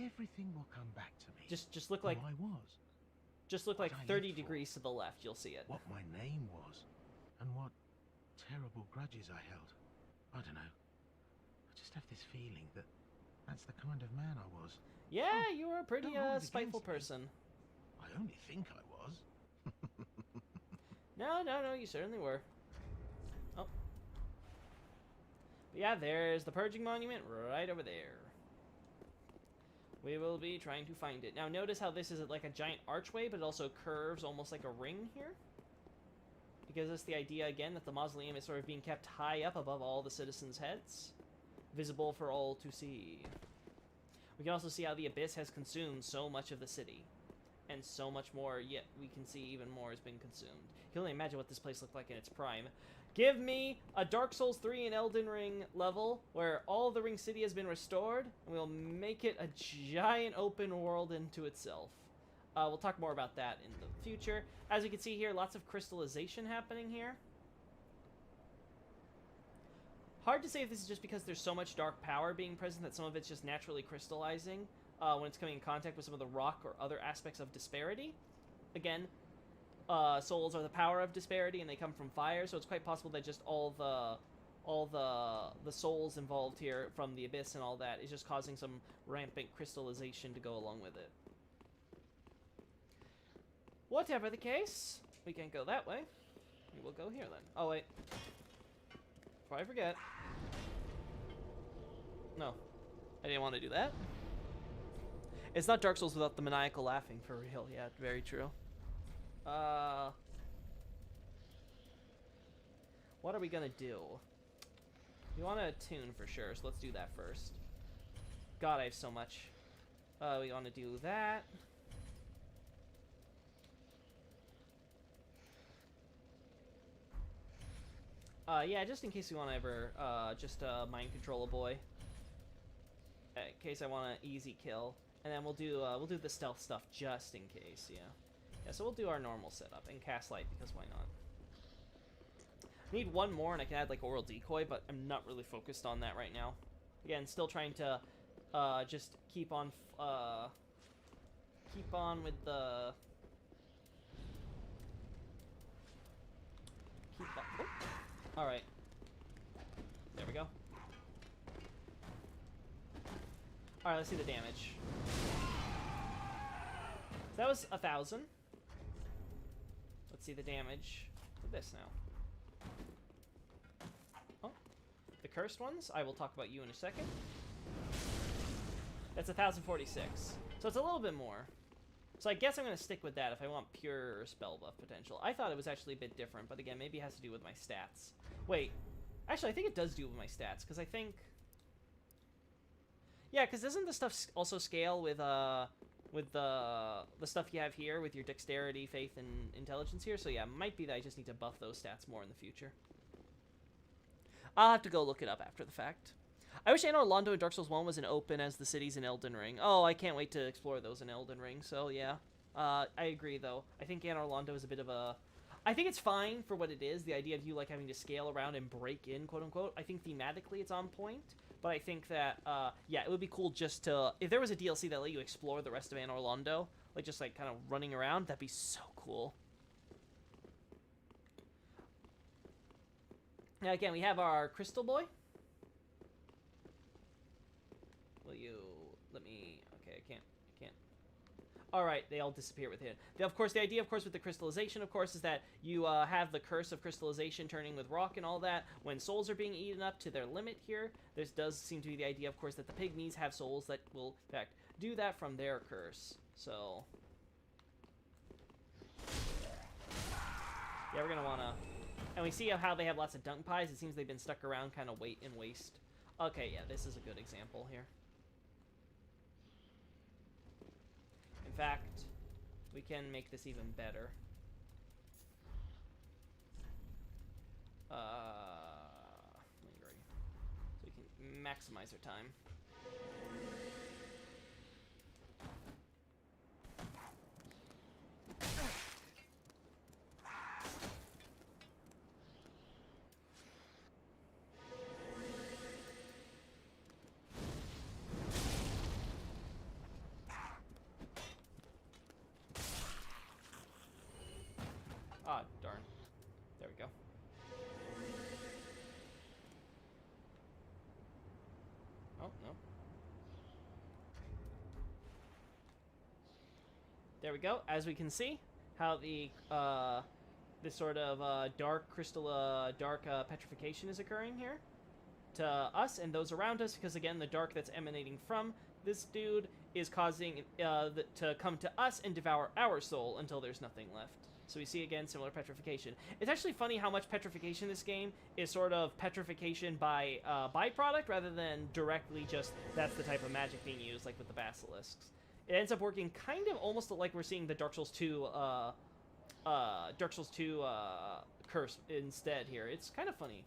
everything will come back to me. Just look like who I was, just look like what I 30 lived for. degrees to the left, you'll see it. what my name was, and what terrible grudges I held. I don't know. I just have this feeling that that's the kind of man I was. Yeah, Oh, you were a pretty don't hold it spiteful against me. person. I only think I was. No, you certainly were. Oh. But yeah, there's the purging monument right over there. We will be trying to find it. Now notice how this is like a giant archway, but it also curves almost like a ring here. Because it's the idea, again, that the mausoleum is sort of being kept high up above all the citizens' heads. Visible for all to see. We can also see how the Abyss has consumed so much of the city. And so much more, yet we can see even more has been consumed. You can only imagine what this place looked like in its prime. Give me a Dark Souls 3 and Elden Ring level where all the Ring City has been restored, and we'll make it a giant open world into itself. We'll talk more about that in the future. As you can see here, lots of crystallization happening here. Hard to say if this is just because there's so much dark power being present that some of it's just naturally crystallizing when it's coming in contact with some of the rock or other aspects of disparity. Again, souls are the power of disparity, and they come from fire, so it's quite possible that just all the souls involved here from the Abyss and all that is just causing some rampant crystallization to go along with it. Whatever the case, we can't go that way. We will go here then. Oh wait. Before I forget. No. I didn't want to do that. It's not Dark Souls without the maniacal laughing, for real. Yeah, very true. What are we gonna do? We want to attune for sure, so let's do that first. God, I have so much. We want to do that. Yeah, just in case we want to ever, just mind control a boy. In case I want an easy kill. And then we'll do the stealth stuff just in case, yeah. Yeah, so we'll do our normal setup and cast light, because why not? I need one more and I can add like Oral Decoy, but I'm not really focused on that right now. Again, still trying to, just keep on with the... Alright. There we go. Alright, let's see the damage. So that was 1,000. Let's see the damage with this now. Oh, the cursed ones. I will talk about you in a second. That's 1,046. So it's a little bit more. So I guess I'm going to stick with that if I want pure spell buff potential. I thought it was actually a bit different, but again, maybe it has to do with my stats. Wait. Actually, I think it does do with my stats, because I think... Yeah, because doesn't the stuff also scale with the stuff you have here with your dexterity, faith, and intelligence here? So yeah, it might be that I just need to buff those stats more in the future. I'll have to go look it up after the fact. I wish Anor Londo in Dark Souls 1 was as open as the cities in Elden Ring. Oh, I can't wait to explore those in Elden Ring, so yeah. I agree, though. I think Anor Londo is a bit of a... I think it's fine for what it is, the idea of you, like, having to scale around and break in, quote-unquote. I think thematically it's on point, but I think that, yeah, it would be cool just to... If there was a DLC that let you explore the rest of Anor Londo, like, just, like, kind of running around, that'd be so cool. Now, again, we have our Crystal Boy. Will you let me... Okay, I can't. Alright, they all disappear with it. Of course, the idea, of course, with the crystallization, of course, is that you have the curse of crystallization turning with rock and all that. When souls are being eaten up to their limit here, this does seem to be the idea, of course, that the pygmies have souls that will, in fact, do that from their curse. So... yeah, we're going to want to... And we see how they have lots of dung pies. It seems they've been stuck around kind of wait and waste. Okay, yeah, this is a good example here. In fact, we can make this even better. Lingering. So we can maximize our time. Ah, darn. There we go. Oh, no. There we go. As we can see, how the, this sort of, dark crystal, dark, petrification is occurring here to us and those around us, because again, the dark that's emanating from this dude is causing, to come to us and devour our soul until there's nothing left. So we see, again, similar petrification. It's actually funny how much petrification in this game is sort of petrification by byproduct rather than directly just that's the type of magic being used, like with the basilisks. It ends up working kind of almost like we're seeing the Dark Souls 2, curse instead here. It's kind of funny.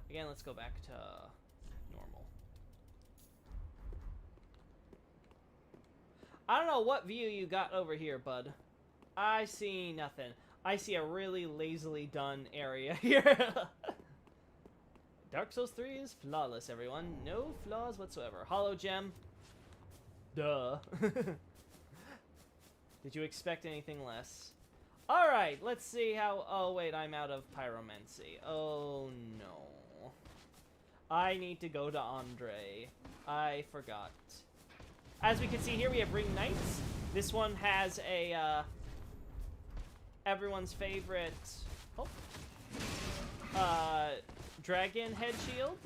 Again, let's go back to normal. I don't know what view you got over here, bud. I see nothing. I see a really lazily done area here. Dark Souls 3 is flawless, everyone. No flaws whatsoever. Hollow gem. Duh. Did you expect anything less? Alright, let's see how... Oh, wait, I'm out of pyromancy. Oh, no. I need to go to Andre. I forgot. As we can see here, we have Ring Knights. This one has a, everyone's favorite... Oh. Dragon head shield.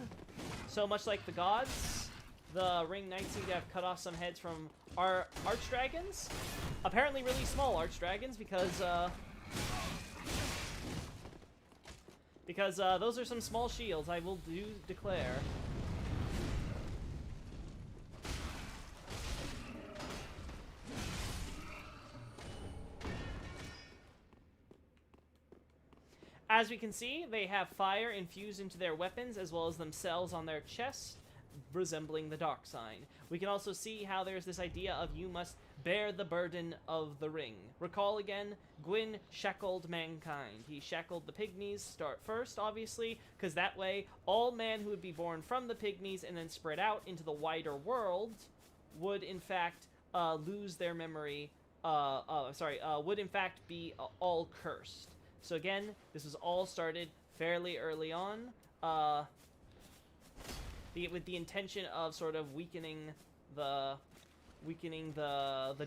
So much like the gods, the Ring Knights seem to have cut off some heads from our archdragons. Apparently really small archdragons, because those are some small shields, I will declare. As we can see, they have fire infused into their weapons as well as themselves on their chests, resembling the dark sign. We can also see how there's this idea of you must bear the burden of the ring. Recall again, Gwyn shackled mankind. He shackled the pygmies first, obviously, because that way all man who would be born from the pygmies and then spread out into the wider world would in fact lose their memory, would in fact be all cursed. So again, this was all started fairly early on. with the intention of sort of weakening the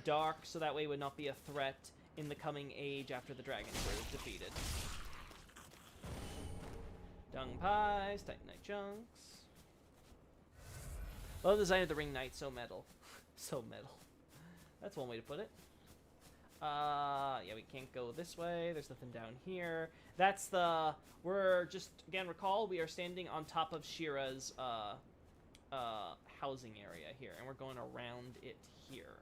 Dark, so that way it would not be a threat in the coming age after the dragons were defeated. Dung pies, Titanite chunks. Love the design of the ring knight, so metal. So metal. That's one way to put it. Yeah, we can't go this way. There's nothing down here. That's the... We're just, again, recall, we are standing on top of Shira's housing area here, and we're going around it here.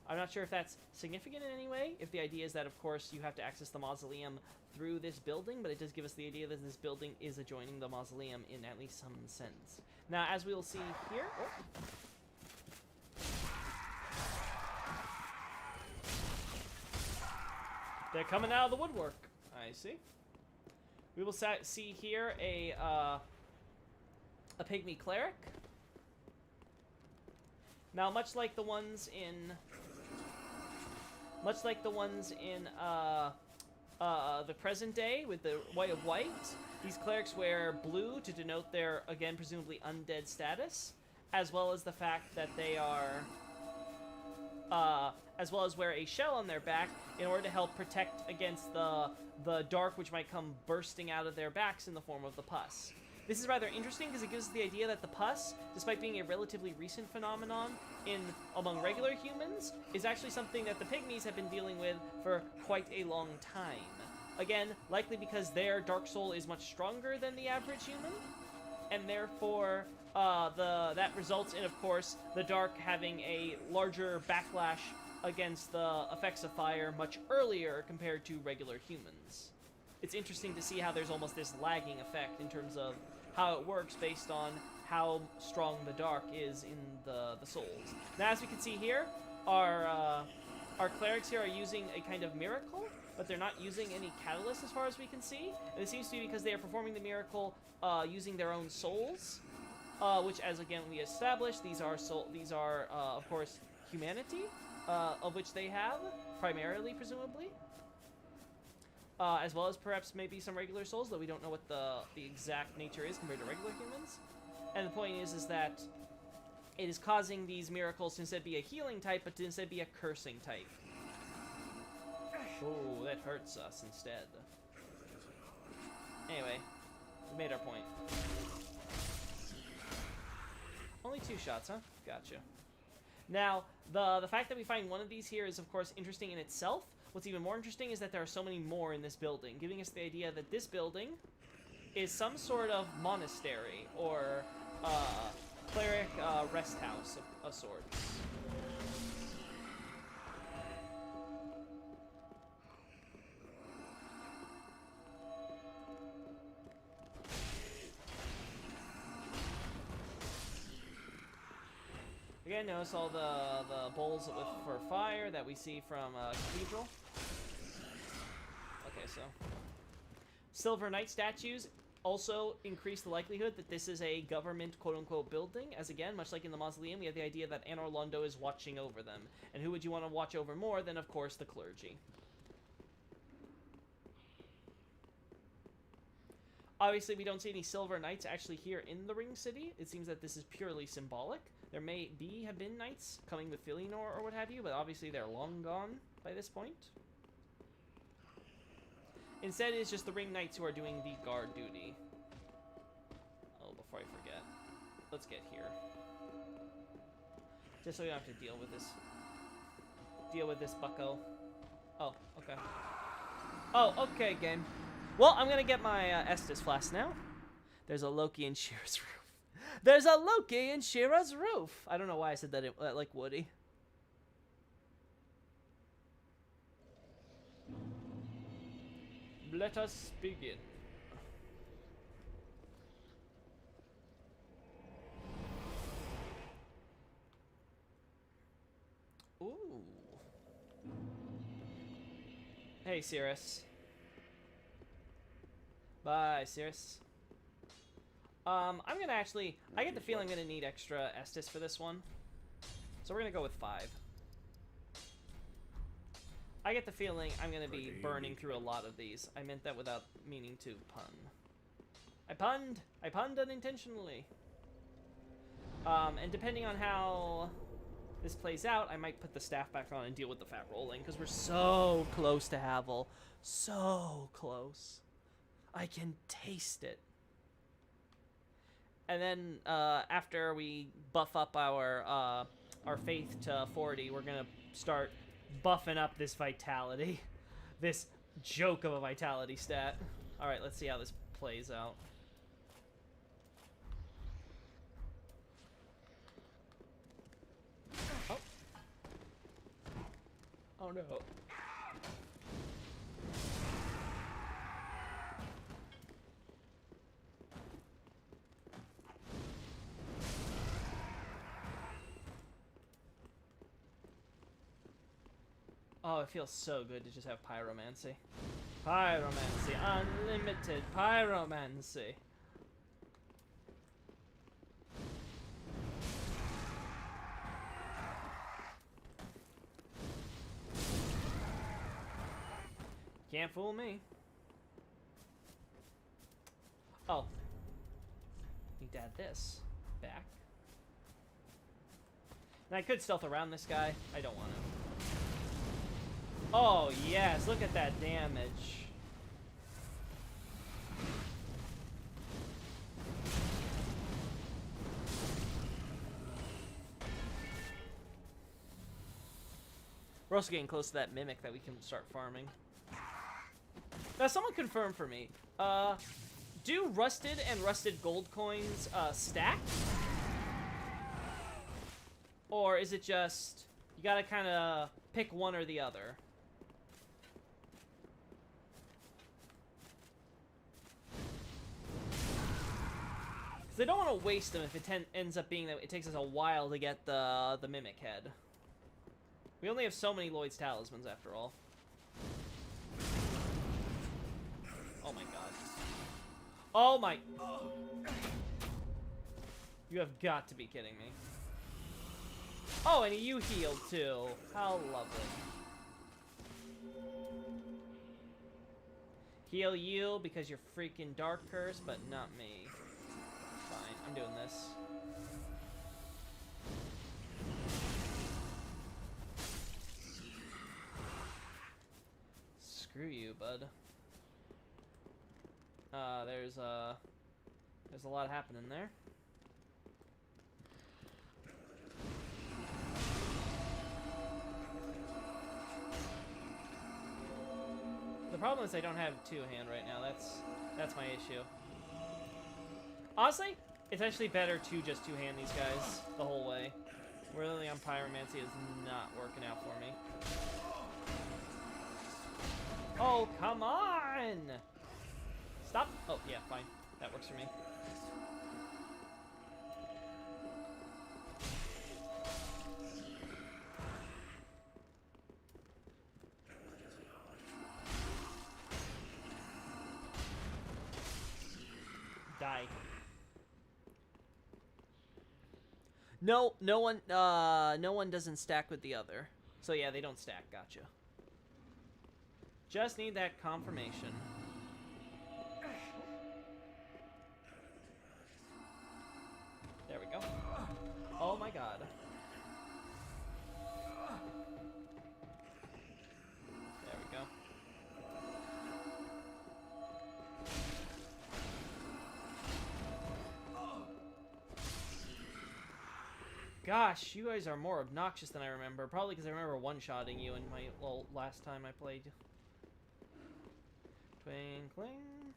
I'm not sure if that's significant in any way, if the idea is that, of course, you have to access the mausoleum through this building, but it does give us the idea that this building is adjoining the mausoleum in at least some sense. Now, as we will see here... They're coming out of the woodwork. I see. We will see here a pygmy cleric. Now, much like the ones in the present day with the white of white, these clerics wear blue to denote their, again, presumably undead status, as well as the fact that they are, as well as wear a shell on their back in order to help protect against the dark which might come bursting out of their backs in the form of the pus. This is rather interesting because it gives us the idea that the pus, despite being a relatively recent phenomenon among regular humans, is actually something that the pygmies have been dealing with for quite a long time. Again, likely because their dark soul is much stronger than the average human, and therefore that results in, of course, the dark having a larger backlash against the effects of fire much earlier compared to regular humans. It's interesting to see how there's almost this lagging effect in terms of how it works based on how strong the dark is in the souls. Now, as we can see here, our clerics here are using a kind of miracle, but they're not using any catalyst as far as we can see. And it seems to be because they are performing the miracle using their own souls, which, as again we established, these are of course humanity, of which they have primarily, presumably. As well as perhaps maybe some regular souls, though we don't know what the exact nature is compared to regular humans. And the point is that it is causing these miracles to instead be a healing type, but to instead be a cursing type. Oh, that hurts us instead. Anyway, we made our point. Only 2 shots, huh? Gotcha. Now, the fact that we find one of these here is, of course, interesting in itself. What's even more interesting is that there are so many more in this building, giving us the idea that this building is some sort of monastery or cleric rest house of sorts. Again, notice all the bowls for fire that we see from Cathedral. Okay, so Silver Knight statues also increase the likelihood that this is a government quote-unquote building, as again, much like in the mausoleum, we have the idea that Anor Londo is watching over them. And who would you want to watch over more than, of course, the clergy? Obviously, we don't see any Silver Knights actually here in the Ring City. It seems that this is purely symbolic. There may have been knights coming with Felinor or what have you, but obviously they're long gone by this point. Instead, it's just the Ring Knights who are doing the guard duty. Oh, before I forget, let's get here. Just so we don't have to deal with this. Deal with this bucko. Oh, okay. Oh, okay, game. Well, I'm gonna get my Estus flask now. There's a Loki in Shira's roof. There's a Loki in Shira's roof. I don't know why I said that like Woody. Let us begin. Ooh. Hey, Cirrus. Bye, Cirrus. I'm gonna actually... I get the feeling I'm gonna need extra Estus for this one. So we're gonna go with 5. I get the feeling I'm gonna be burning through a lot of these. I meant that without meaning to pun. I punned unintentionally. And depending on how this plays out, I might put the staff back on and deal with the fat rolling, because we're so close to Havel. So close. I can taste it. And then after we buff up our faith to 40, we're gonna start buffing up this vitality. This joke of a vitality stat. Alright, let's see how this plays out. Oh. Oh no. Oh, it feels so good to just have pyromancy. Pyromancy. Unlimited pyromancy. Can't fool me. Oh. Need to add this back. And I could stealth around this guy. I don't want to. Oh, yes. Look at that damage. We're also getting close to that mimic that we can start farming. Now, someone confirm for me. Do rusted and rusted gold coins stack? Or is it just you gotta kind of pick one or the other? Because I don't want to waste them if it ends up being that it takes us a while to get the mimic head. We only have so many Lloyd's talismans after all. Oh my god. Oh my... You have got to be kidding me. Oh, and you healed too. How lovely. Heal you because you're freaking Dark Curse, but not me. Fine, I'm doing this. Screw you, bud. There's a lot happening there. The problem is I don't have two-hand right now. That's my issue. Honestly, it's actually better to just two-hand these guys the whole way. Really on Pyromancy is not working out for me. Oh, come on! Stop! Oh, yeah, fine. That works for me. Die. No one doesn't stack with the other. So yeah, they don't stack. Gotcha. Just need that confirmation. There we go. Oh my god. There we go. Gosh, you guys are more obnoxious than I remember. Probably because I remember one-shotting you in my last time I played. Twinkling.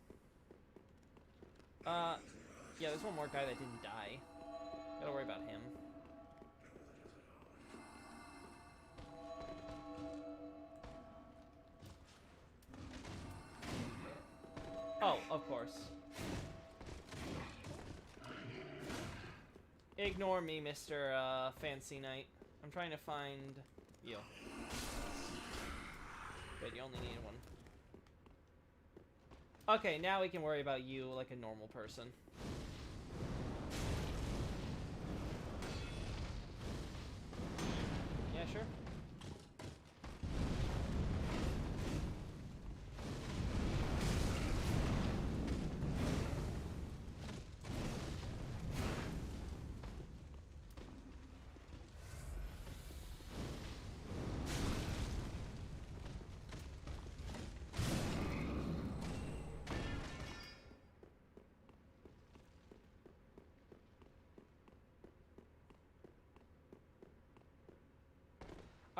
Yeah, there's one more guy that didn't die. Gotta worry about him. Oh, of course. Ignore me, Mr. Fancy Knight. I'm trying to find you. Wait, you only need one. Okay, now we can worry about you like a normal person. Yeah, sure.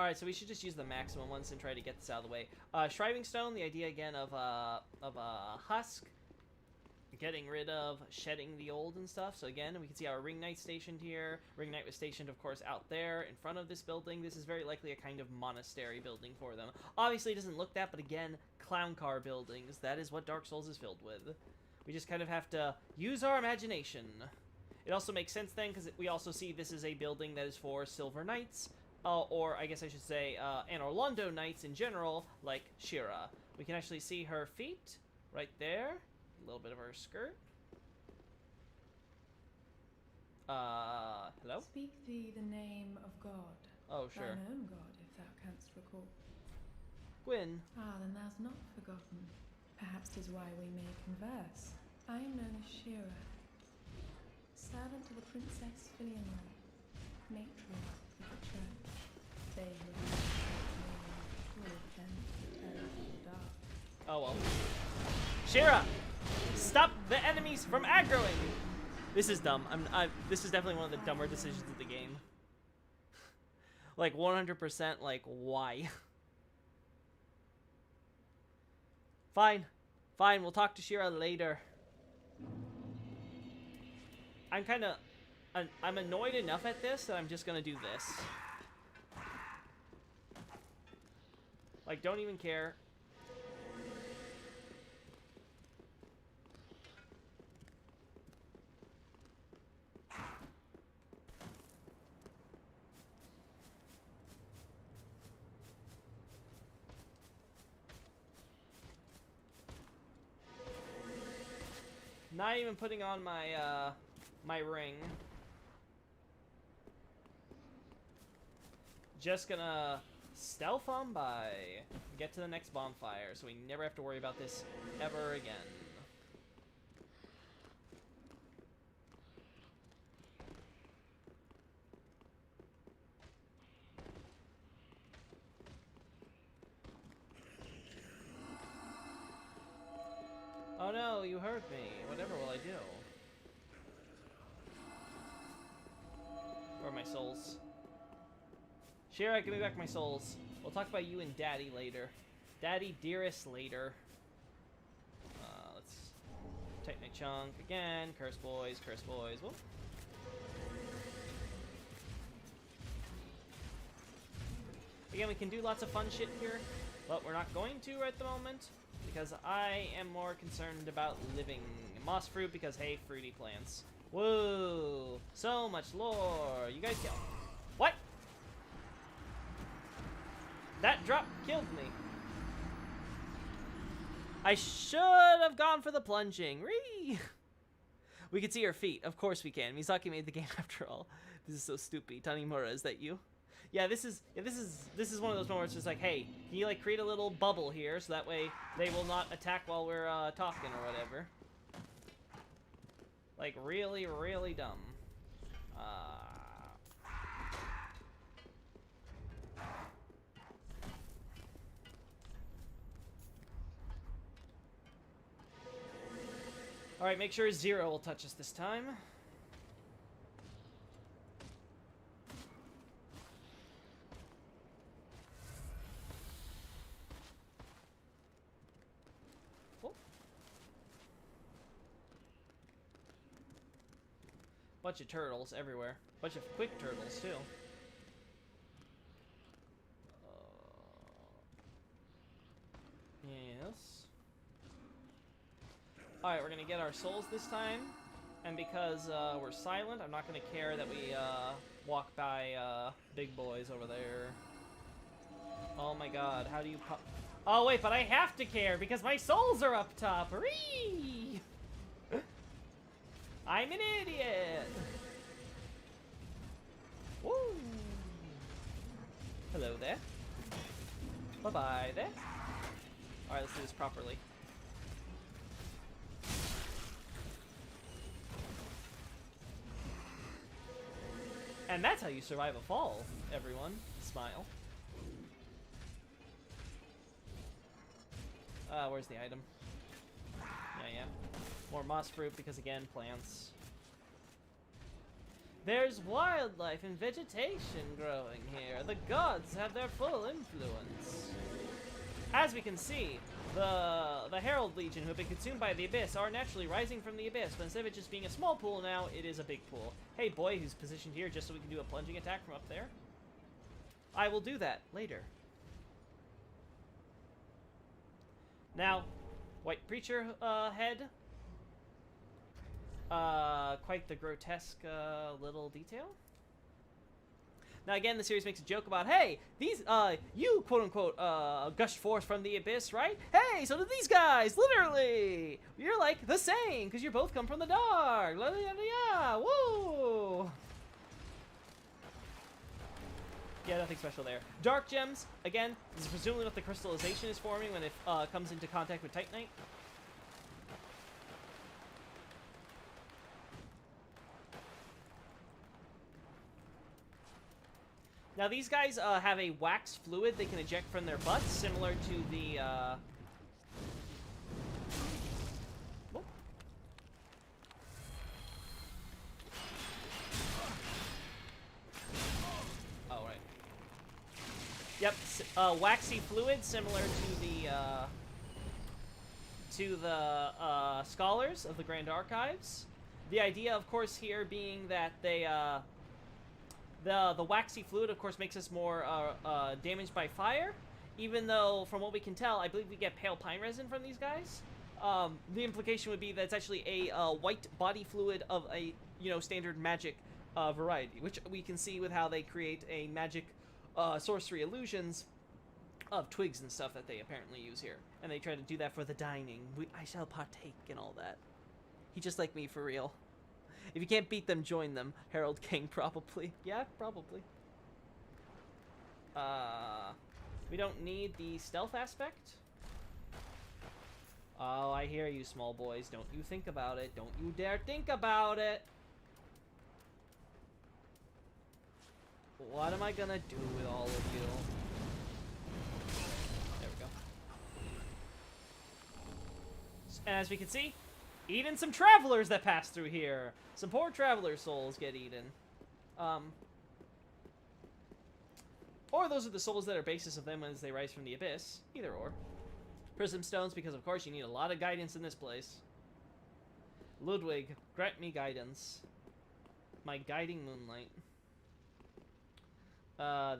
Alright, so we should just use the maximum ones and try to get this out of the way. Shriving Stone, the idea again of a husk. Getting rid of, shedding the old and stuff. So again, we can see our Ring Knight stationed here. Ring Knight was stationed, of course, out there in front of this building. This is very likely a kind of monastery building for them. Obviously, it doesn't look that, but again, clown car buildings. That is what Dark Souls is filled with. We just kind of have to use our imagination. It also makes sense then, because we also see this is a building that is for Silver Knights. Or I guess I should say Anor Londo Knights in general, like Shira. We can actually see her feet right there. A little bit of her skirt. Hello? Speak thee the name of God. Oh, sure. Thine own God, if thou canst recall. Gwyn. Ah, then thou'st not forgotten. Perhaps 'tis why we may converse. I am known as Shira, servant to the Princess Filianra, matriarch of the church. They who have the dark. Oh well. Shira! Stop the enemies from aggroing! This is dumb. This is definitely one of the dumber decisions of the game. Like 100%, like, why? Fine. Fine, we'll talk to Shira later. I'm annoyed enough at this that I'm just gonna do this. Like, don't even care. Not even putting on my, my ring. Just gonna stealth on by. Get to the next bonfire, so we never have to worry about this ever again. Oh no, you hurt me. Whatever will I do? Where are my souls? Shira, give me back my souls. We'll talk about you and Daddy later. Daddy, dearest, later. Let's take my chunk again. Curse boys, curse boys. Whoop. Again, we can do lots of fun shit here, but we're not going to at the moment. Because I am more concerned about living. Moss fruit because, hey, fruity plants. Whoa! So much lore! You guys kill. What? That drop killed me. I should have gone for the plunging. Ree! We can see her feet. Of course we can. Misaki made the game after all. This is so stupid. Tanimura, is that you? Yeah, this is one of those moments. It's like, hey, can you like create a little bubble here so that way they will not attack while we're talking or whatever. Like really, really dumb. All right, make sure Zero will touch us this time. Bunch of turtles everywhere. Bunch of quick turtles, too. Yes. Alright, we're gonna get our souls this time. And because we're silent, I'm not gonna care that we walk by big boys over there. Oh my god, how do you pop? Oh wait, but I have to care because my souls are up top. Ree! I'm an idiot! Woo! Hello there. Bye-bye there. Alright, let's do this properly. And that's how you survive a fall, everyone. Smile. Where's the item? Yeah. More moss fruit because, again, plants. There's wildlife and vegetation growing here. The gods have their full influence. As we can see, the Herald Legion, who have been consumed by the Abyss, are naturally rising from the Abyss, but instead of it just being a small pool now, it is a big pool. Hey boy, who's positioned here just so we can do a plunging attack from up there. I will do that later. Now, White Preacher head. Quite the grotesque little detail. Now again, the series makes a joke about, hey, these, you quote-unquote, gushed forth from the Abyss, right? Hey, so did these guys, literally! You're like the same, because you both come from the dark. Woo! Yeah, nothing special there. Dark gems, again, this is presumably what the crystallization is forming when it comes into contact with Titanite. Now these guys have a wax fluid they can eject from their butts, similar to the oh, right. Yep, waxy fluid, similar to the scholars of the Grand Archives. The idea, of course, here being that they the waxy fluid, of course, makes us more damaged by fire, even though, from what we can tell, I believe we get pale pine resin from these guys. The implication would be that it's actually a white body fluid of a, standard magic variety, which we can see with how they create a magic sorcery illusions of twigs and stuff that they apparently use here. And they try to do that for the dining. I shall partake in all that. He just like me, for real. If you can't beat them, join them. Herald King, probably. Yeah, probably. We don't need the stealth aspect. Oh, I hear you, small boys. Don't you think about it. Don't you dare think about it. What am I gonna do with all of you? There we go. And as we can see, eating some travelers that pass through here. Some poor traveler souls get eaten. Or those are the souls that are basis of them as they rise from the Abyss. Either or. Prism stones, because of course you need a lot of guidance in this place. Ludwig, grant me guidance. My guiding moonlight.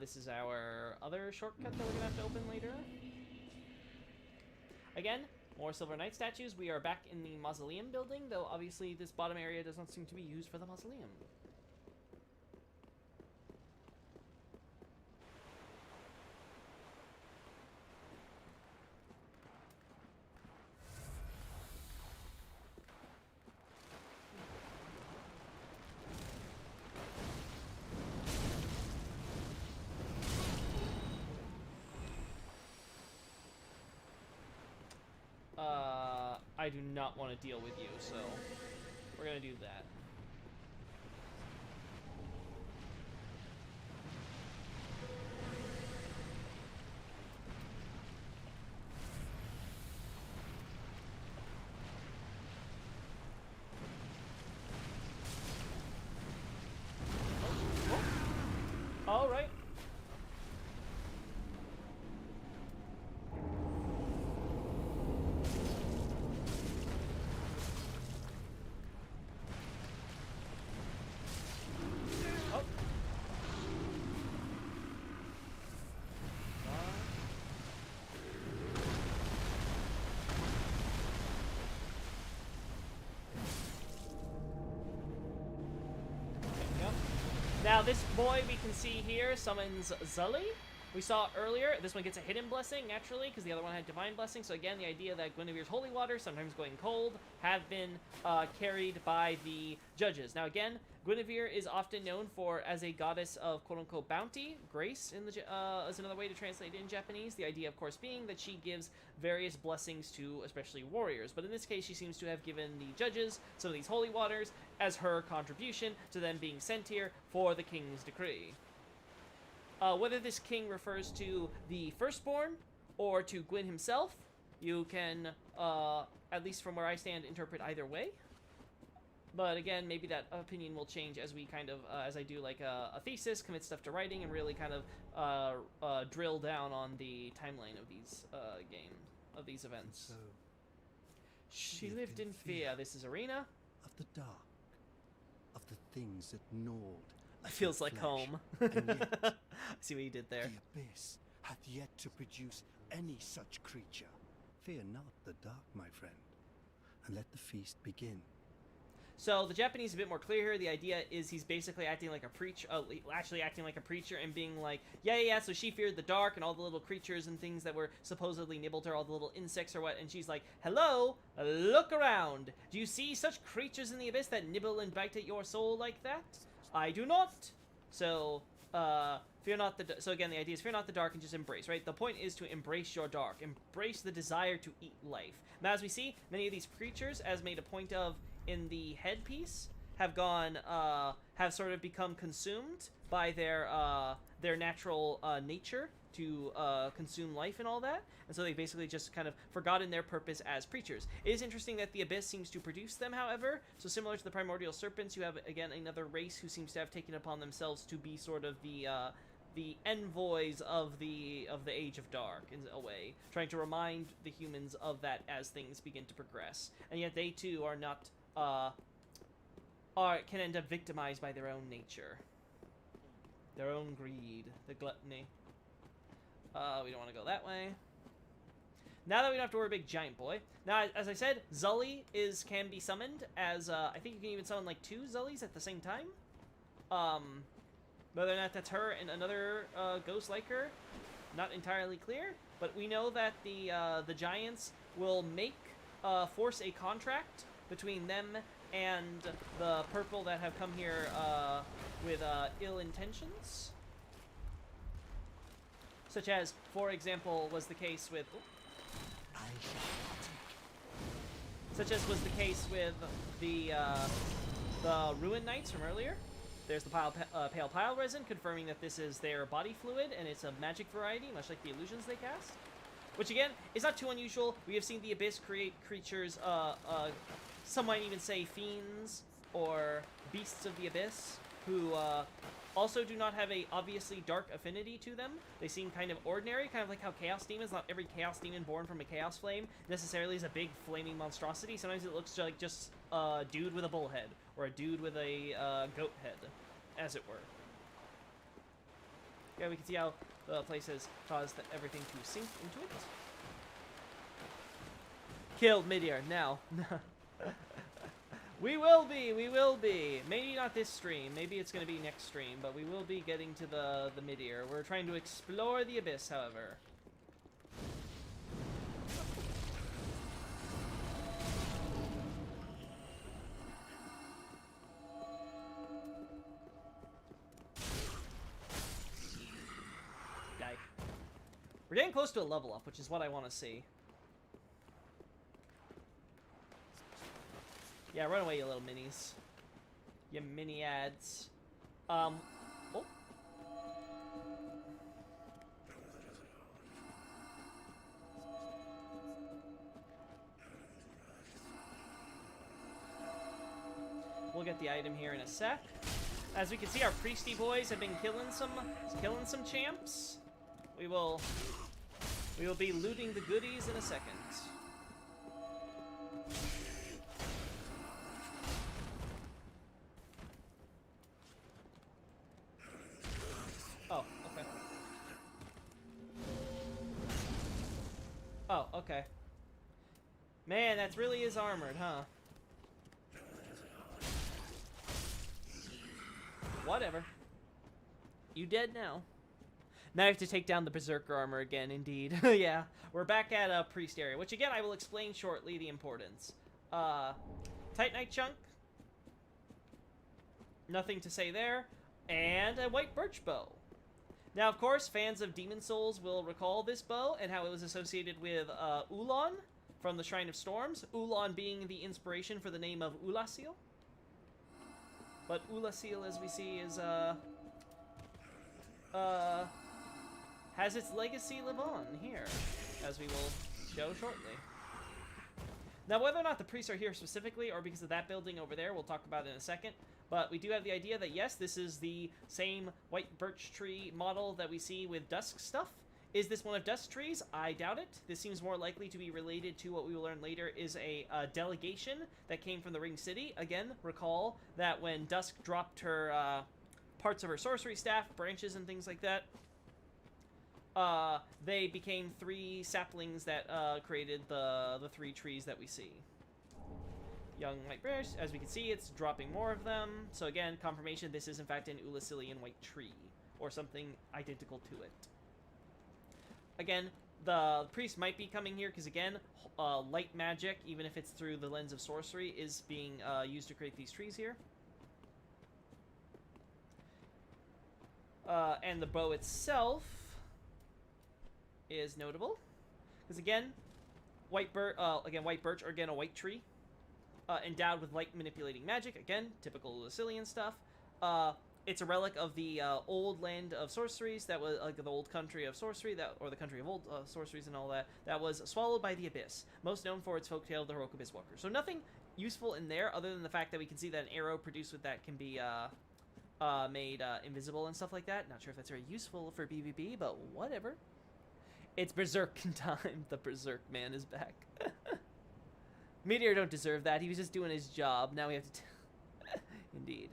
This is our other shortcut that we're gonna have to open later. Again, more Silver Knight statues. We are back in the Mausoleum building, though obviously this bottom area does not seem to be used for the Mausoleum. I do not want to deal with you, so we're gonna do that. All right. Now this boy we can see here summons Zully. We saw earlier, this one gets a hidden blessing, naturally, because the other one had divine blessing. So again, the idea that Guinevere's holy water, sometimes going cold, have been carried by the judges. Now again, Guinevere is often known as a goddess of quote-unquote bounty, grace is another way to translate it in Japanese. The idea, of course, being that she gives various blessings to especially warriors. But in this case, she seems to have given the judges some of these holy waters as her contribution to them being sent here for the king's decree. Whether this king refers to the firstborn or to Gwyn himself, you can, at least from where I stand, interpret either way. But again, maybe that opinion will change as we kind of, as I do like a thesis, commit stuff to writing, and really kind of drill down on the timeline of these of these events. So, She lived in fear. This is Arena. of the dark, of the things that gnawed. It at feels your like flesh, home. and yet I see what you did there. the abyss hath yet to produce any such creature. Fear not the dark, my friend, and let the feast begin. So the Japanese is a bit more clear here. The idea is he's basically acting like a preacher, actually acting like a preacher and being like, yeah, so she feared the dark and all the little creatures and things that were supposedly nibbled her, all the little insects or what, and she's like, hello, look around. Do you see such creatures in the abyss that nibble and bite at your soul like that? I do not. So, fear not the... So again, the idea is fear not the dark and just embrace, right? The point is to embrace your dark. Embrace the desire to eat life. Now, as we see, many of these creatures, as made a point of in the headpiece, have gone, have sort of become consumed by their natural nature to consume life and all that, and so they basically just kind of forgotten their purpose as preachers. It is interesting that the Abyss seems to produce them, however, so similar to the Primordial Serpents, you have, again, another race who seems to have taken upon themselves to be sort of the envoys of the Age of Dark, in a way, trying to remind the humans of that as things begin to progress, and yet they too are not, can end up victimized by their own nature. Their own greed, the gluttony. We don't want to go that way. Now that we don't have to worry big giant boy. Now, as I said, Zully can be summoned as, I think you can even summon like 2 Zullys at the same time. Whether or not that's her and another ghost like her, not entirely clear. But we know that the giants will force a contract between them and the purple that have come here with ill intentions. Such as, for example, was the case with... Such as was the case with the Ruin Knights from earlier. There's the Pale Pile Resin, confirming that this is their body fluid, and it's a magic variety, much like the illusions they cast. Which, again, is not too unusual. We have seen the Abyss create creatures, some might even say fiends, or beasts of the Abyss, who also do not have a obviously dark affinity to them. They seem kind of ordinary, kind of like how Chaos Demons, not every Chaos Demon born from a Chaos Flame necessarily is a big flaming monstrosity. Sometimes it looks like just a dude with a bull head, or a dude with a goat head, as it were. Yeah, we can see how the place has caused everything to sink into it. Killed Midir, now. We will be. Maybe not this stream, maybe it's going to be next stream, but we will be getting to the Midir. We're trying to explore the Abyss, however. Die. We're getting close to a level up, which is what I want to see. Yeah, run away, you little minis. You mini ads. Oh. We'll get the item here in a sec. As we can see, our priesty boys have been killing some champs. We will be looting the goodies in a second. Oh, okay. Man, that really is armored, huh? Whatever. You dead now. Now I have to take down the Berserker armor again, indeed. Yeah, we're back at Priest area, which again I will explain shortly the importance. Titanite chunk. Nothing to say there. And a white birch bow. Now, of course, fans of Demon Souls will recall this bow and how it was associated with Ulan from the Shrine of Storms. Ulan being the inspiration for the name of Ulasil. But Ulasil, as we see, is has its legacy live on here, as we will show shortly. Now, whether or not the priests are here specifically or because of that building over there, we'll talk about in a second. But we do have the idea that, yes, this is the same white birch tree model that we see with Dusk stuff. Is this one of Dusk's trees? I doubt it. This seems more likely to be related to what we will learn later is a delegation that came from the Ring City. Again, recall that when Dusk dropped her parts of her sorcery staff, branches and things like that, they became 3 saplings that created the 3 trees that we see. Young white birch, as we can see, it's dropping more of them. So again, confirmation this is in fact an Ulisilian white tree, or something identical to it. Again, the priest might be coming here because, again, light magic, even if it's through the lens of sorcery, is being used to create these trees here. And the bow itself is notable because, again, white birch, or again a white tree, endowed with light manipulating magic. Again, typical Lucilian stuff. It's a relic of the old land of sorceries that was like the old country of sorcery, or the country of old sorceries and all that. That was swallowed by the abyss, most known for its folktale, the heroic abyss walker. So nothing useful in there, other than the fact that we can see that an arrow produced with that can be made invisible and stuff like that. Not sure if that's very useful for PvP, but whatever. It's Berserk time. The Berserk man is back. Meteor don't deserve that. He was just doing his job. Now we have to. Indeed.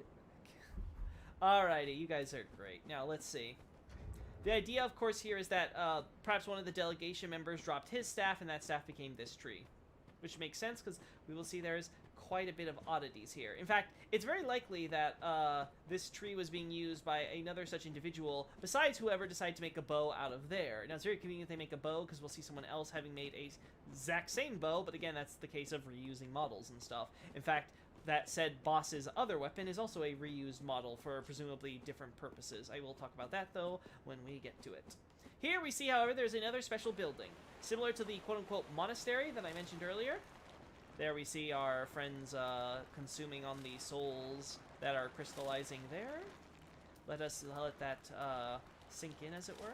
Alrighty, you guys are great. Now, let's see. The idea, of course, here is that perhaps one of the delegation members dropped his staff, and that staff became this tree. Which makes sense, because we will see there's quite a bit of oddities here. In fact, it's very likely that this tree was being used by another such individual, besides whoever decided to make a bow out of there. Now, it's very convenient they make a bow, because we'll see someone else having made a exact same bow, but again, that's the case of reusing models and stuff. In fact, that said boss's other weapon is also a reused model for presumably different purposes. I will talk about that, though, when we get to it. Here we see, however, there's another special building, similar to the quote-unquote monastery that I mentioned earlier. There we see our friends consuming on the souls that are crystallizing there. Let that sink in, as it were.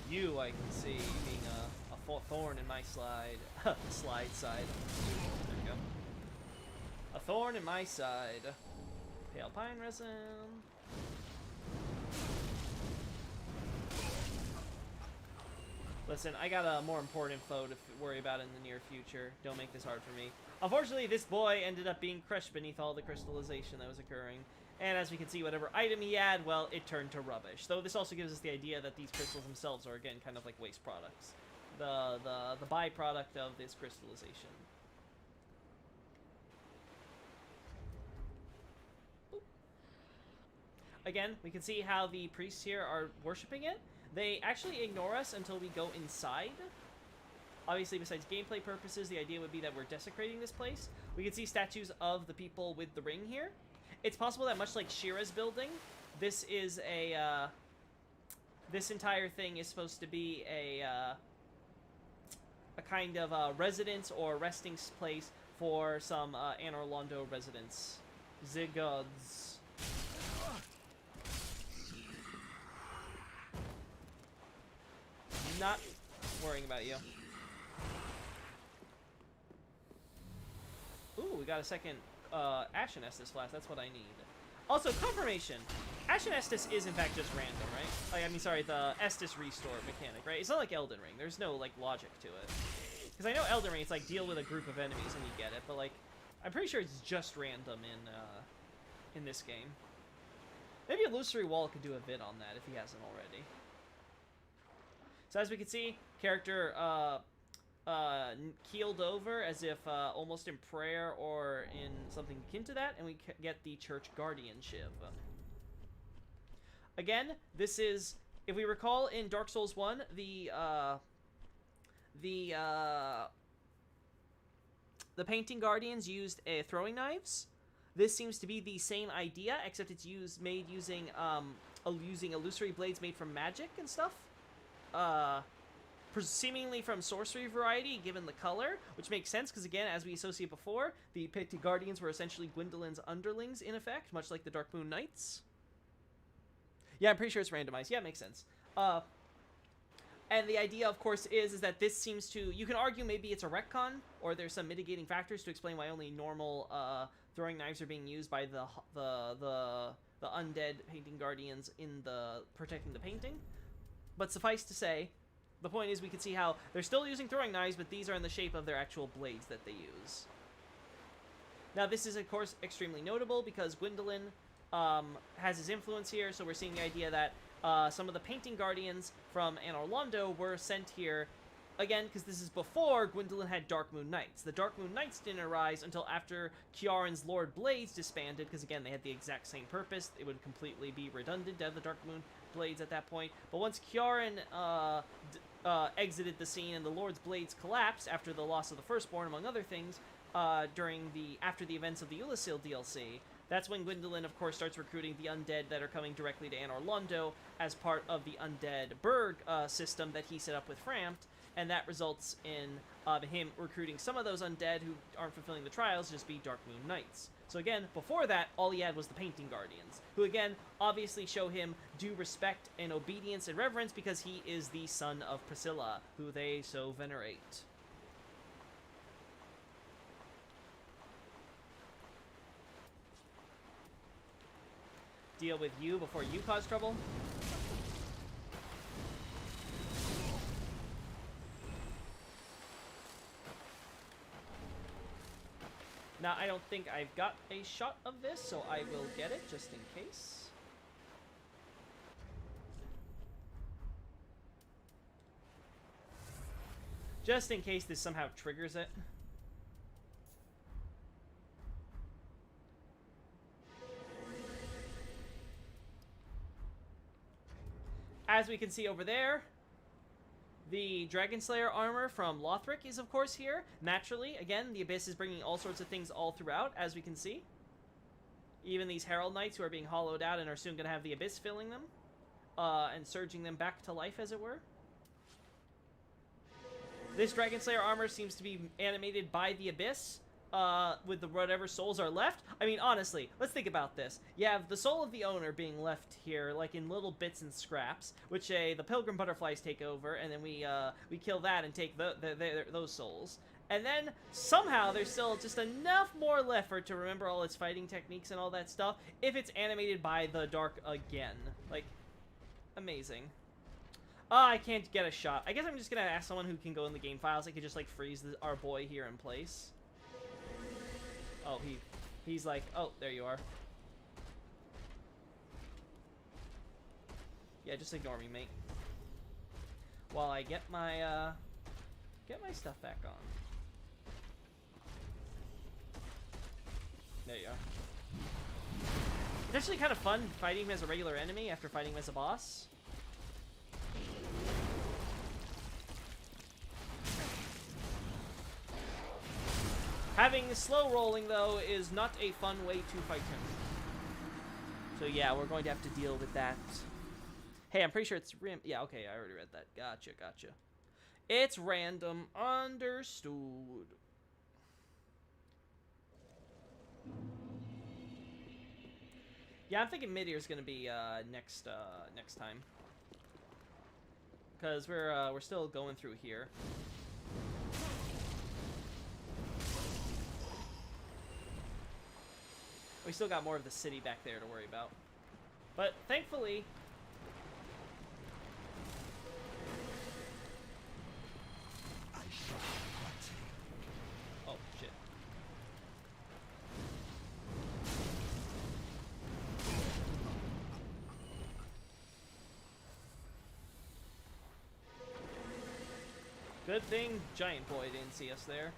You, I can see being a thorn in my side. Side. There we go. A thorn in my side. Pale pine resin. Listen, I got a more important foe to worry about in the near future. Don't make this hard for me. Unfortunately, this boy ended up being crushed beneath all the crystallization that was occurring. And as we can see, whatever item he had, well, it turned to rubbish. Though this also gives us the idea that these crystals themselves are, again, kind of like waste products. The byproduct of this crystallization. Boop. Again, we can see how the priests here are worshipping it. They actually ignore us until we go inside. Obviously, besides gameplay purposes, the idea would be that we're desecrating this place. We can see statues of the people with the ring here. It's possible that much like Shira's building, this is a, this entire thing is supposed to be a kind of residence or resting place for some Anor Londo residents. The gods. Not worrying about you. Ooh, we got a second Ashen Estus Flask. That's what I need. Also, confirmation. Ashen Estus is in fact just random, right? I mean, sorry, the Estus restore mechanic, right? It's not like Elden Ring. There's no, like, logic to it. Because I know Elden Ring, it's like deal with a group of enemies and you get it, but, like, I'm pretty sure it's just random in this game. Maybe Illusory Wall could do a vid on that if he hasn't already. So as we can see, character keeled over as if almost in prayer or in something akin to that, and we get the Church Guardianship. Again, this is, if we recall in Dark Souls 1, the painting guardians used throwing knives. This seems to be the same idea, except it's made using using illusory blades made from magic and stuff. Seemingly from sorcery variety, given the color, which makes sense because, again, as we associate before, the Painted Guardians were essentially Gwendolyn's underlings in effect, much like the Dark Moon Knights. Yeah, I'm pretty sure it's randomized. Yeah, it makes sense. And the idea, of course, is that this seems to... You can argue maybe it's a retcon, or there's some mitigating factors to explain why only normal throwing knives are being used by the undead Painting Guardians in the protecting the painting. But suffice to say, the point is we can see how they're still using throwing knives, but these are in the shape of their actual blades that they use. Now, this is, of course, extremely notable because Gwendolyn has his influence here, so we're seeing the idea that some of the Painting Guardians from Anor Londo were sent here, again, because this is before Gwendolyn had Dark Moon Knights. The Dark Moon Knights didn't arise until after Kieran's Lord Blades disbanded, because, again, they had the exact same purpose. It would completely be redundant to have the Dark Moon Blades at that point. But once Kieran exited the scene and the Lord's Blades collapsed after the loss of the Firstborn, among other things, after the events of the Yggdrasil DLC, that's when Gwendolyn, of course, starts recruiting the undead that are coming directly to Anor Londo as part of the undead Burg system that he set up with Frampt, and that results in him recruiting some of those undead who aren't fulfilling the trials to just be Dark Moon Knights. So again, before that, all he had was the Painting Guardians, who again, obviously show him due respect and obedience and reverence because he is the son of Priscilla, who they so venerate. Deal with you before you cause trouble. Now, I don't think I've got a shot of this, so I will get it just in case. Just in case this somehow triggers it. As we can see over there, the Dragon Slayer armor from Lothric is, of course, here. Naturally, again, the Abyss is bringing all sorts of things all throughout, as we can see. Even these Herald Knights who are being hollowed out and are soon going to have the Abyss filling them. And surging them back to life, as it were. This Dragon Slayer armor seems to be animated by the Abyss. With the whatever souls are left. I mean, honestly, let's think about this. You have the soul of the owner being left here, like in little bits and scraps, which the Pilgrim Butterflies take over, and then we kill that and take those souls. And then, somehow, there's still just enough more left for it to remember all its fighting techniques and all that stuff, if it's animated by the Dark again. Like, amazing. I can't get a shot. I guess I'm just gonna ask someone who can go in the game files. I could just, like, freeze our boy here in place. Oh, he's like, oh, there you are. Yeah, just ignore me, mate. While I get my stuff back on. There you are. It's actually kind of fun fighting him as a regular enemy after fighting him as a boss. Having slow rolling, though, is not a fun way to fight him. So yeah, we're going to have to deal with that. Hey, I'm pretty sure it's yeah, okay, I already read that. Gotcha. It's random. Understood. Yeah, I'm thinking Midier's gonna be next time. Because we're still going through here. We still got more of the city back there to worry about. But thankfully... Oh, shit. Good thing Giant Boy didn't see us there.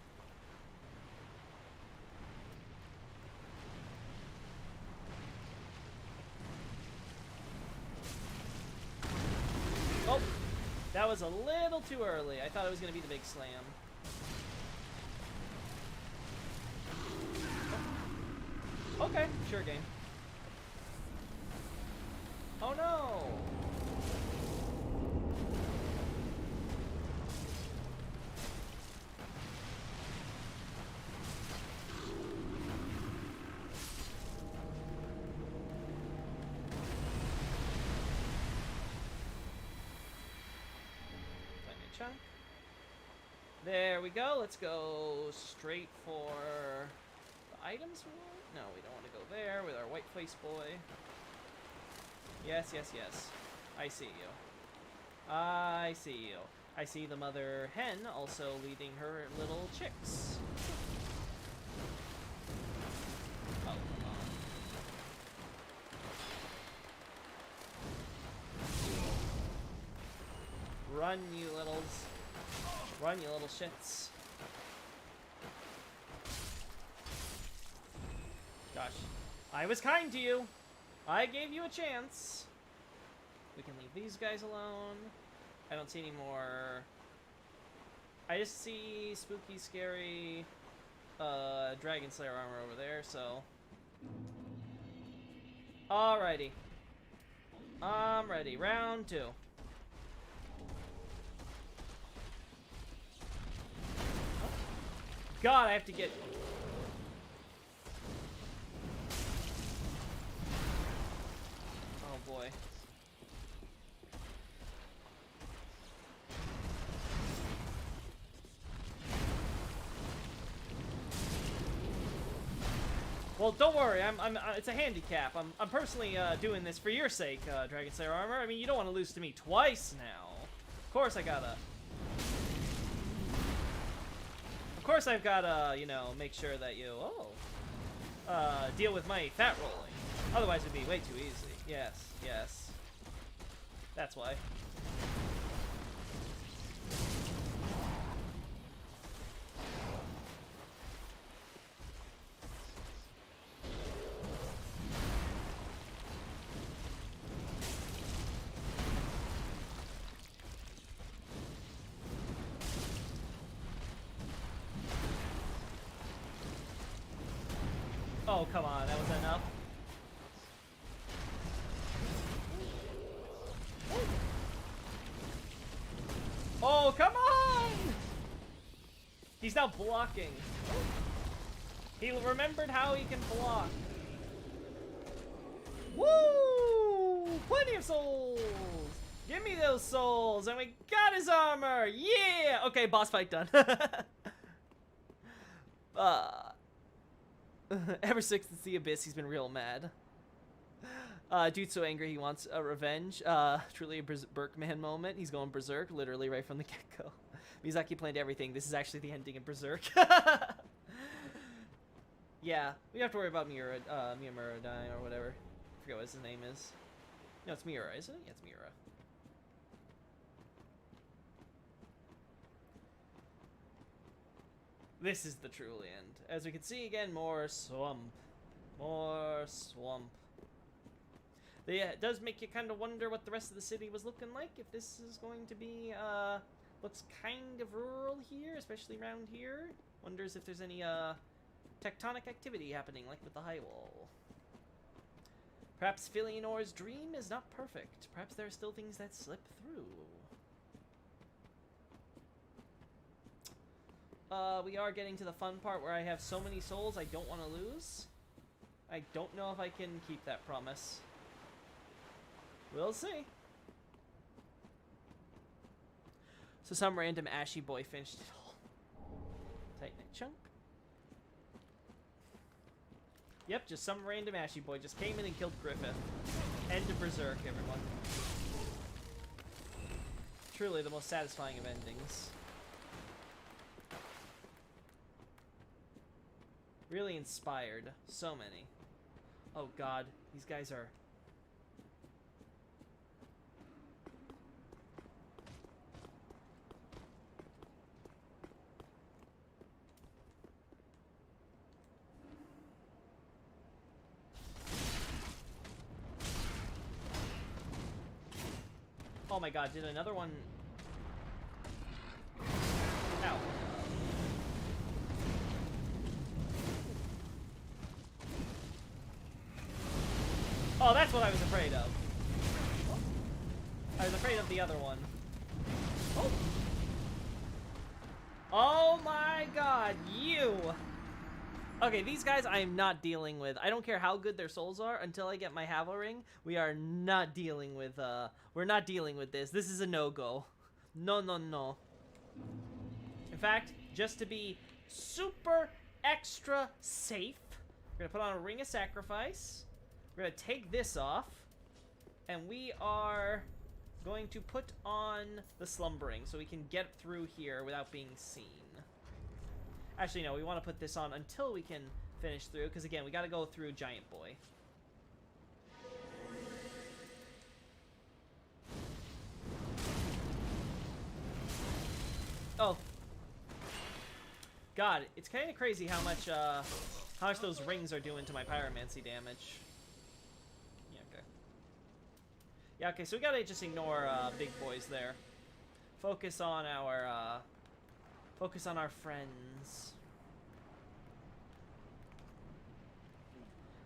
Oh, that was a little too early. I thought it was going to be the big slam. Oh. Okay, sure game. Oh no! Chunk. There we go. Let's go straight for the items room. No, we don't want to go there with our white face boy. Yes, yes, yes. I see you. I see you. I see the mother hen also leading her little chicks. Oh, come on. Run, you littles. Run, you little shits. Gosh. I was kind to you. I gave you a chance. We can leave these guys alone. I don't see any more. I just see spooky, scary Dragon Slayer armor over there, so. Alrighty. I'm ready. Round 2. God, I have to get... Oh boy. Well, don't worry. It's a handicap. I'm personally doing this for your sake, Dragon Slayer armor. I mean, you don't want to lose to me twice now. Of course, I gotta. Of course, I've gotta, you know, make sure that you deal with my fat rolling. Otherwise, it'd be way too easy. Yes, yes. That's why. Oh, come on, that was enough. Oh, come on! He's now blocking. He remembered how he can block. Woo! Plenty of souls! Give me those souls! And we got his armor! Yeah! Okay, boss fight done. Ever since the Abyss, he's been real mad. Dude's so angry he wants a revenge. Truly a Berkman moment. He's going berserk, literally right from the get-go. Miyazaki planned everything. This is actually the ending of Berserk. Yeah, we don't have to worry about Miyamura dying or whatever. I forget what his name is. No, it's Miura, isn't it? Yeah, it's Miura. This is the true end. As we can see again, more swamp. More swamp. Yeah, it does make you kind of wonder what the rest of the city was looking like. If this is going to be, looks kind of rural here, especially around here. Wonders if there's any, tectonic activity happening, like with the high wall. Perhaps Filianor's dream is not perfect. Perhaps there are still things that slip through. We are getting to the fun part where I have so many souls I don't want to lose. I don't know if I can keep that promise. We'll see. So some random ashy boy finished it all. Titanite chunk. Yep, just some random ashy boy just came in and killed Griffith. End of Berserk, everyone. Truly the most satisfying of endings. Really inspired. So many. Oh god, these guys are... Oh my god, did another one... Ow. Oh, that's what I was afraid of. I was afraid of the other one. Oh! Oh my god, you! Okay, these guys I am not dealing with. I don't care how good their souls are until I get my Havel Ring. We are not dealing with, we're not dealing with this. This is a no-go. No, no, no. In fact, just to be super extra safe, we're gonna put on a Ring of Sacrifice. We're gonna take this off. And we are going to put on the Slumbering so we can get through here without being seen. Actually, no, we want to put this on until we can finish through, because again, we got to go through Giant Boy. Oh. God, it's kind of crazy how much those rings are doing to my pyromancy damage. Yeah, okay. Yeah, okay, so we gotta just ignore big boys there. Focus on our friends.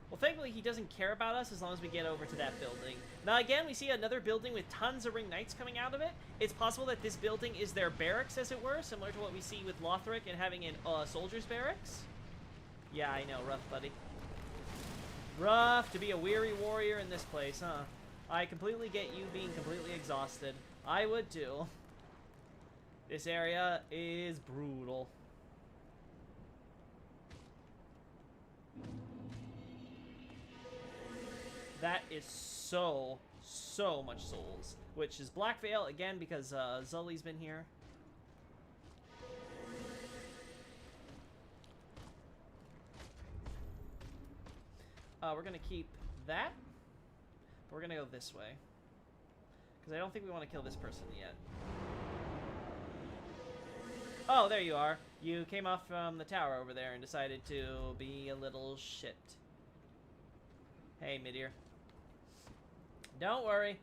Well, thankfully, he doesn't care about us as long as we get over to that building. Now, again, we see another building with tons of Ring Knights coming out of it. It's possible that this building is their barracks, as it were, similar to what we see with Lothric and having a soldier's barracks. Yeah, I know. Rough, buddy. Rough to be a weary warrior in this place, huh? I completely get you being completely exhausted. I would, too. This area is brutal. That is so much souls. Which is Black Veil, again, because Zully's been here. We're gonna keep that. We're gonna go this way. Because I don't think we want to kill this person yet. Oh, there you are. You came off from the tower over there and decided to be a little shit. Hey, Midir. Don't worry.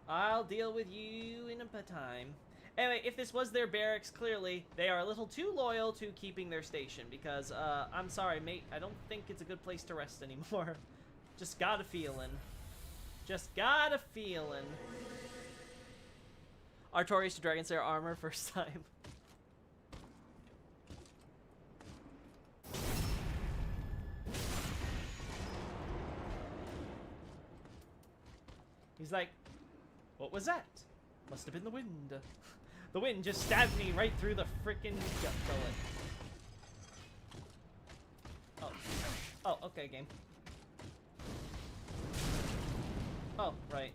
I'll deal with you in a time. Anyway, if this was their barracks, clearly, they are a little too loyal to keeping their station. Because, I'm sorry, mate, I don't think it's a good place to rest anymore. Just got a feeling. Just got a feeling. Artorias to Dragonslayer armor first time. He's like, what was that? Must have been the wind. The wind just stabbed me right through the frickin' gut gullet. Oh. Oh, okay, game. Oh, right.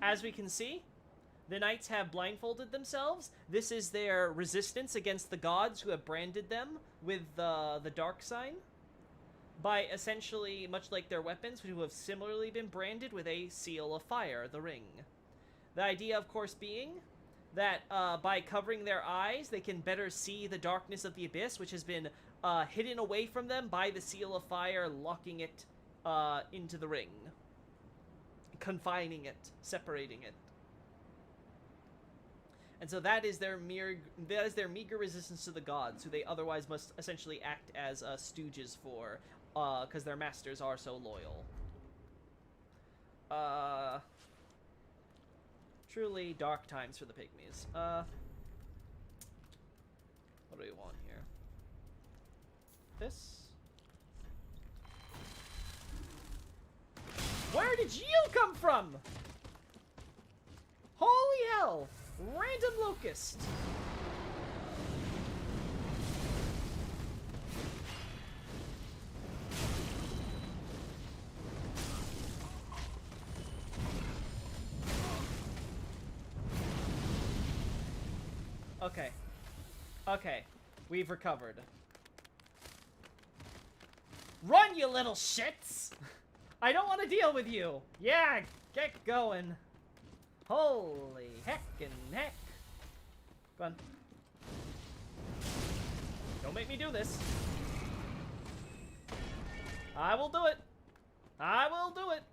As we can see, the knights have blindfolded themselves. This is their resistance against the gods who have branded them with the dark sign. By essentially, much like their weapons, who have similarly been branded with a seal of fire, the ring. The idea, of course, being that by covering their eyes, they can better see the darkness of the abyss, which has been hidden away from them by the seal of fire, locking it into the ring. Confining it, separating it. And so that is their meager resistance to the gods, who they otherwise must essentially act as stooges for, because their masters are so loyal. Truly dark times for the pygmies. What do we want here? This? Where did you come from? Holy hell! Random locust! Okay. Okay. We've recovered. Run, you little shits! I don't want to deal with you! Yeah, get going. Holy heckin' heck. Go on. Don't make me do this. I will do it. I will do it.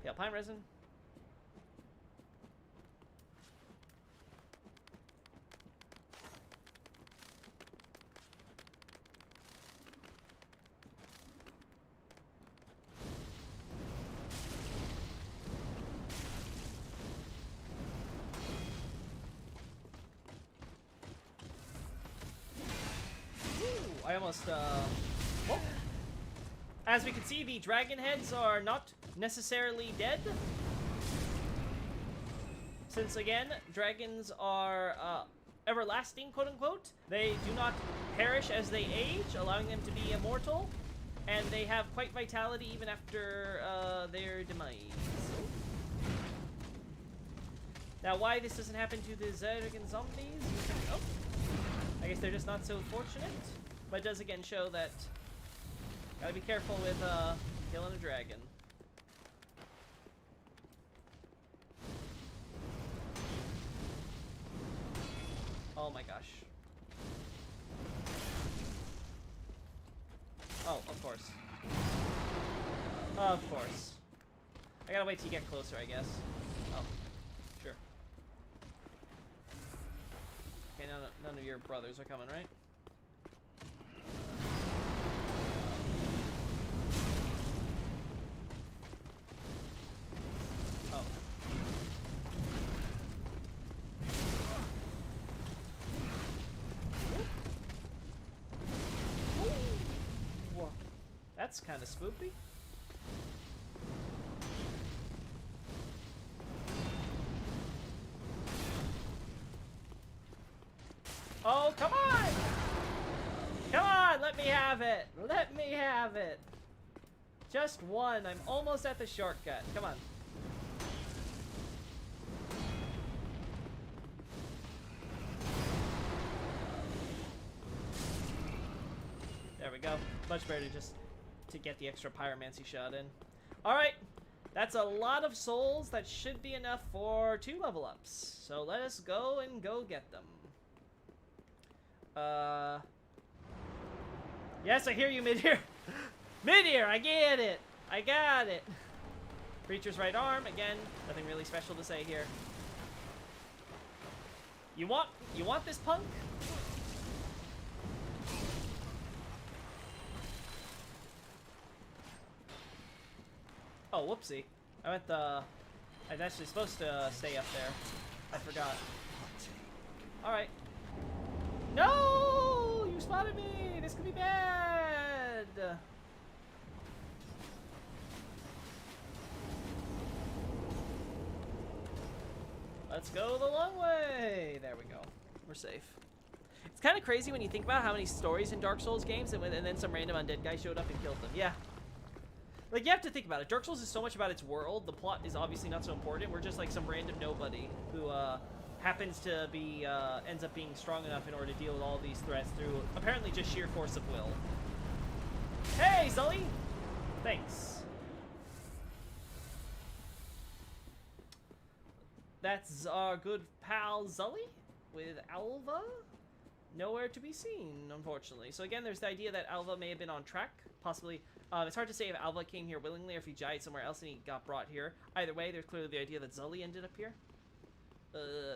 Yeah, pine resin. I almost, whoop. As we can see, the dragon heads are not necessarily dead. Since, again, dragons are, everlasting, quote-unquote. They do not perish as they age, allowing them to be immortal. And they have quite vitality even after, their demise. Now, why this doesn't happen to the Zergan zombies? Oh. I guess they're just not so fortunate. But it does again show that gotta be careful with killing a dragon. Oh my gosh. Oh, of course. Of course. I gotta wait till you get closer, I guess. Oh, sure. Okay, none of your brothers are coming, right? That's kind of spoopy. Oh, come on! Come on, let me have it! Let me have it! Just one. I'm almost at the shortcut. Come on. There we go. Much better just to get the extra pyromancy shot in. Alright, that's a lot of souls. That should be enough for 2 level ups. So let us go and go get them. Yes, I hear you, Midir. Midir, I get it. I got it. Preacher's right arm, again, nothing really special to say here. You want this punk? Oh, whoopsie. I was actually supposed to stay up there. I forgot. Alright. No! You spotted me! This could be bad! Let's go the long way! There we go. We're safe. It's kind of crazy when you think about how many stories in Dark Souls games and then some random undead guy showed up and killed them. Yeah. Like, you have to think about it. Dark Souls is so much about its world. The plot is obviously not so important. We're just like some random nobody who happens to be, ends up being strong enough in order to deal with all these threats through apparently just sheer force of will. Hey, Zully! Thanks. That's our good pal Zully with Alva. Nowhere to be seen, unfortunately. So again, there's the idea that Alva may have been on track, possibly. It's hard to say if Alva came here willingly or if he died somewhere else and he got brought here. Either way, there's clearly the idea that Zully ended up here.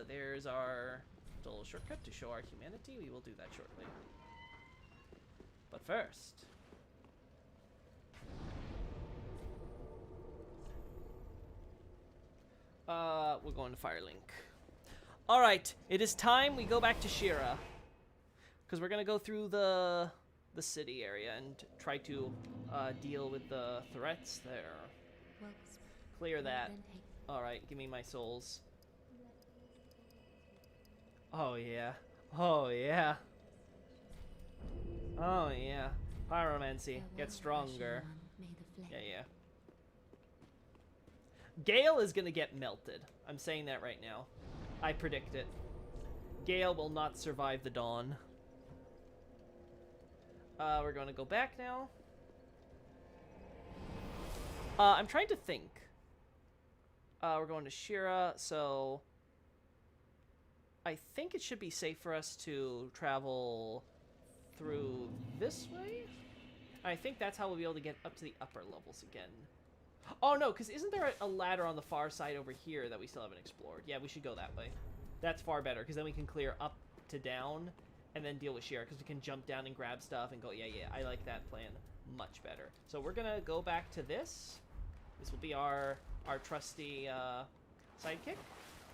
There's our little shortcut to show our humanity. We will do that shortly. But first... we're going to Firelink. Alright, it is time we go back to Shira. Because we're going to go through the city area and try to deal with the threats there. Clear that. Alright, give me my souls. Oh yeah. Oh yeah. Oh yeah. Pyromancy. Get stronger. Yeah, yeah. Gale is gonna get melted. I'm saying that right now. I predict it. Gale will not survive the dawn. We're gonna go back now. I'm trying to think. We're going to Shira, so... I think it should be safe for us to travel through this way? I think that's how we'll be able to get up to the upper levels again. Oh, no, because isn't there a ladder on the far side over here that we still haven't explored? Yeah, we should go that way. That's far better, because then we can clear up to down and then deal with Shira, because we can jump down and grab stuff and go, yeah, I like that plan much better. So we're going to go back to this. This will be our trusty sidekick.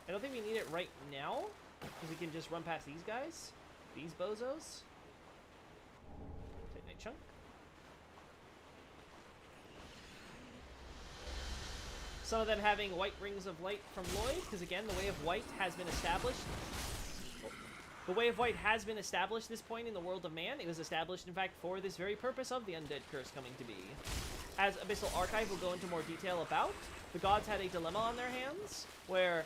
I don't think we need it right now, because we can just run past these guys, these bozos. Titanite chunk. Some of them having white rings of light from Lloyd, because again, the Way of White has been established. The Way of White has been established at this point in the world of man. It was established, in fact, for this very purpose of the Undead Curse coming to be. As Abyssal Archive will go into more detail about, the gods had a dilemma on their hands, where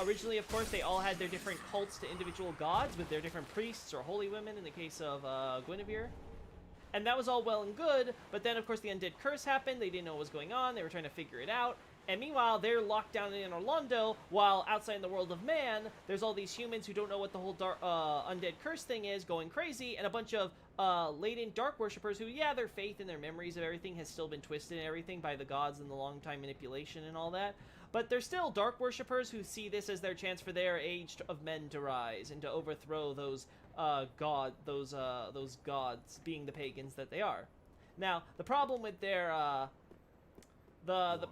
originally, of course, they all had their different cults to individual gods, with their different priests or holy women in the case of Guinevere. And that was all well and good, but then, of course, the Undead Curse happened. They didn't know what was going on. They were trying to figure it out. And meanwhile, they're locked down in Orlando, while outside in the world of man, there's all these humans who don't know what the whole Undead Curse thing is, going crazy, and a bunch of latent dark worshippers who, yeah, their faith and their memories of everything has still been twisted and everything by the gods and the long-time manipulation and all that. But they're still dark worshippers who see this as their chance for their age of men to rise and to overthrow those gods, being the pagans that they are. Now, the problem with their the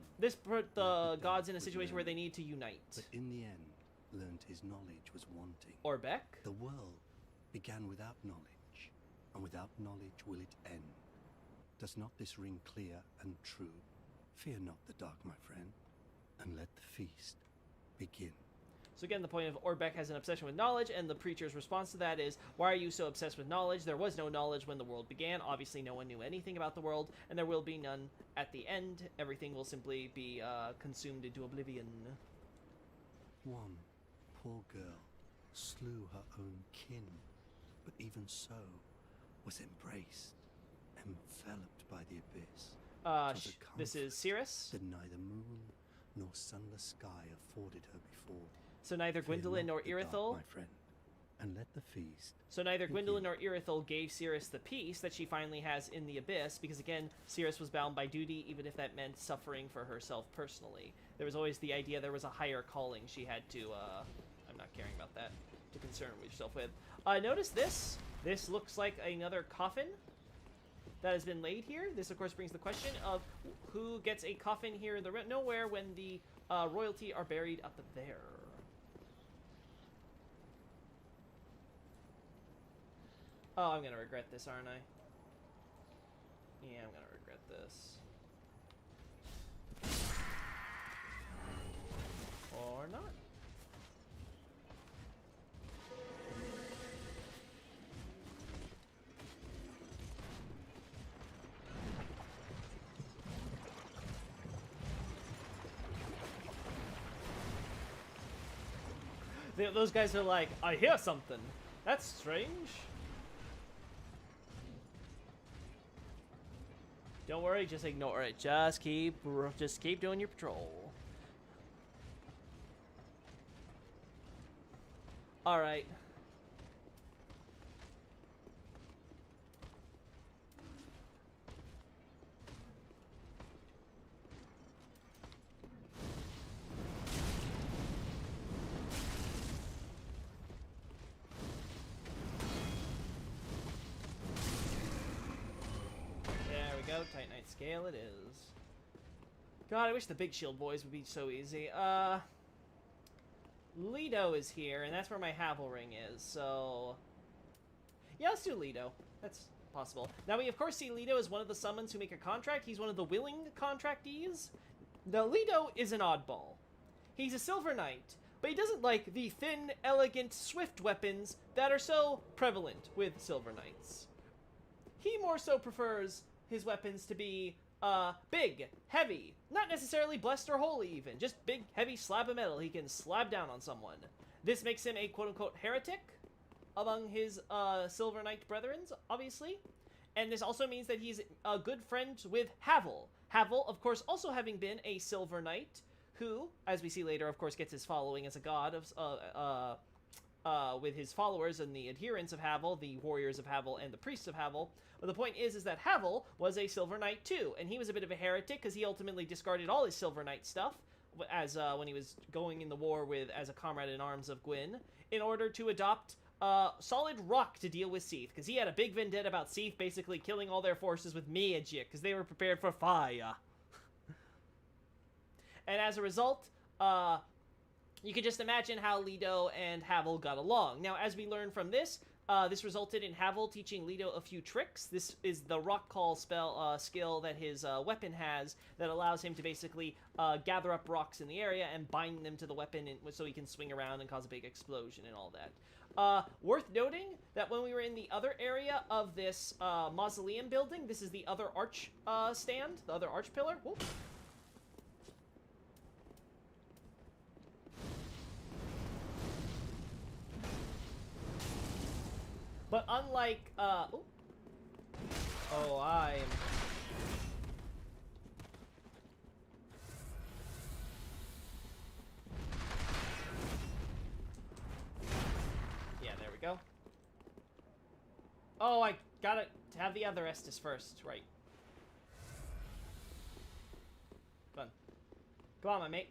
gods in a situation where they need to unite. But in the end, learned his knowledge was wanting. Orbeck? The world began without knowledge, and without knowledge will it end. Does not this ring clear and true? Fear not the dark, my friend, and let the feast begin. So again, the point of Orbeck has an obsession with knowledge, and the preacher's response to that is, why are you so obsessed with knowledge? There was no knowledge when the world began. Obviously, no one knew anything about the world, and there will be none at the end. Everything will simply be consumed into oblivion. One poor girl slew her own kin, but even so was embraced, enveloped by the abyss. This is Cirrus. That neither moon nor sunless sky afforded her before. So neither Gwyndolin nor Irithyll, my friend, and let the feast. So neither Gwyndolin nor Irithyll gave Cirrus the peace that she finally has in the Abyss, because again, Cirrus was bound by duty, even if that meant suffering for herself personally. There was always the idea there was a higher calling she had to, I'm not caring about that, to concern yourself with. Notice this. This looks like another coffin that has been laid here. This, of course, brings the question of who gets a coffin here in the nowhere when the royalty are buried up there. Oh, I'm gonna regret this, aren't I? Yeah, I'm gonna regret this. Or not. Those guys are like, I hear something. That's strange. Don't worry, just ignore it. Just keep doing your patrol. All right. Titanite scale it is. God, I wish the big shield boys would be so easy. Leto is here, and that's where my Havel ring is, so... Yeah, let's do Leto. That's possible. Now, we of course see Leto as one of the summons who make a contract. He's one of the willing contractees. Now, Leto is an oddball. He's a Silver Knight, but he doesn't like the thin, elegant, swift weapons that are so prevalent with Silver Knights. He more so prefers his weapons to be big, heavy, not necessarily blessed or holy even, just big, heavy slab of metal he can slab down on someone. This makes him a quote-unquote heretic among his Silver Knight brethren, obviously. And this also means that he's a good friend with Havel. Havel, of course, also having been a Silver Knight, who, as we see later, of course, gets his following as a god of with his followers and the adherents of Havel, the warriors of Havel and the priests of Havel. But the point is that Havel was a Silver Knight too, and he was a bit of a heretic because he ultimately discarded all his Silver Knight stuff as when he was going in the war with as a comrade in arms of Gwyn, in order to adopt solid rock to deal with Seath, because he had a big vendetta about Seath basically killing all their forces with magic because they were prepared for fire. And as a result, you can just imagine how Leto and Havel got along. Now, as we learn from this, this resulted in Havel teaching Leto a few tricks. This is the Rock Call skill that his weapon has that allows him to basically gather up rocks in the area and bind them to the weapon so he can swing around and cause a big explosion and all that. Worth noting that when we were in the other area of this mausoleum building, this is the other arch stand, the other arch pillar. Whoop. But unlike, oh, I'm... Yeah, there we go. Oh, I gotta have the other Estus first, right. Come on. Come on, my mate.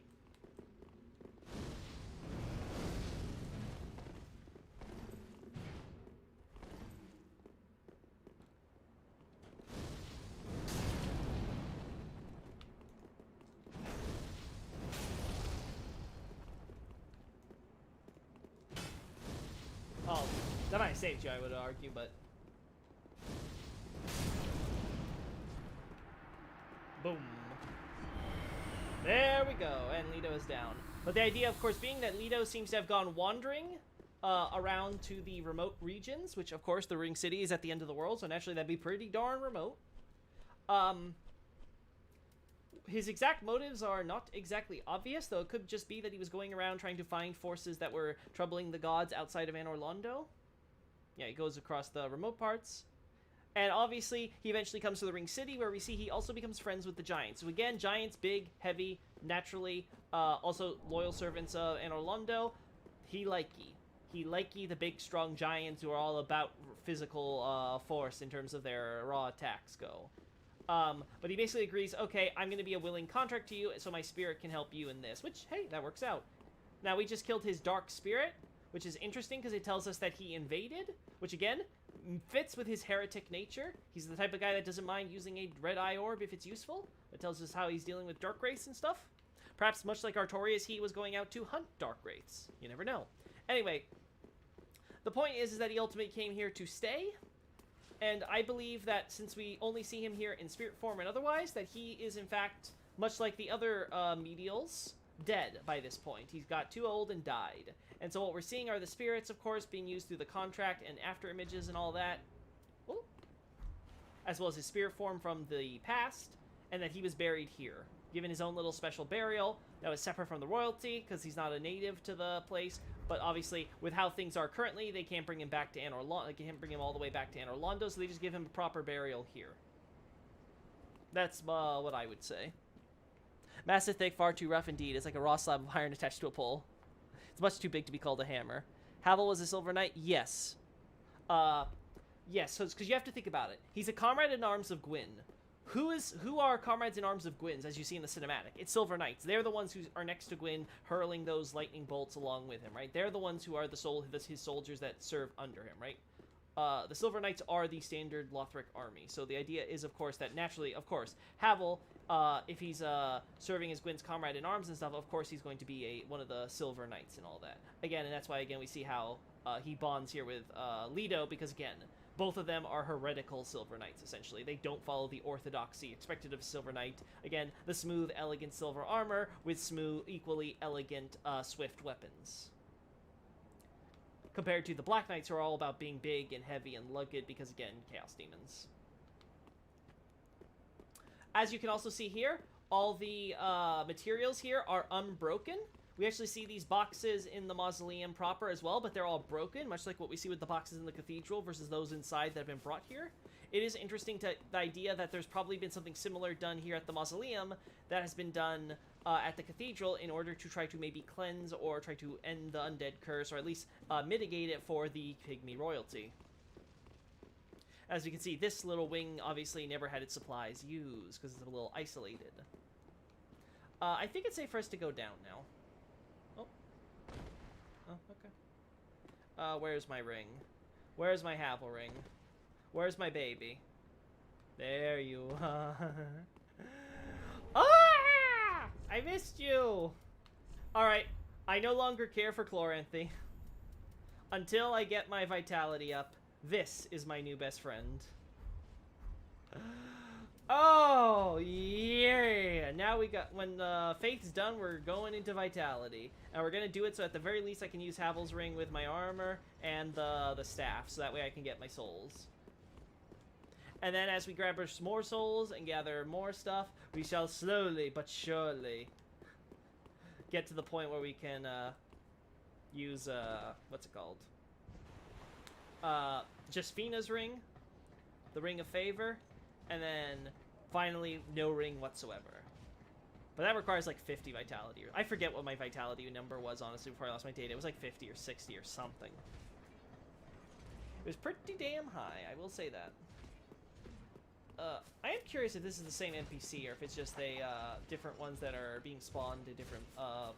Oh, that might have saved you, I would argue, but... Boom. There we go, and Leto is down. But the idea, of course, being that Leto seems to have gone wandering around to the remote regions, which, of course, the Ring City is at the end of the world, so naturally that'd be pretty darn remote. His exact motives are not exactly obvious, though it could just be that he was going around trying to find forces that were troubling the gods outside of Anor Londo. Yeah, he goes across the remote parts. And obviously, he eventually comes to the Ring City, where we see he also becomes friends with the Giants. So again, Giants, big, heavy, naturally, also loyal servants of Anor Londo. He likey the big, strong Giants who are all about physical force in terms of their raw attacks go. But he basically agrees, okay, I'm going to be a willing contract to you so my spirit can help you in this, which, hey, that works out. Now, we just killed his dark spirit, which is interesting because it tells us that he invaded, which, again, fits with his heretic nature. He's the type of guy that doesn't mind using a red eye orb if it's useful. It tells us how he's dealing with dark wraiths and stuff. Perhaps much like Artorias, he was going out to hunt dark wraiths. You never know. Anyway, the point is that he ultimately came here to stay. And I believe that since we only see him here in spirit form and otherwise, that he is, in fact, much like the other medials, dead by this point. He's got too old and died. And so what we're seeing are the spirits, of course, being used through the contract and after images and all that. Ooh. As well as his spirit form from the past, and that he was buried here, given his own little special burial that was separate from the royalty, because he's not a native to the place. But obviously, with how things are currently, they can't bring him back to Anor Londo. They can't bring him all the way back to Anor Londo, so they just give him a proper burial here. That's what I would say. Massive, thick, far too rough indeed. It's like a raw slab of iron attached to a pole. It's much too big to be called a hammer. Havel was a Silver Knight? Yes. Yes, so it's because you have to think about it. He's a comrade in arms of Gwyn. Who are comrades in arms of Gwyn's, as you see in the cinematic? It's Silver Knights. They're the ones who are next to Gwyn, hurling those lightning bolts along with him, right? They're the ones who are his soldiers that serve under him, right? The Silver Knights are the standard Lothric army. So the idea is, of course, that naturally, of course, Havel, if he's serving as Gwyn's comrade in arms and stuff, of course he's going to be one of the Silver Knights and all that. Again, and that's why, again, we see how he bonds here with Leto, because, again, both of them are heretical Silver Knights, essentially. They don't follow the orthodoxy expected of a Silver Knight. Again, the smooth, elegant silver armor with smooth, equally elegant, swift weapons. Compared to the Black Knights, who are all about being big and heavy and rugged, because, again, Chaos Demons. As you can also see here, all the materials here are unbroken. We actually see these boxes in the mausoleum proper as well, but they're all broken, much like what we see with the boxes in the cathedral versus those inside that have been brought here. it is interesting to the idea that there's probably been something similar done here at the mausoleum that has been done at the cathedral in order to try to maybe cleanse or try to end the undead curse, or at least mitigate it for the pygmy royalty. As you can see, this little wing obviously never had its supplies used because it's a little isolated. I think it's safe for us to go down now. Oh. Oh, okay. Where's my ring? Where's my Havel ring? Where's my baby? There you are. Ah! I missed you! Alright, I no longer care for Chloranthy. Until I get my vitality up, this is my new best friend. Oh, yeah! Now we got, when Faith's done, we're going into Vitality. And we're gonna do it so at the very least I can use Havel's ring with my armor and the staff, so that way I can get my souls. And then as we grab us more souls and gather more stuff, we shall slowly but surely get to the point where we can use, what's it called? Jasfina's ring, the Ring of Favor, and then finally no ring whatsoever. But that requires like 50 vitality. I forget what my vitality number was, honestly, before I lost my data. It was like 50 or 60 or something. It was pretty damn high, I will say that. I am curious if this is the same NPC or if it's just a different ones that are being spawned in different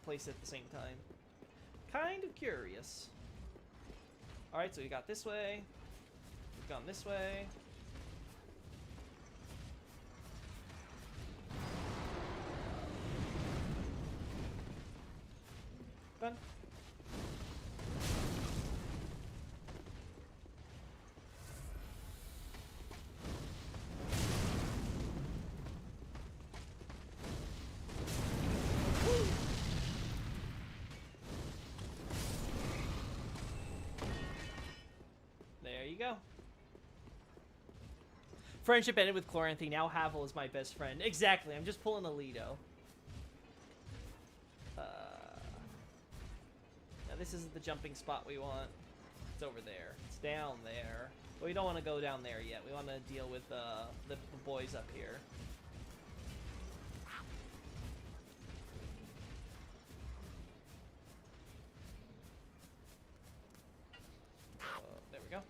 places at the same time. Kind of curious. Alright, so we got this way. We've gone this way. Run. There you go. Friendship ended with Chloranthy. Now Havel is my best friend. Exactly. I'm just pulling a Lido. Now this isn't the jumping spot we want. It's over there. It's down there. But we don't want to go down there yet. We want to deal with the boys up here. There we go.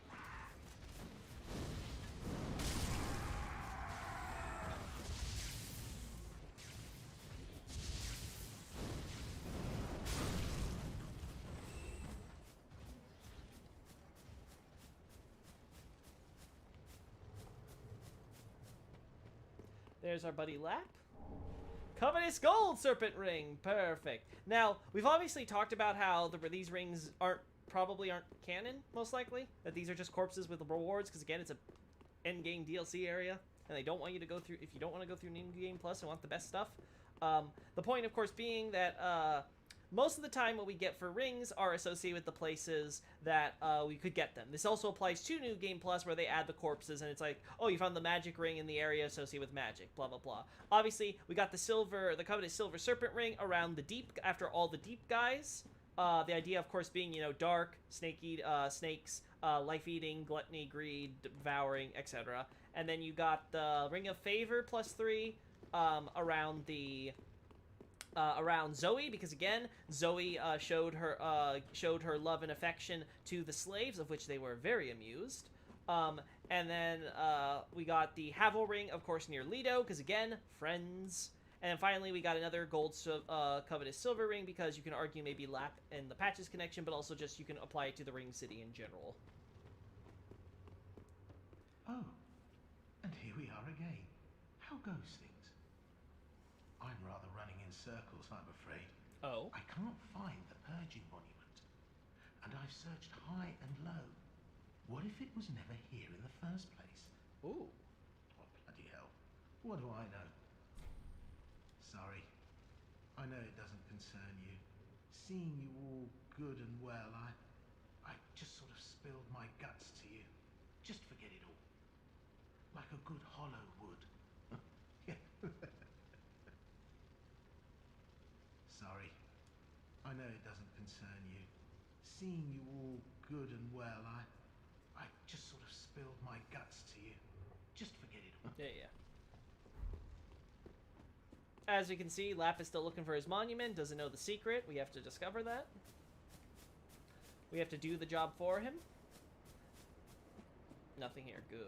There's our buddy Lap. Covetous Gold Serpent Ring. Perfect. Now, we've obviously talked about how these rings probably aren't canon, most likely. That these are just corpses with rewards, because again, it's a endgame DLC area, and they don't want you to go through, if you don't want to go through New Game Plus and want the best stuff. The point, of course, being that most of the time what we get for rings are associated with the places that we could get them. This also applies to New Game Plus, where they add the corpses, and it's like, oh, you found the magic ring in the area associated with magic, blah, blah, blah. Obviously, we got the Covetous Silver Serpent Ring around the deep, after all the deep guys. The idea, of course, being, you know, dark, snakes, life-eating, gluttony, greed, devouring, etc. And then you got the Ring of Favor +3 around the... around Zoe, because again, Zoe showed her love and affection to the slaves, of which they were very amused. And then we got the Havel ring, of course, near Lido, because again, friends. And then finally, we got another gold Covetous Silver ring, because you can argue maybe Lap and the Patches connection, but also just you can apply it to the Ring City in general. Oh, and here we are again. How goes things? I'm rather running in circles, I'm afraid. Oh? I can't find the Purging Monument, and I've searched high and low. What if it was never here in the first place? Ooh. Oh, bloody hell. What do I know? Sorry. I know it doesn't concern you. Seeing you all good and well, I just sort of spilled my guts to you. Just forget it all. Like a good hollow would. Yeah. Sorry. I know it doesn't concern you. Seeing you all good and well, I just sort of spilled my guts to you. Yeah. As we can see, Lap is still looking for his monument, doesn't know the secret. We have to discover that. We have to do the job for him. Nothing here. Good.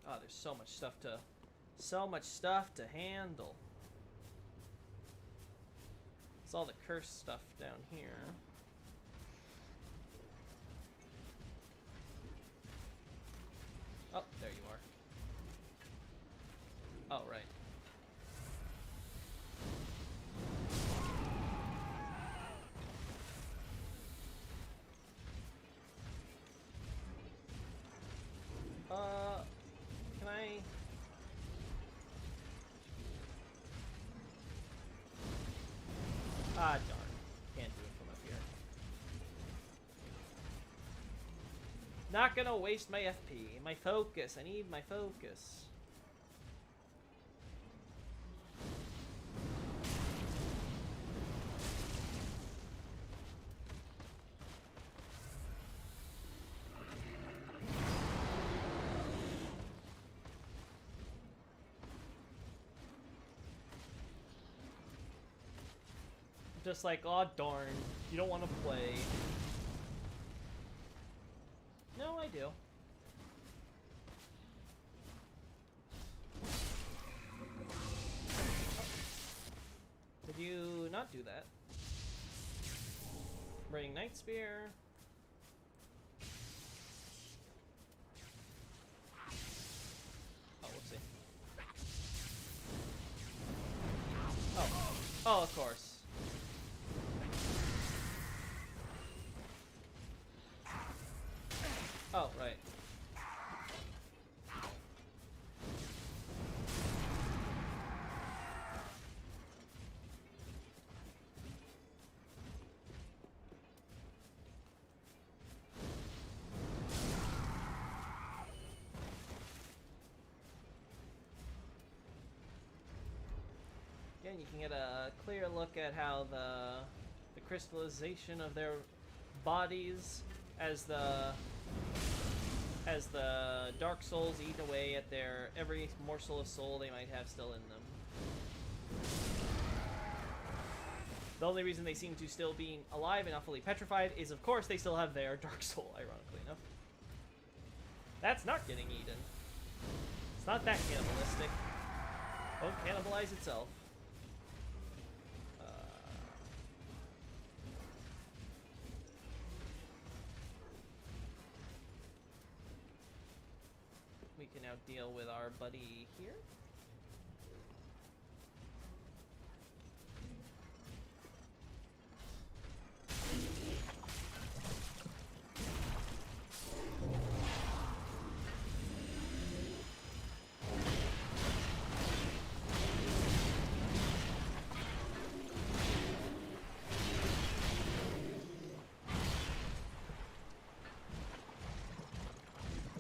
Oh, there's so much stuff to handle. It's all the cursed stuff down here. Oh, there you are. Oh, right. Can I... Ah, darn. Can't do it from up here. Not gonna waste my FP. My focus. I need my focus. Just like, oh darn, you don't want to play. No, I do. Did you not do that? Bring Night Spear. Oh, whoopsie. Oh. Oh, of course. Oh, right. Again, you can get a clear look at how the crystallization of their bodies as the Dark Souls eat away at their every morsel of soul they might have still in them. The only reason they seem to still be alive and not fully petrified is, of course, they still have their Dark Soul, ironically enough. That's not getting eaten. It's not that cannibalistic. Won't cannibalize itself. We can now deal with our buddy here.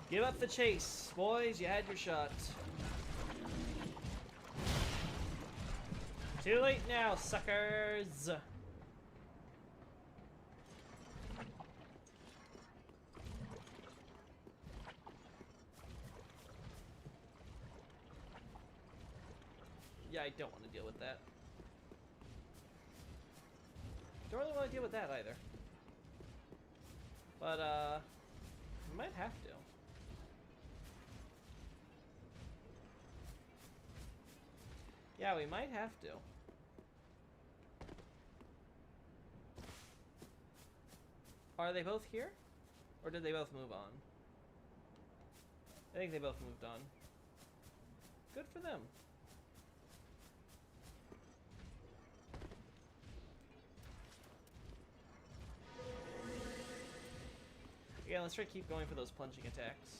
Give up the chase, boys. You had your shot. Too late now, suckers. Yeah, I don't want to deal with that. Don't really want to deal with that either. But, we might have to. Yeah, we might have to. Are they both here? Or did they both move on? I think they both moved on. Good for them. Yeah, let's try to keep going for those plunging attacks.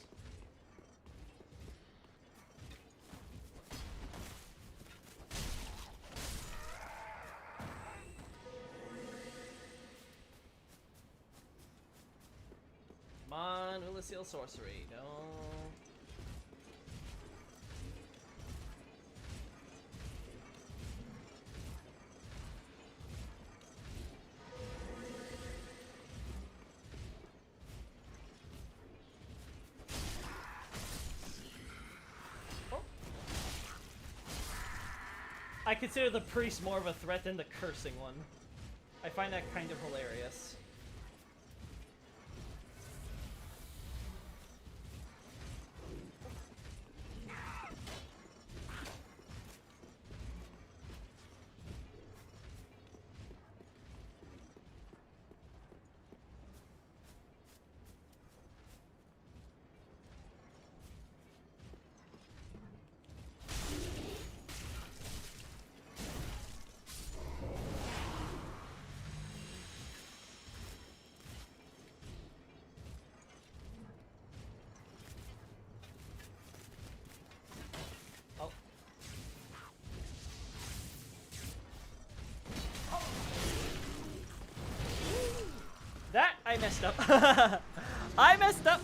Come on, Ulasil Sorcery. No. I consider the priest more of a threat than the cursing one. I find that kind of hilarious. That I messed up. I messed up.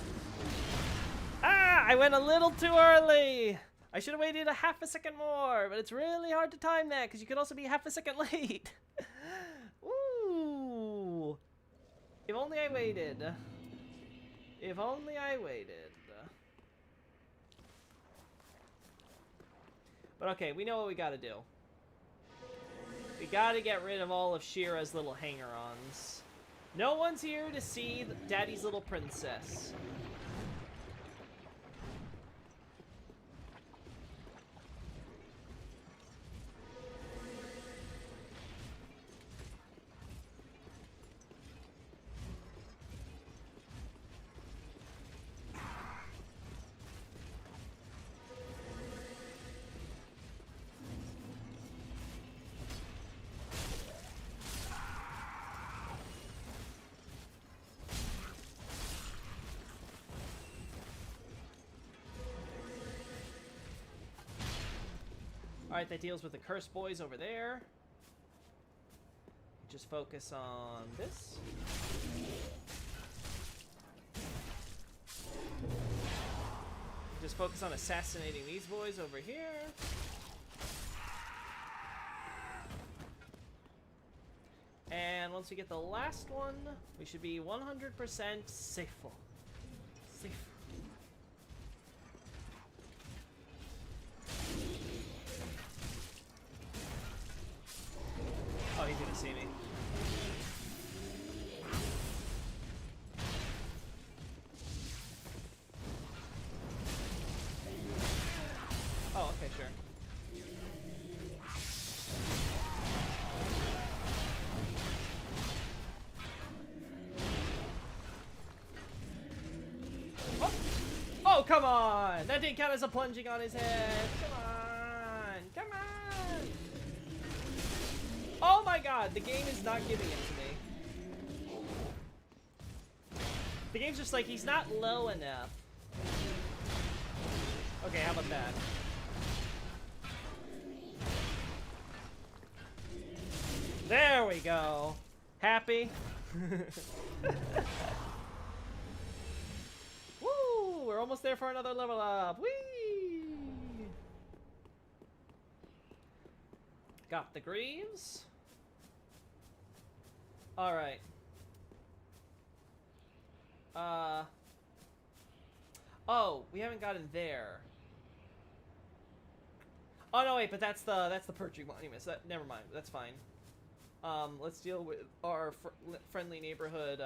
Ah, I went a little too early. I should have waited a half a second more, but it's really hard to time that because you could also be half a second late. Ooh. If only I waited. If only I waited. But okay, we know what we gotta do. We gotta get rid of all of Shira's little hanger-ons. No one's here to see Daddy's little princess. Alright, that deals with the Curse Boys over there. Just focus on this. Just focus on assassinating these boys over here. And once we get the last one, we should be 100% safe. Safe. Oh, he's gonna see me. Oh, okay, sure. Oh! Oh, come on! That didn't count as a plunging on his head. Come on! Come on! Oh my god, the game is not giving it to me. The game's just like, he's not low enough. Okay, how about that? There we go. Happy? Woo! We're almost there for another level up. Whee! Got the Greaves. Alright. Oh, we haven't gotten there. Oh no, wait, but that's the Pertry monuments. That, never mind. That's fine. Let's deal with our friendly neighborhood.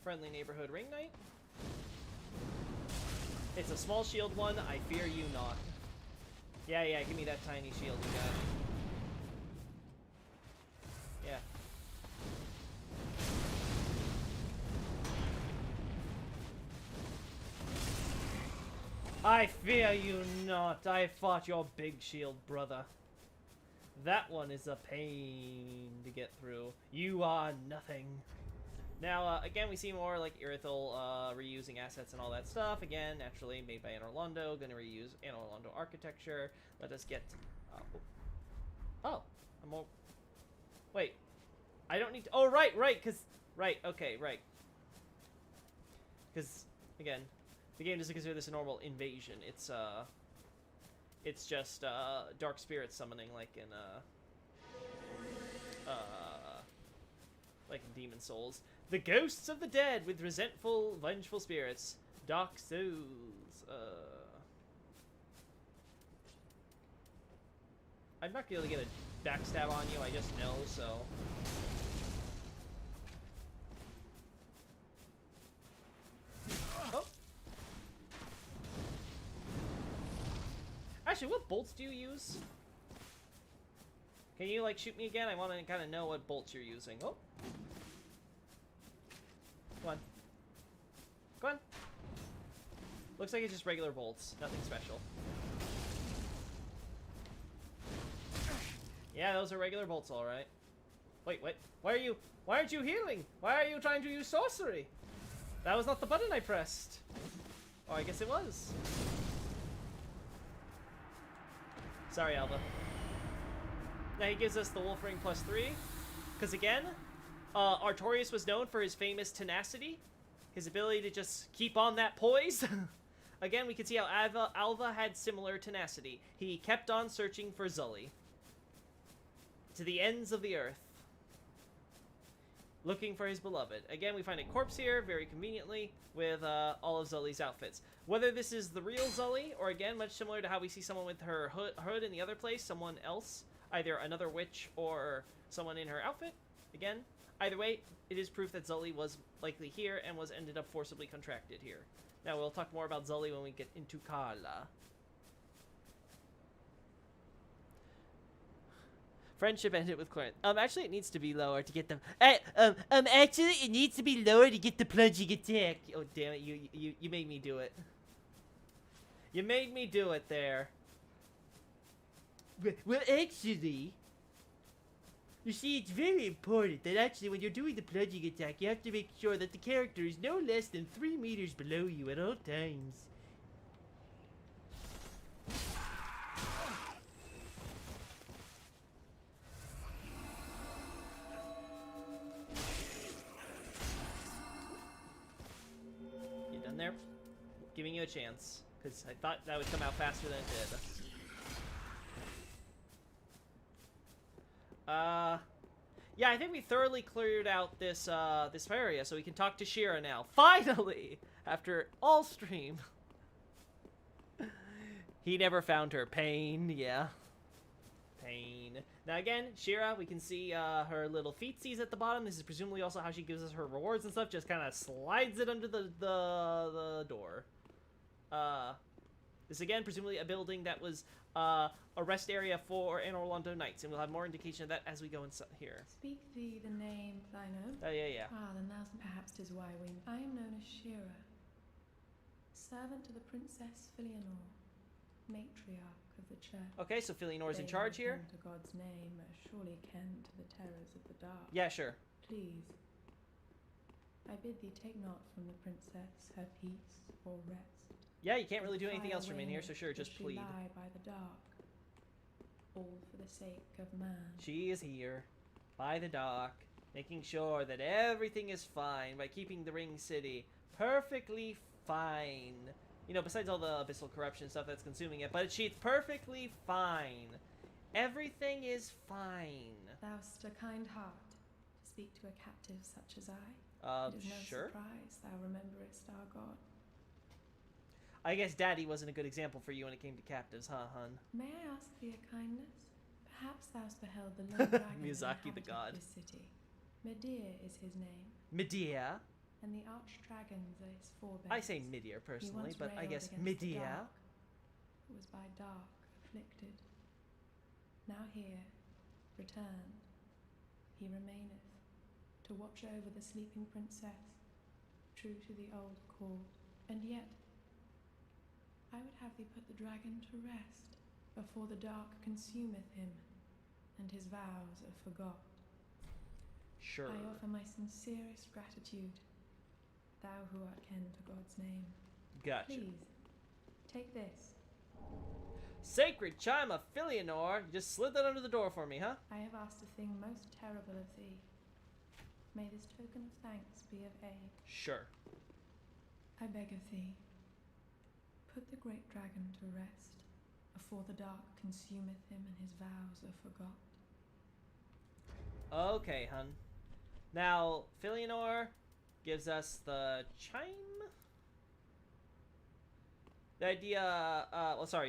Friendly neighborhood Ring Knight. It's a small shield one. I fear you not. Yeah, yeah. Give me that tiny shield you got. Yeah. I fear you not. I fought your big shield, brother. That one is a pain to get through. You are nothing. Now, again, we see more like Irithel reusing assets and all that stuff. Again, naturally made by Anor Londo. Gonna reuse Anor Londo architecture. Let us get... oh, I'm all... Wait. I don't need to... Oh, right, because... Right, okay, right. Because, again, the game doesn't consider this a normal invasion. It's just dark spirit summoning, like in Demon Souls. The ghosts of the dead with resentful, vengeful spirits. Dark Souls. I'm not gonna get a backstab on you, I just know, so... Oh! Actually, what bolts do you use? Can you, like, shoot me again? I want to kind of know what bolts you're using. Oh! Come on. Come on! Looks like it's just regular bolts. Nothing special. Yeah, those are regular bolts, alright. Wait, what? Why aren't you healing? Why are you trying to use sorcery? That was not the button I pressed. Oh, I guess it was. Sorry, Alva. Now he gives us the Wolf Ring +3. Because again, Artorias was known for his famous tenacity. His ability to just keep on that poise. Again, we can see how Alva had similar tenacity. He kept on searching for Zully. To the ends of the earth. Looking for his beloved. Again, we find a corpse here, very conveniently, with all of Zully's outfits. Whether this is the real Zully, or again, much similar to how we see someone with her hood in the other place, someone else, either another witch or someone in her outfit. Again, either way, it is proof that Zully was likely here and was ended up forcibly contracted here. Now, we'll talk more about Zully when we get into Kala. Friendship ended with Corinth. Actually, it needs to be lower to get them. Actually, it needs to be lower to get the plunging attack. Oh, damn it! You made me do it. You made me do it there. Well, actually, you see, it's very important that actually, when you're doing the plunging attack, you have to make sure that the character is no less than 3 meters below you at all times. There, giving you a chance because I thought that would come out faster than it did. Yeah, I think we thoroughly cleared out this this area, so we can talk to Shira now. Finally, after all stream. He never found her. Pain, yeah. Pain. Now again, Shira, we can see her little feetsies at the bottom. This is presumably also how she gives us her rewards and stuff. Just kind of slides it under the door. This again, presumably a building that was a rest area for Anor Londo Knights, and we'll have more indication of that as we go inside here. Speak thee the name thine own? Yeah. Ah, then thou perhaps 'tis why we... I am known as Shira, servant to the Princess Filianor, matriarch of the church. Okay, so Filianor's in They charge who here. ken to God's name are surely ken to the terrors of the dark. Yeah, sure. Please, I bid thee take not from the princess her peace or rest. Yeah, you can't really do Fly anything else from in away here, so sure, will just she plead. lie by the dark, all for the sake of man. She is here, by the dock, making sure that everything is fine by keeping the Ring City perfectly fine. You know, besides all the abyssal corruption stuff that's consuming it, but she's perfectly fine. Everything is fine. Thou'st a kind heart to speak to a captive such as I. It is no Sure. surprise thou rememberest our God. I guess Daddy wasn't a good example for you when it came to captives, huh, hun? May I ask thee a kindness? Perhaps thou'st beheld the lone dragon Miyazaki the inhabited god. this city. Medir is his name, Medea. and the archdragons are his forebears. I say Midir He personally, once but I railed guess against the Medea. dark, who was by dark afflicted. Now here, returned, he remaineth, to watch over the sleeping princess, true to the old accord. And yet, I would have thee put the dragon to rest, before the dark consumeth him, and his vows are forgot. Sure. I offer my sincerest gratitude, thou who art ken to God's name. Gotcha. Please, take this. Sacred chime of Filianor. You just slid that under the door for me, huh? I have asked a thing most terrible of thee. May this token of thanks be of aid. Sure. I beg of thee, put the great dragon to rest, afore the dark consumeth him and his vows are forgot. Okay, hun. Now, Filianor gives us the chime? The idea,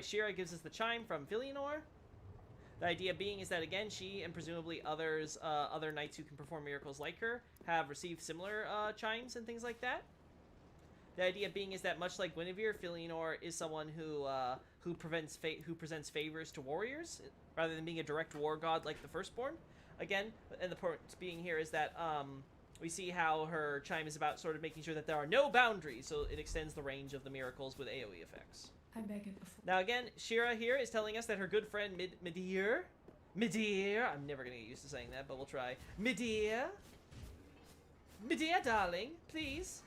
Shira gives us the chime from Filianor. The idea being is that, again, she and presumably others, other knights who can perform miracles like her, have received similar chimes and things like that. The idea being is that, much like Guinevere, Filianor is someone who presents favors to warriors, rather than being a direct war god like the Firstborn. Again, and the point being here is that we see how her chime is about sort of making sure that there are no boundaries, so it extends the range of the miracles with AoE effects. I beg it before. Now again, Shira here is telling us that her good friend Midir, I'm never gonna get used to saying that, but we'll try. Midir, darling, please,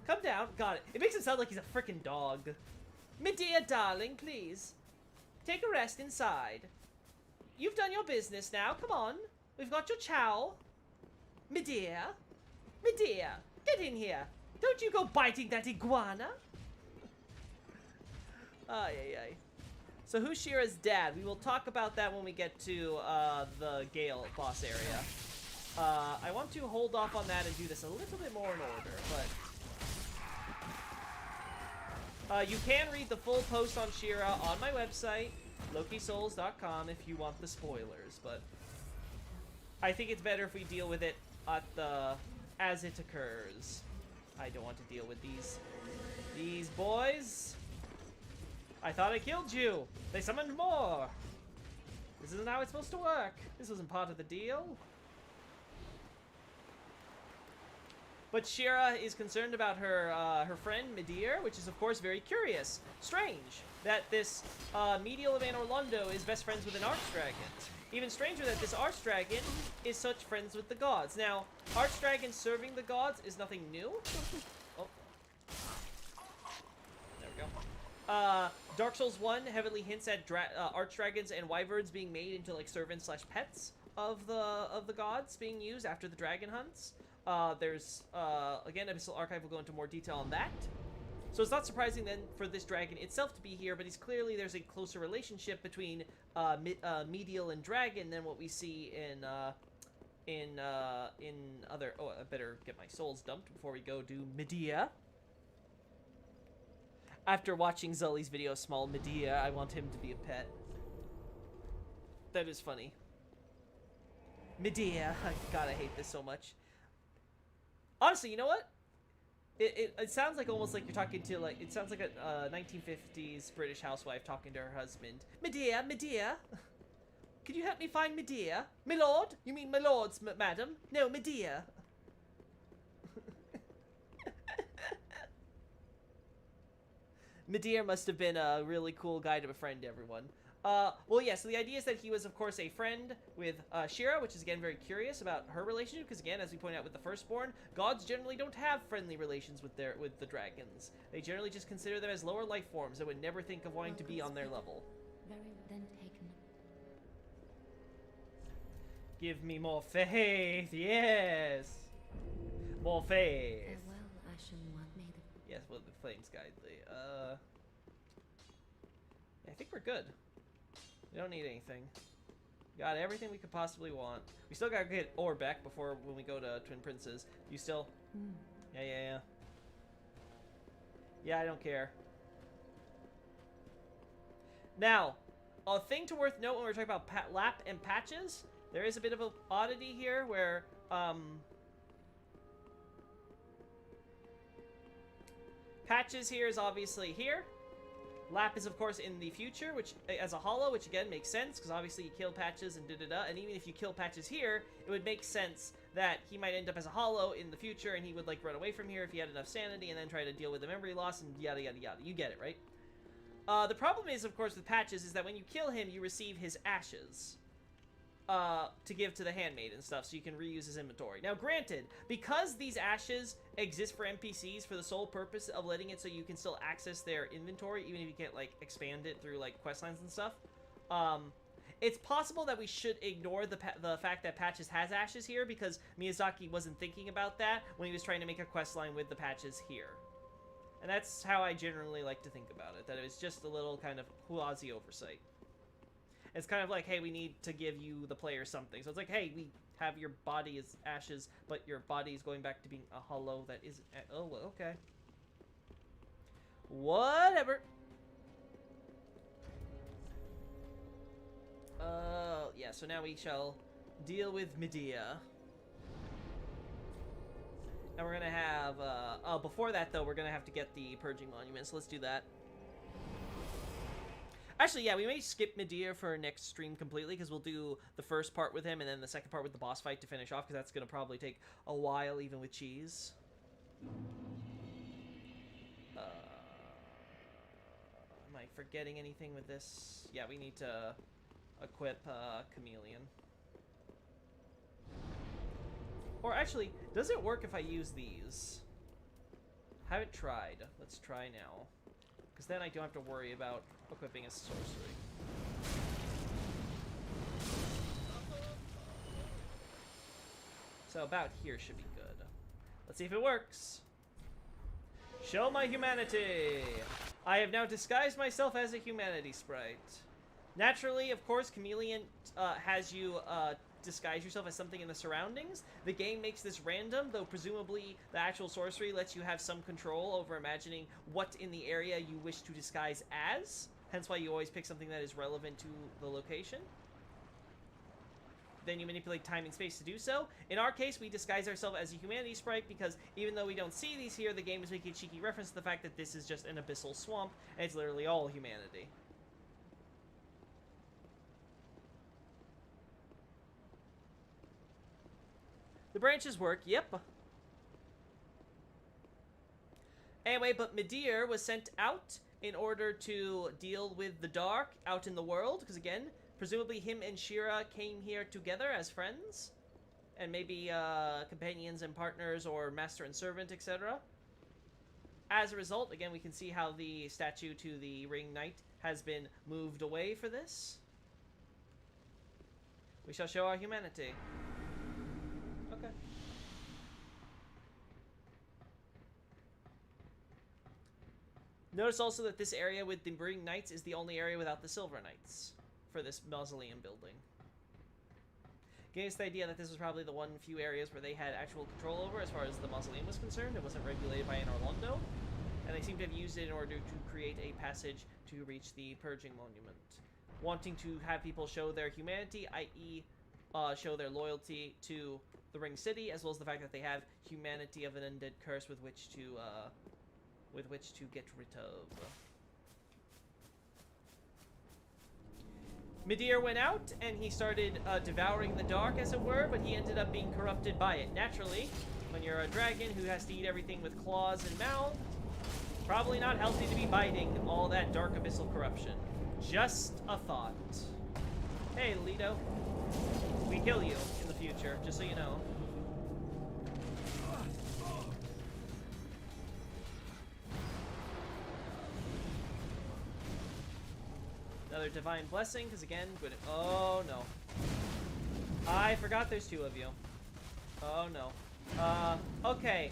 come down. Got it. It makes him sound like he's a freaking dog. Midir, darling, please, take a rest inside. You've done your business now, come on. We've got your chow. Midir, get in here. Don't you go biting that iguana. Ay. So who's Shira's dad? We will talk about that when we get to the Gale boss area. I want to hold off on that and do this a little bit more in order, but you can read the full post on Shira on my website, lokisouls.com, if you want the spoilers, but I think it's better if we deal with it as it occurs. I don't want to deal with these boys. I thought I killed you. They summoned more. This isn't how it's supposed to work. This wasn't part of the deal. But Shira is concerned about her friend Midir, which is of course very curious. Strange that this Medial of Anor Londo is best friends with an Archdragon. Even stranger that this Archdragon is such friends with the gods. Now, Archdragon serving the gods is nothing new. Oh. There we go. Dark Souls 1 heavily hints at Archdragons and Wyverns being made into like servants / pets of the gods being used after the dragon hunts. There's again, Abyssal Archive will go into more detail on that. So it's not surprising then for this dragon itself to be here, but there's a closer relationship between Medial and Dragon than what we see in other. Oh, I better get my souls dumped before we go do Medea. After watching Zully's video of Small Medea, I want him to be a pet. That is funny. Medea. God, I hate this so much. Honestly, you know what? It sounds like almost like you're talking to, like, it sounds like a 1950s British housewife talking to her husband. Medea, could you help me find Medea? My lord? You mean my lords, madam? No, Medea. Medea must have been a really cool guy to befriend everyone. Well, yeah, so the idea is that he was, of course, a friend with Shira, which is, again, very curious about her relationship, because, again, as we point out with the Firstborn, gods generally don't have friendly relations with the dragons. They generally just consider them as lower life forms and would never think of wanting to be on their level. Very then taken. Give me more faith, yes! More faith! Farewell, Ashen One Maiden. Yes, well, the flames guide the, I think we're good. We don't need anything. Got everything we could possibly want. We still gotta get Orbeck before when we go to Twin Princes. You still? Yeah. Yeah, I don't care. Now, a thing to worth note when we're talking about Lap and Patches, there is a bit of an oddity here where, Patches here is obviously here. Lap is, of course, in the future, which as a hollow, which again makes sense, because obviously you kill Patches and da-da-da, and even if you kill Patches here, it would make sense that he might end up as a hollow in the future, and he would, like, run away from here if he had enough sanity, and then try to deal with the memory loss, and yada yada yada. You get it, right? The problem is, of course, with Patches, is that when you kill him, you receive his ashes. To give to the handmaid and stuff, so you can reuse his inventory. Now, granted, because these ashes exist for NPCs for the sole purpose of letting it so you can still access their inventory, even if you can't, like, expand it through, like, questlines and stuff, it's possible that we should ignore the fact that Patches has ashes here, because Miyazaki wasn't thinking about that when he was trying to make a questline with the Patches here. And that's how I generally like to think about it, that it was just a little kind of quasi-oversight. It's kind of like, hey, we need to give you, the player, something. So it's like, hey, we have your body as ashes, but your body is going back to being a hollow that isn't... Oh, well, okay. Whatever. Yeah, so now we shall deal with Medea. And we're gonna have, oh, before that, though, we're gonna have to get the Purging Monument, so let's do that. Actually, yeah, we may skip Medea for next stream completely, because we'll do the first part with him, and then the second part with the boss fight to finish off, because that's gonna probably take a while, even with cheese. Am I forgetting anything with this? Yeah, we need to equip Chameleon. Or actually, does it work if I use these? Haven't tried. Let's try now. Because then I don't have to worry about equipping a sorcery. So about here should be good. Let's see if it works. Show my humanity! I have now disguised myself as a humanity sprite. Naturally, of course, Chameleon has you disguise yourself as something in the surroundings. The game makes this random, though presumably the actual sorcery lets you have some control over imagining what in the area you wish to disguise as. Hence why you always pick something that is relevant to the location. Then you manipulate time and space to do so. In our case, we disguise ourselves as a humanity sprite because even though we don't see these here, the game is making a cheeky reference to the fact that this is just an abyssal swamp, and it's literally all humanity. The branches work, yep. Anyway, but Medea was sent out in order to deal with the dark out in the world, because again, presumably him and Shira came here together as friends, and maybe companions and partners, or master and servant, etc. As a result, again, we can see how the statue to the Ring Knight has been moved away for this. We shall show our humanity. Okay. Notice also that this area with the Ring Knights is the only area without the Silver Knights for this mausoleum building. Getting us the idea that this was probably the one few areas where they had actual control over as far as the mausoleum was concerned. It wasn't regulated by Anor Londo, and they seem to have used it in order to create a passage to reach the Purging Monument. Wanting to have people show their humanity, i.e. Show their loyalty to the Ring City, as well as the fact that they have humanity of an undead curse with which to get rid of. Medea went out, and he started devouring the dark, as it were, but he ended up being corrupted by it. Naturally, when you're a dragon who has to eat everything with claws and mouth, probably not healthy to be biting all that dark abyssal corruption. Just a thought. Hey, Leto. We kill you in the future, just so you know. Another divine blessing, because again, good. Oh no. I forgot there's two of you. Oh no. Okay.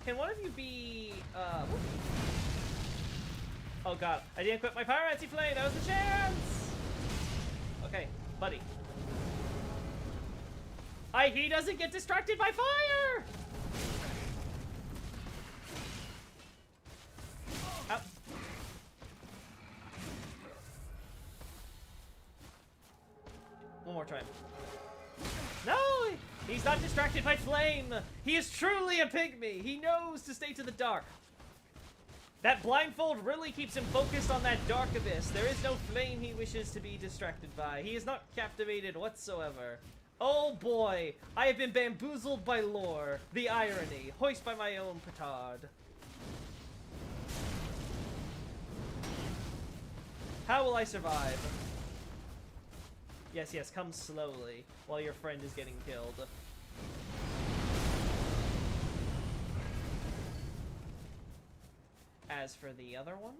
Can one of you be, oh god, I didn't quit my pyromancy flame, that was the chance! Okay, buddy. He doesn't get distracted by fire! Ow. One more time. No! He's not distracted by flame! He is truly a pygmy! He knows to stay to the dark. That blindfold really keeps him focused on that dark abyss. There is no flame he wishes to be distracted by. He is not captivated whatsoever. Oh boy, I have been bamboozled by lore. The irony. Hoist by my own petard. How will I survive? Yes, yes, come slowly while your friend is getting killed. As for the other one,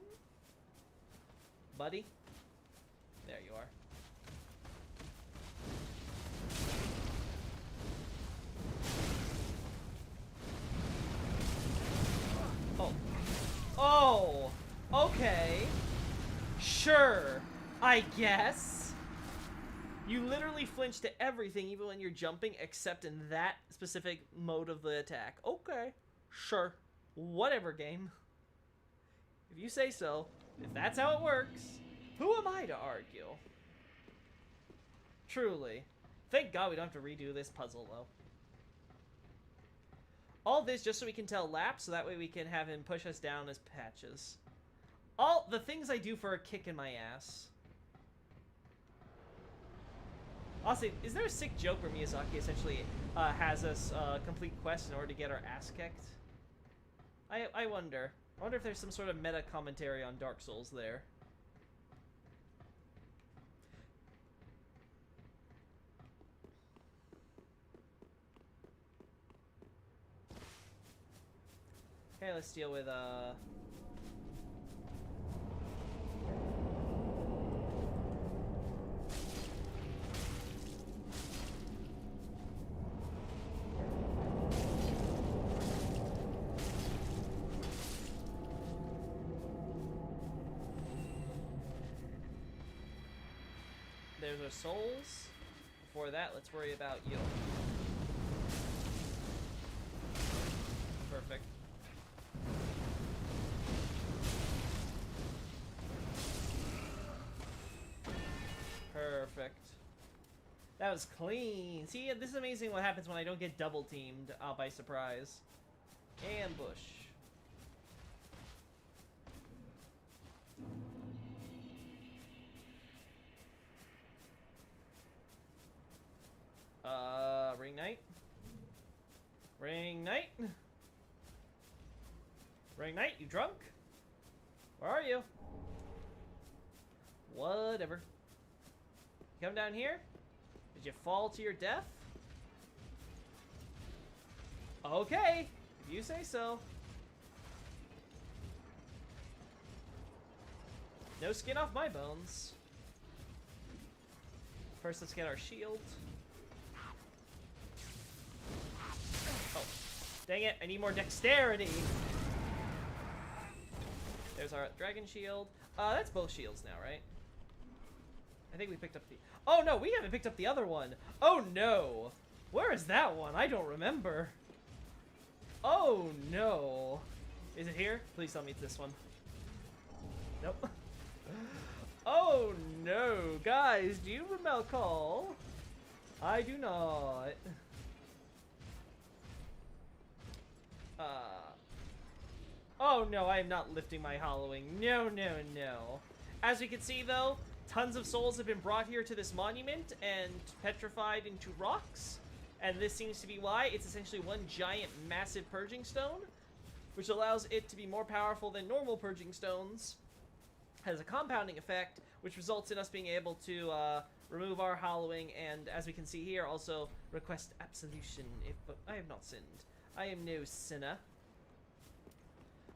buddy, there you are. Oh. Oh! Okay. Sure. I guess. You literally flinch to everything, even when you're jumping, except in that specific mode of the attack. Okay. Sure. Whatever, game. If you say so. If that's how it works, who am I to argue? Truly. Thank God we don't have to redo this puzzle, though. All this just so we can tell Lap, so that way we can have him push us down as Patches. All the things I do for a kick in my ass. Honestly, is there a sick joke where Miyazaki essentially has us complete quests in order to get our ass kicked? I wonder. I wonder if there's some sort of meta commentary on Dark Souls there. Okay, let's deal with there's our souls. Before that, let's worry about you. Perfect. Perfect. That was clean. See, this is amazing what happens when I don't get double teamed by surprise. Ambush. Ring Knight. Ring Knight. Ring Knight, you drunk? Where are you? Whatever. You come down here? Did you fall to your death? Okay, if you say so. No skin off my bones. First, let's get our shield. Oh, dang it, I need more dexterity. There's our dragon shield. That's both shields now, right? I think we picked up the... Oh, no, we haven't picked up the other one. Oh, no. Where is that one? I don't remember. Oh, no. Is it here? Please tell me it's this one. Nope. Oh, no. Guys, do you recall? I do not. Oh, no, I am not lifting my hollowing. No, no, no. As we can see, though, tons of souls have been brought here to this monument and petrified into rocks. And this seems to be why. It's essentially one giant, massive purging stone, which allows it to be more powerful than normal purging stones. Has a compounding effect, which results in us being able to remove our hollowing and, as we can see here, also request absolution. But I have not sinned. I am no sinner.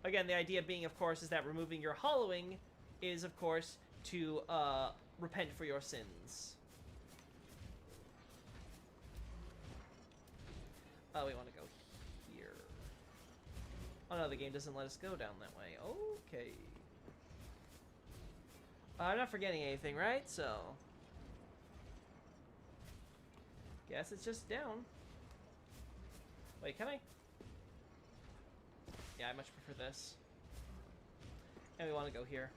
Again, the idea being, of course, is that removing your hollowing is, of course, to repent for your sins. Oh, we want to go here. Oh no, the game doesn't let us go down that way. Okay. I'm not forgetting anything, right? So... guess it's just down. Wait, can I? Yeah, I much prefer this. And we want to go here.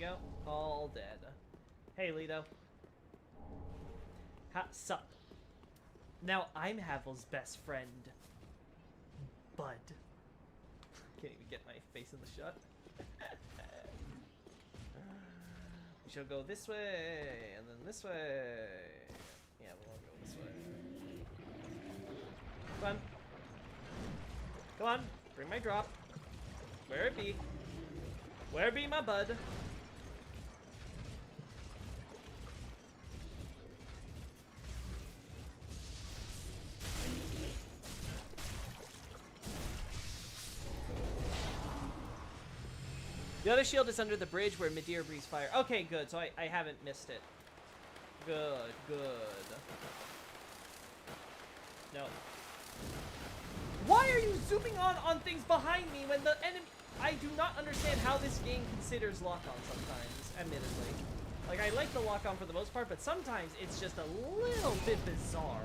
Go. All dead. Hey, Leto. Ha, sup. Now I'm Havel's best friend. Bud. Can't even get my face in the shot. We shall go this way, and then this way. Yeah, we'll all go this way. Come on. Come on. Bring my drop. Where it be? Where be my bud? The other shield is under the bridge where Midir breathes fire. Okay, good. So I haven't missed it. Good, good. No. Why are you zooming on things behind me when the enemy... I do not understand how this game considers lock-on sometimes, admittedly. Like, I like the lock-on for the most part, but sometimes it's just a little bit bizarre.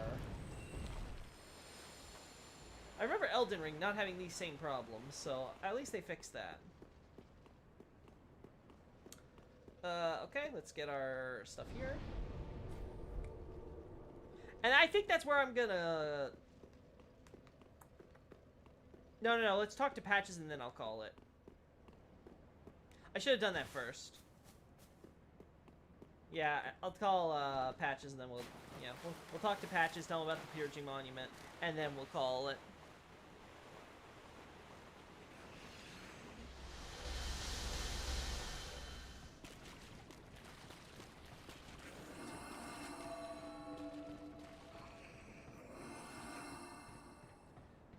I remember Elden Ring not having these same problems, so at least they fixed that. Okay, let's get our stuff here. And I think that's where I'm gonna... No, let's talk to Patches and then I'll call it. I should have done that first. Yeah, I'll call Patches and then we'll talk to Patches, tell him about the Purging Monument, and then we'll call it.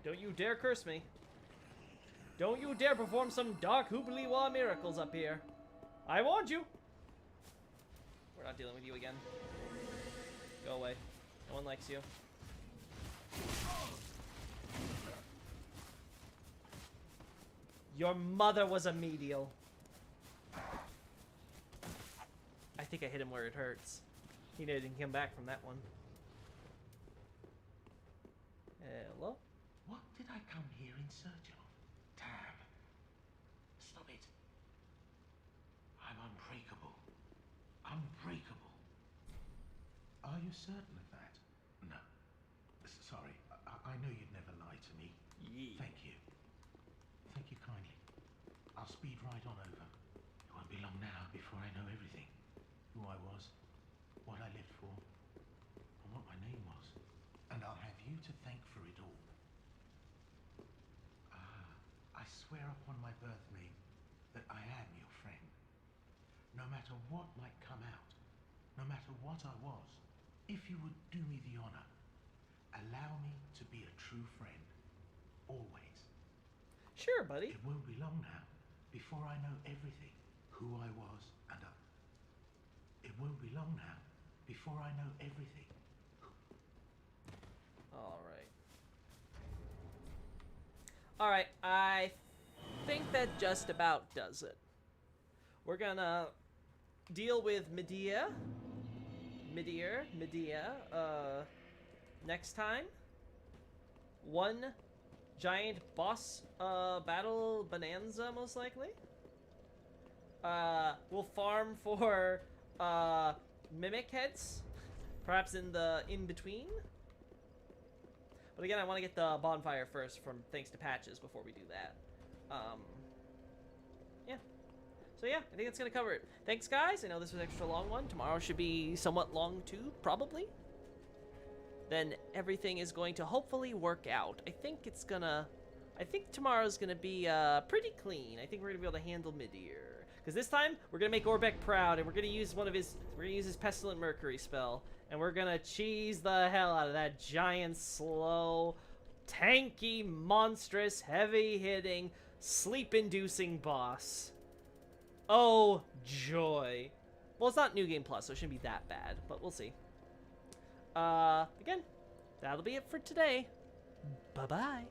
Don't you dare curse me. Don't you dare perform some dark hoobly-wah miracles up here. I warned you. We're not dealing with you again. Go away. No one likes you. Your mother was a medial. I think I hit him where it hurts. He didn't come back from that one. Hello? What did I come here in search of? Damn. Stop it. I'm unbreakable. Unbreakable. Are you certain of that? No. Sorry. I know you'd never lie to me. Yeah. Thank you. Thank you kindly. I'll speed right on over. It won't be long now before I know everything. Who I was, what I lived for, and what my name was. And I'll have you to thank for it all. I swear upon my birth name that I am your friend. No matter what might come out, no matter what I was, if you would do me the honor, allow me to be a true friend. Always. Sure, buddy. It won't be long now before I know everything. Who I was and it won't be long now before I know everything. Alright. Alright, I think that just about does it. We're gonna deal with Midir, next time. One giant boss battle bonanza, most likely. We'll farm for mimic heads, perhaps in the in-between. But again, I want to get the bonfire first from thanks to Patches before we do that. Yeah. So yeah, I think that's going to cover it. Thanks, guys. I know this was an extra long one. Tomorrow should be somewhat long too, probably. Then everything is going to hopefully work out. I think tomorrow's going to be pretty clean. I think we're going to be able to handle Midir. Because this time, we're going to make Orbeck proud, and we're going to use his Pestilent Mercury spell. And we're going to cheese the hell out of that giant, slow, tanky, monstrous, heavy-hitting, sleep-inducing boss. Oh, joy. Well, it's not New Game Plus, so it shouldn't be that bad, but we'll see. Again, that'll be it for today. Bye-bye.